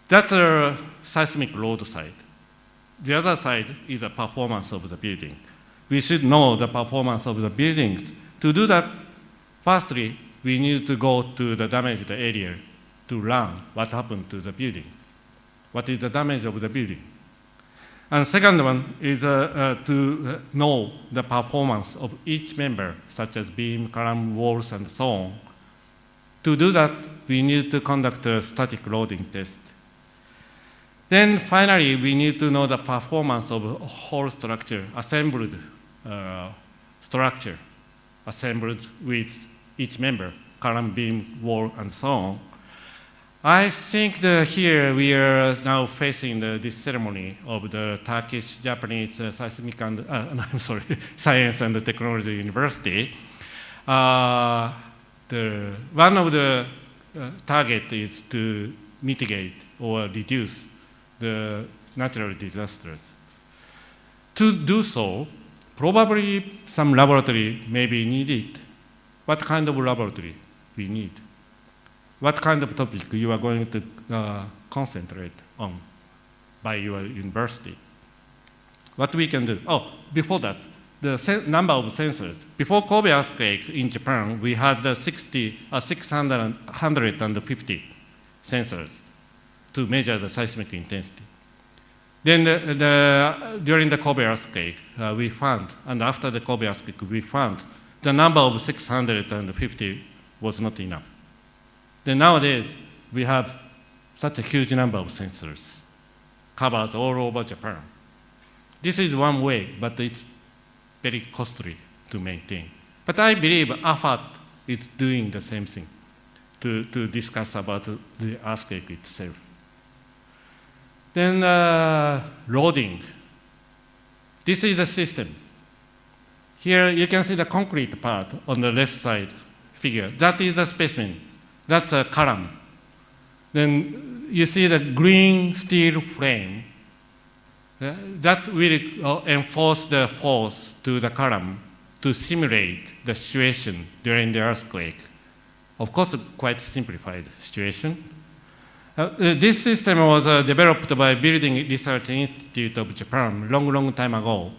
S13: That's a seismic load side. The other side is the performance of the building. We should know the performance of the buildings. To do that, firstly, we need to go to the damaged area to learn what happened to the building. What is the damage of the building? And second one is to know the performance of each member, such as beam, column, walls, and so on. To do that, we need to conduct a static loading test. Then finally, we need to know the performance of a whole structure, assembled structure, assembled with each member, column, beam, wall, and so on. I think that here we are now facing this ceremony of the Turkish-Japanese seismic and, I'm sorry, Science and Technology University. One of the target is to mitigate or reduce the natural disasters. To do so, probably some laboratory may be needed. What kind of laboratory we need? What kind of topic you are going to concentrate on by your university? What we can do? Oh, before that, the number of sensors. Before Kobe earthquake in Japan, we had 650 sensors to measure the seismic intensity. Then during the Kobe earthquake, we found, and after the Kobe earthquake, we found the number of 650 was not enough. Then nowadays, we have such a huge number of sensors, covers all over Japan. This is one way, but it's very costly to maintain. But I believe AFAT is doing the same thing to discuss about the earthquake itself. Then loading. This is the system. Here you can see the concrete part on the left side figure. That is the specimen. That's a column. Then you see the green steel frame. That will enforce the force to the column to simulate the situation during the earthquake. Of course, a quite simplified situation. This system was developed by Building Research Institute of Japan long time ago.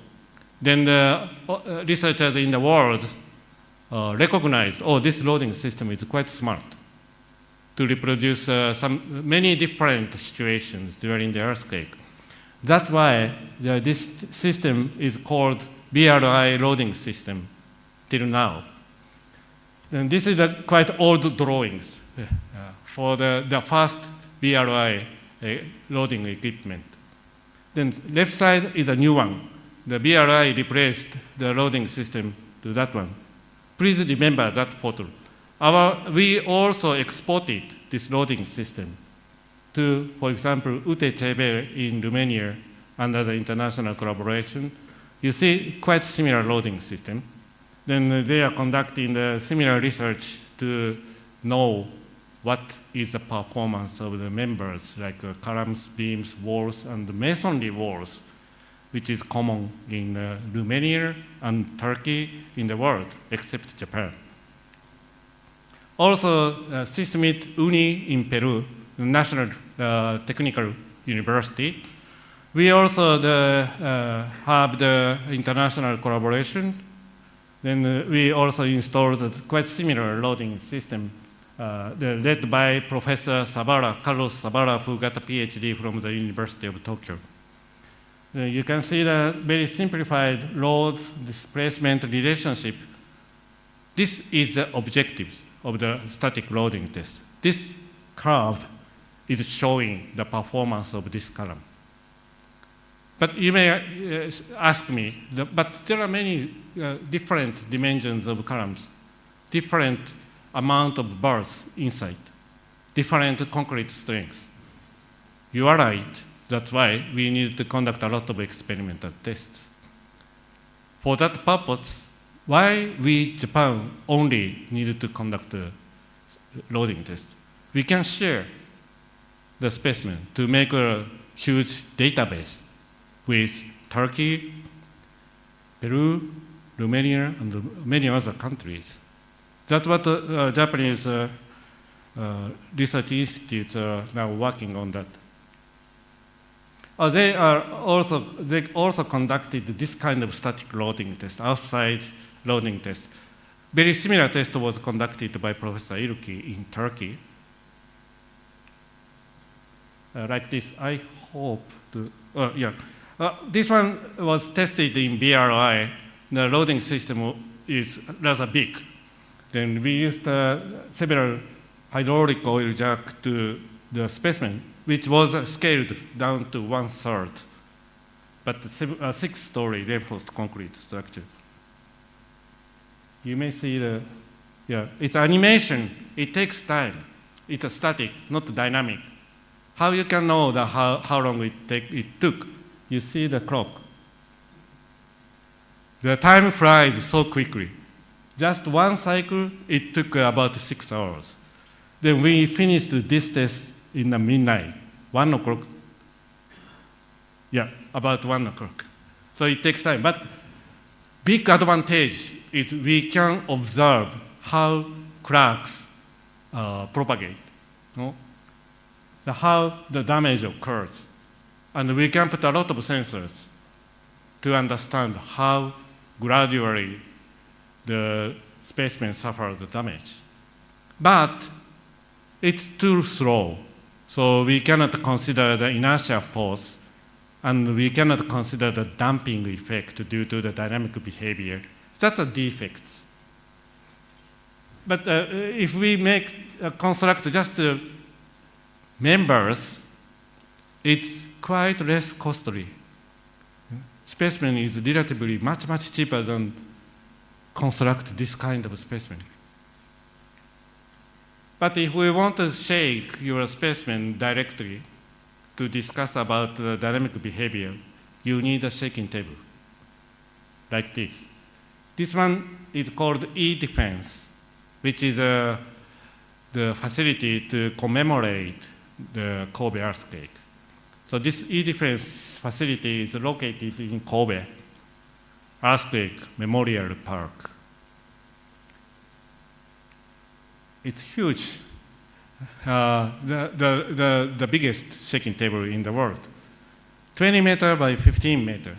S13: Then the researchers in the world recognized, oh, this loading system is quite smart to reproduce many different situations during the earthquake. That's why this system is called BRI loading system till now. And this is quite old drawings for the first BRI loading equipment. Then left side is a new one. The BRI replaced the loading system to that one. Please remember that photo. We also exported this loading system to, for example, UTCB in Romania under the international collaboration. You see quite similar loading system. Then they are conducting the similar research to know what is the performance of the members, like columns, beams, walls, and masonry walls, which is common in Romania and Turkey in the world, except Japan. Also, SISMIT UNI in Peru, the National Technical University. We also have the international collaboration. Then we also installed a quite similar loading system led by Professor Carlos Sabara, who got a PhD from the University of Tokyo. You can see the very simplified load displacement relationship. This is the objective of the static loading test. This curve is showing the performance of this column. But you may ask me, but there are many different dimensions of columns, different amount of bars inside, different concrete strengths. You are right. That's why we need to conduct a lot of experimental tests. For that purpose, why we, Japan, only needed to conduct a loading test? We can share the specimen to make a huge database with Turkey, Peru, Romania, and many other countries. That's what Japanese research institutes are now working on that. They also conducted this kind of static loading test, outside loading test. Very similar test was conducted by Professor Ilki in Turkey. Like this, I hope to, this one was tested in BRI. The loading system is rather big. Then we used several hydraulic oil jack to the specimen, which was scaled down to 1/3, but a 6-story reinforced concrete structure. You may see it's animation. It takes time. It's a static, not dynamic. How you can know how long it took? You see the clock. The time flies so quickly. Just one cycle, it took about 6 hours. Then we finished this test in the midnight, 1 o'clock. Yeah, about 1 o'clock. So it takes time. But big advantage is we can observe how cracks propagate, no? How the damage occurs. And we can put a lot of sensors to understand how gradually the specimen suffers the damage. But it's too slow, so we cannot consider the inertia force, and we cannot consider the damping effect due to the dynamic behavior. That's a defect. But if we construct just members, it's quite less costly. Specimen is relatively much cheaper than construct this kind of specimen. But if we want to shake your specimen directly to discuss about the dynamic behavior, you need a shaking table, like this. This one is called E-Defense, which is the facility to commemorate the Kobe earthquake. So this E-Defense facility is located in Kobe Earthquake Memorial Park. It's huge, the biggest shaking table in the world. 20 meter by 15 meter.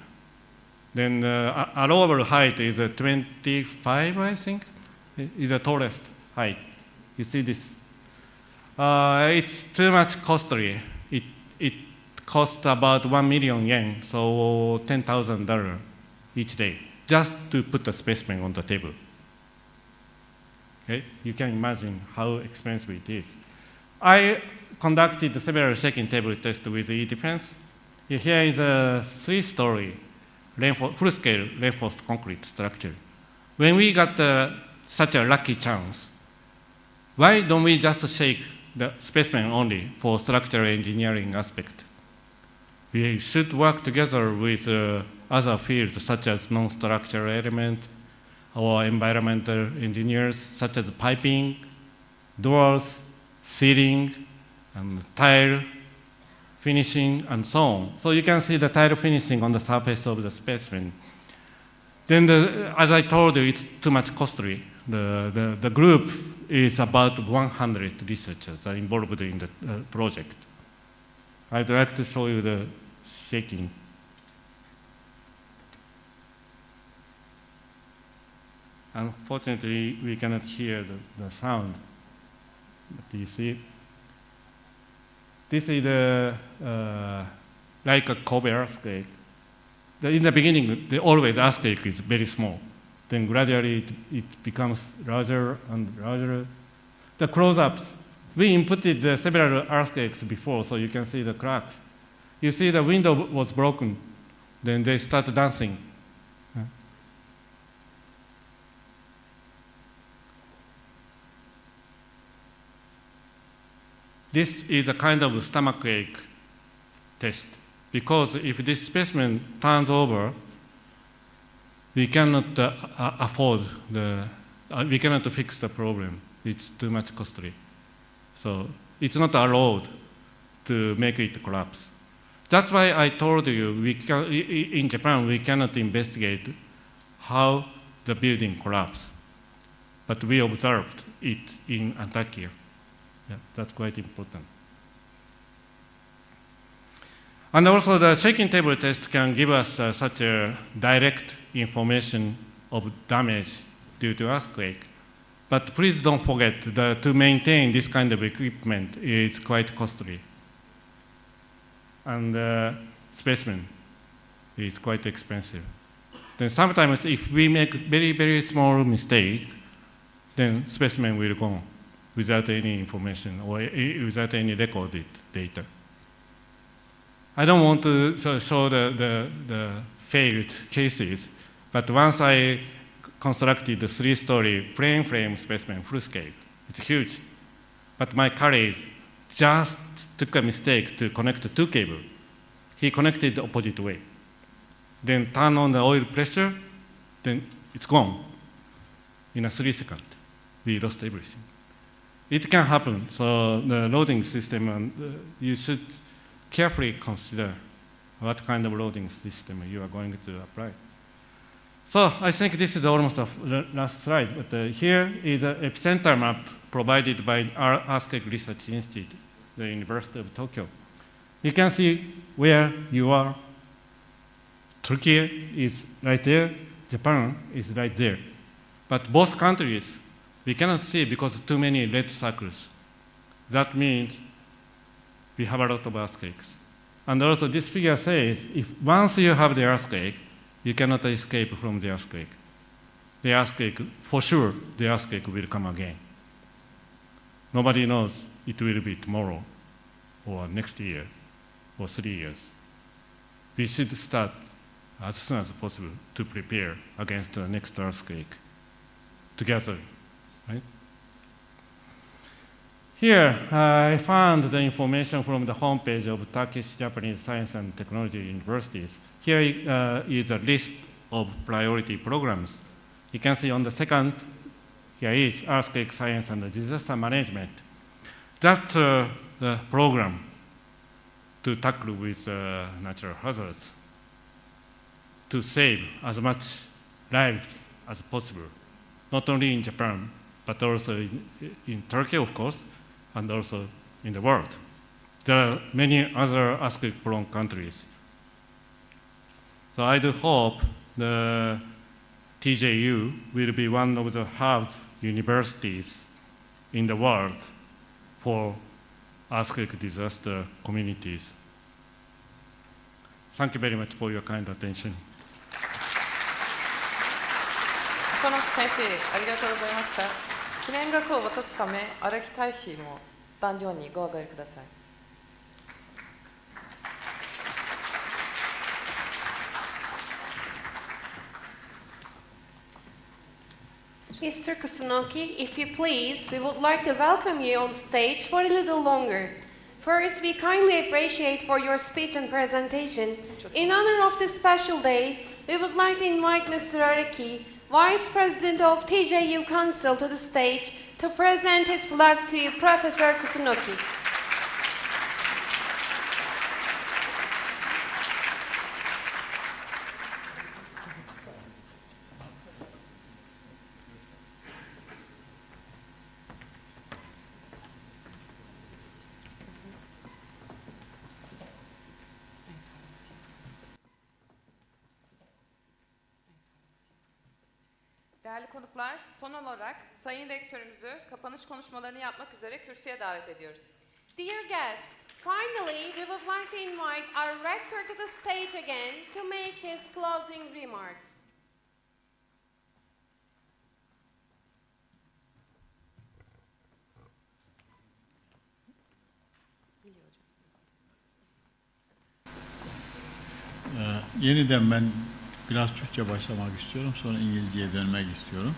S13: Then allowable height is 25, I think, is the tallest height. You see this? It's too much costly. It costs about 1 million yen, so $10,000 each day, just to put a specimen on the table. Okay? You can imagine how expensive it is. I conducted several shaking table tests with E-Defense. Here is a 3-story full-scale reinforced concrete structure. When we got such a lucky chance, why don't we just shake the specimen only for structural engineering aspect? We should work together with other fields such as non-structural element or environmental engineers such as piping, doors, sealing, and tile finishing, and so on. So you can see the tile finishing on the surface of the specimen. Then, as I told you, it's too much costly. The group is about 100 researchers are involved in the project. I'd like to show you the shaking. Unfortunately, we cannot hear the sound. But you see it? This is like a Kobe earthquake. In the beginning, always earthquake is very small. Then gradually it becomes larger and larger. The close-ups, we inputted several earthquakes before, so you can see the cracks. You see the window was broken. Then they start dancing. This is a kind of stomachache test, because if this specimen turns over, we cannot afford we cannot fix the problem. It's too much costly. So it's not allowed to make it collapse. That's why I told you in Japan we cannot investigate how the building collapsed, but we observed it in Antakya. Yeah, that's quite important. And also the shaking table test can give us such a direct information of damage due to earthquake. But please don't forget that to maintain this kind of equipment is quite costly. And specimen is quite expensive. Then sometimes if we make very, very small mistake, then specimen will go without any information or without any recorded data. I don't want to show the failed cases, but once I constructed the 3-story plain frame specimen full scale, it's huge. But my colleague just took a mistake to connect the 2 cables. He connected the opposite way. Then turn on the oil pressure, then it's gone. In a 3 seconds, we lost everything. It can happen, so the loading system, you should carefully consider what kind of loading system you are going to apply. So I think this is almost the last slide, but here is an epicenter map provided by our Earthquake Research Institute, the University of Tokyo. You can see where you are. Turkey is right there, Japan is right there. But both countries, we cannot see because too many red circles. That means we have a lot of earthquakes. And also this figure says, if once you have the earthquake, you cannot escape from the earthquake. The earthquake, for sure, the earthquake will come again. Nobody knows it will be tomorrow, or next year, or 3 years. We should start as soon as possible to prepare against the next earthquake together, right? Here, I found the information from the homepage of Turkish-Japanese Science and Technology Universities. Here is a list of priority programs. You can see on the second, here is Earthquake Science and Disaster Management. That's the program to tackle with natural hazards, to save as much lives as possible, not only in Japan, but also in Turkey, of course, and also in the world. There are many other earthquake-prone countries. So I do hope the TJU will be one of the hub universities in the world for earthquake disaster communities. Thank you very much for your kind attention.
S1: その先生、ありがとうございました。記念額を渡すため、荒木大使も壇上にご上がりください。
S2: Mr. Kusunoki, if you please, we would like to welcome you on stage for a little longer. First, we kindly appreciate for your speech and presentation. In honor of this special day, we would like to invite Mr. Araki, Vice President of TJU Council, to the stage to present his plaque to you, Professor Kusunoki.
S1: Değerli konuklar, son olarak Sayın Rektörümüzü kapanış konuşmalarını yapmak üzere kürsüye davet ediyoruz.
S2: Dear guests, finally, we would like to invite our rector to the stage again to make his closing remarks.
S4: Yeniden ben biraz Türkçe başlamak istiyorum, sonra İngilizceye dönmek istiyorum.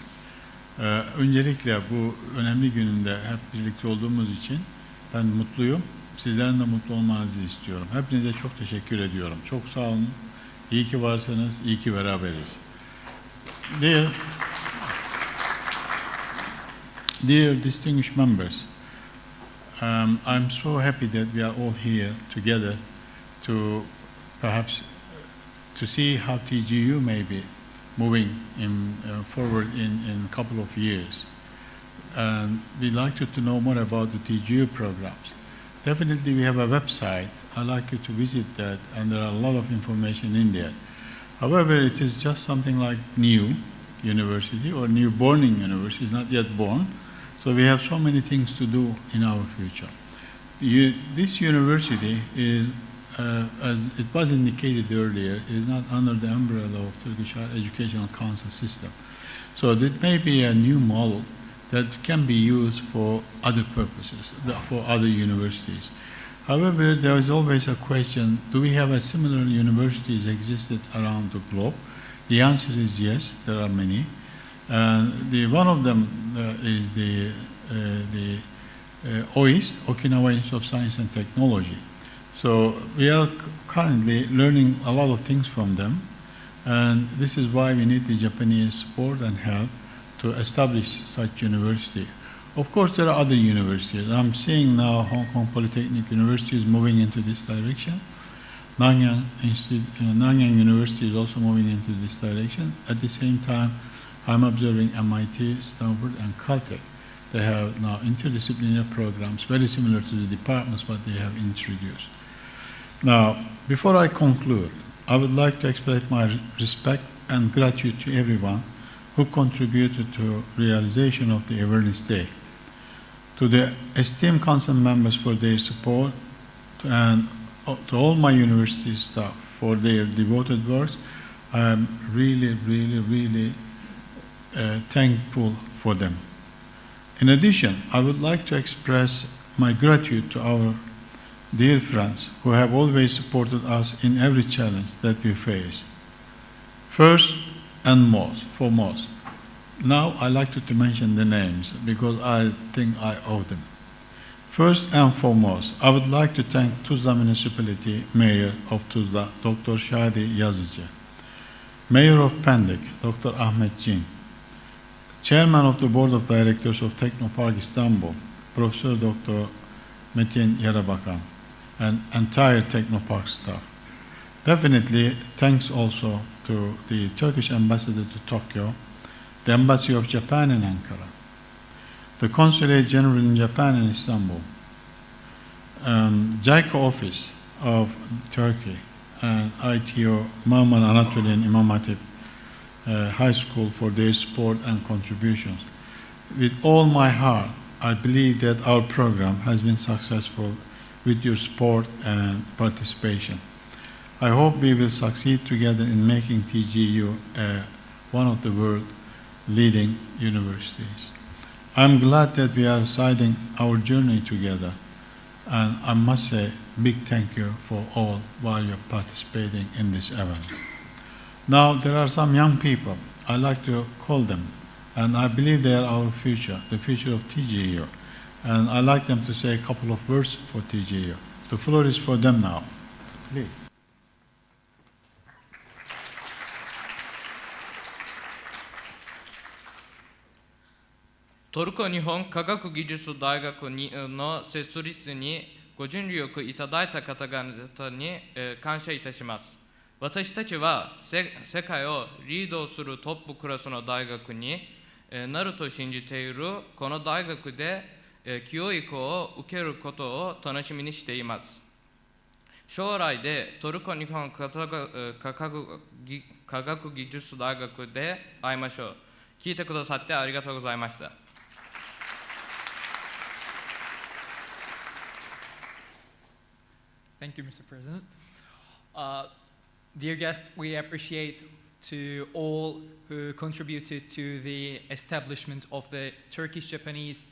S4: Öncelikle bu önemli gününde hep birlikte olduğumuz için ben mutluyum. Sizlerin de mutlu olmanızı istiyorum. Hepinize çok teşekkür ediyorum. Çok sağ olun. İyi ki varsınız, iyi ki beraberiz. Dear distinguished members, I'm so happy that we are all here together to perhaps to see how TGU may be moving forward in a couple of years. And we'd like you to know more about the TGU programs. Definitely we have a website. I'd like you to visit that, and there are a lot of information in there. However, it is just something like new university or newborning university, it's not yet born. So we have so many things to do in our future. This university is, as it was indicated earlier, is not under the umbrella of Turkish Higher Educational Council system. So that may be a new model that can be used for other purposes, for other universities. However, there is always a question, do we have a similar universities existed around the globe? The answer is yes, there are many. One of them is the OIST, Okinawa Institute of Science and Technology. So we are currently learning a lot of things from them, and this is why we need the Japanese support and help to establish such university. Of course, there are other universities. I'm seeing now Hong Kong Polytechnic University is moving into this direction. Nanyang University is also moving into this direction. At the same time, I'm observing MIT, Stanford, and Caltech. They have now interdisciplinary programs, very similar to the departments what they have introduced. Now, before I conclude, I would like to express my respect and gratitude to everyone who contributed to realization of the Awareness Day. To the esteemed council members for their support, and to all my university staff for their devoted work, I am really thankful for them. In addition, I would like to express my gratitude to our dear friends who have always supported us in every challenge that we face. First and foremost, now I like to mention the names because I think I owe them. First and foremost, I would like to thank Tuzla Municipality Mayor of Tuzla, Dr. Shadi Yazıcı, Mayor of Pendik, Dr. Ahmet Cin, Chairman of the Board of Directors of Teknopark Istanbul, Professor Dr. Metin Yarabakan, and entire Teknopark staff. Definitely, thanks also to the Turkish Ambassador to Tokyo, the Embassy of Japan in Ankara, the Consulate General in Japan in Istanbul, JICA office of Turkey, and ITO Marmara Anatolian Imam Hatip High School for their support and contributions. With all my heart, I believe that our program has been successful with your support and participation. I hope we will succeed together in making TGU one of the world's leading universities. I'm glad that we are starting our journey together, and I must say big thank you for all while you're participating in this event. Now there are some young people, I like to call them, and I believe they are our future, the future of TGU, and I'd like them to say a couple of words for TGU. The floor is for them now, please.
S14: Toruko Nihon Kagaku Gijutsu Daigaku no Setsuri niご尽力いただいた方々に感謝いたします。私たちは世界をリードするトップクラスの大学になると信じているこの大学で教育を受けることを楽しみにしています。将来でトルコ日本科学技術大学で会いましょう。聞いてくださってありがとうございました。
S15: Thank you, Mr. President. Dear guests, we appreciate to all who contributed to the establishment of the Turkish-Japanese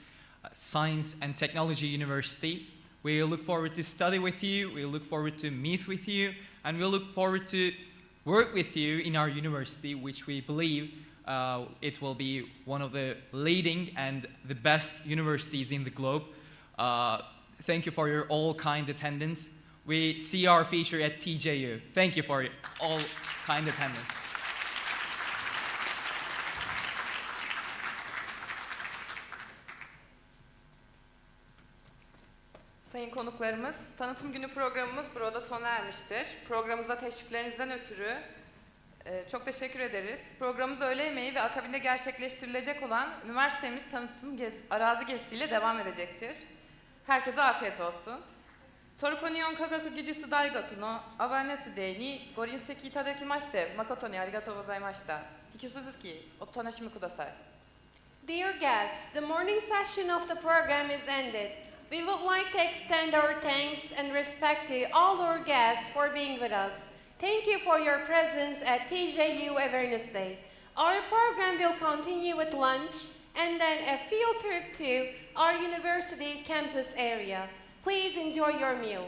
S15: Science and Technology University. We look forward to study with you, we look forward to meet with you, and we look forward to work with you in our university, which we believe it will be one of the leading and the best universities in the globe. Thank you for your all kind attendance. We see our future at TJU. Thank you for your all kind attendance.
S1: sayın konuklarımız, Tanıtım Günü programımız burada sona ermiştir. Programımıza teşriflerinizden ötürü çok teşekkür ederiz. Programımız öğle yemeği ve akabinde gerçekleştirilecek olan üniversitemiz tanıtım arazi gezisiyle devam edecektir. Herkese afiyet olsun. Toruko Nihon Kagaku Gijutsu Daigaku no Awareness Day ni gorinseki itadakimashite makoto ni arigatou gozaimashita. Hikisuzuki o tanashimi kudasai.
S2: Dear guests, the morning session of the program is ended. We would like to extend our thanks and respect to all our guests for being with us. Thank you for your presence at TJU Awareness Day. Our program will continue with lunch and then a field trip to our university campus area. Please enjoy your meal.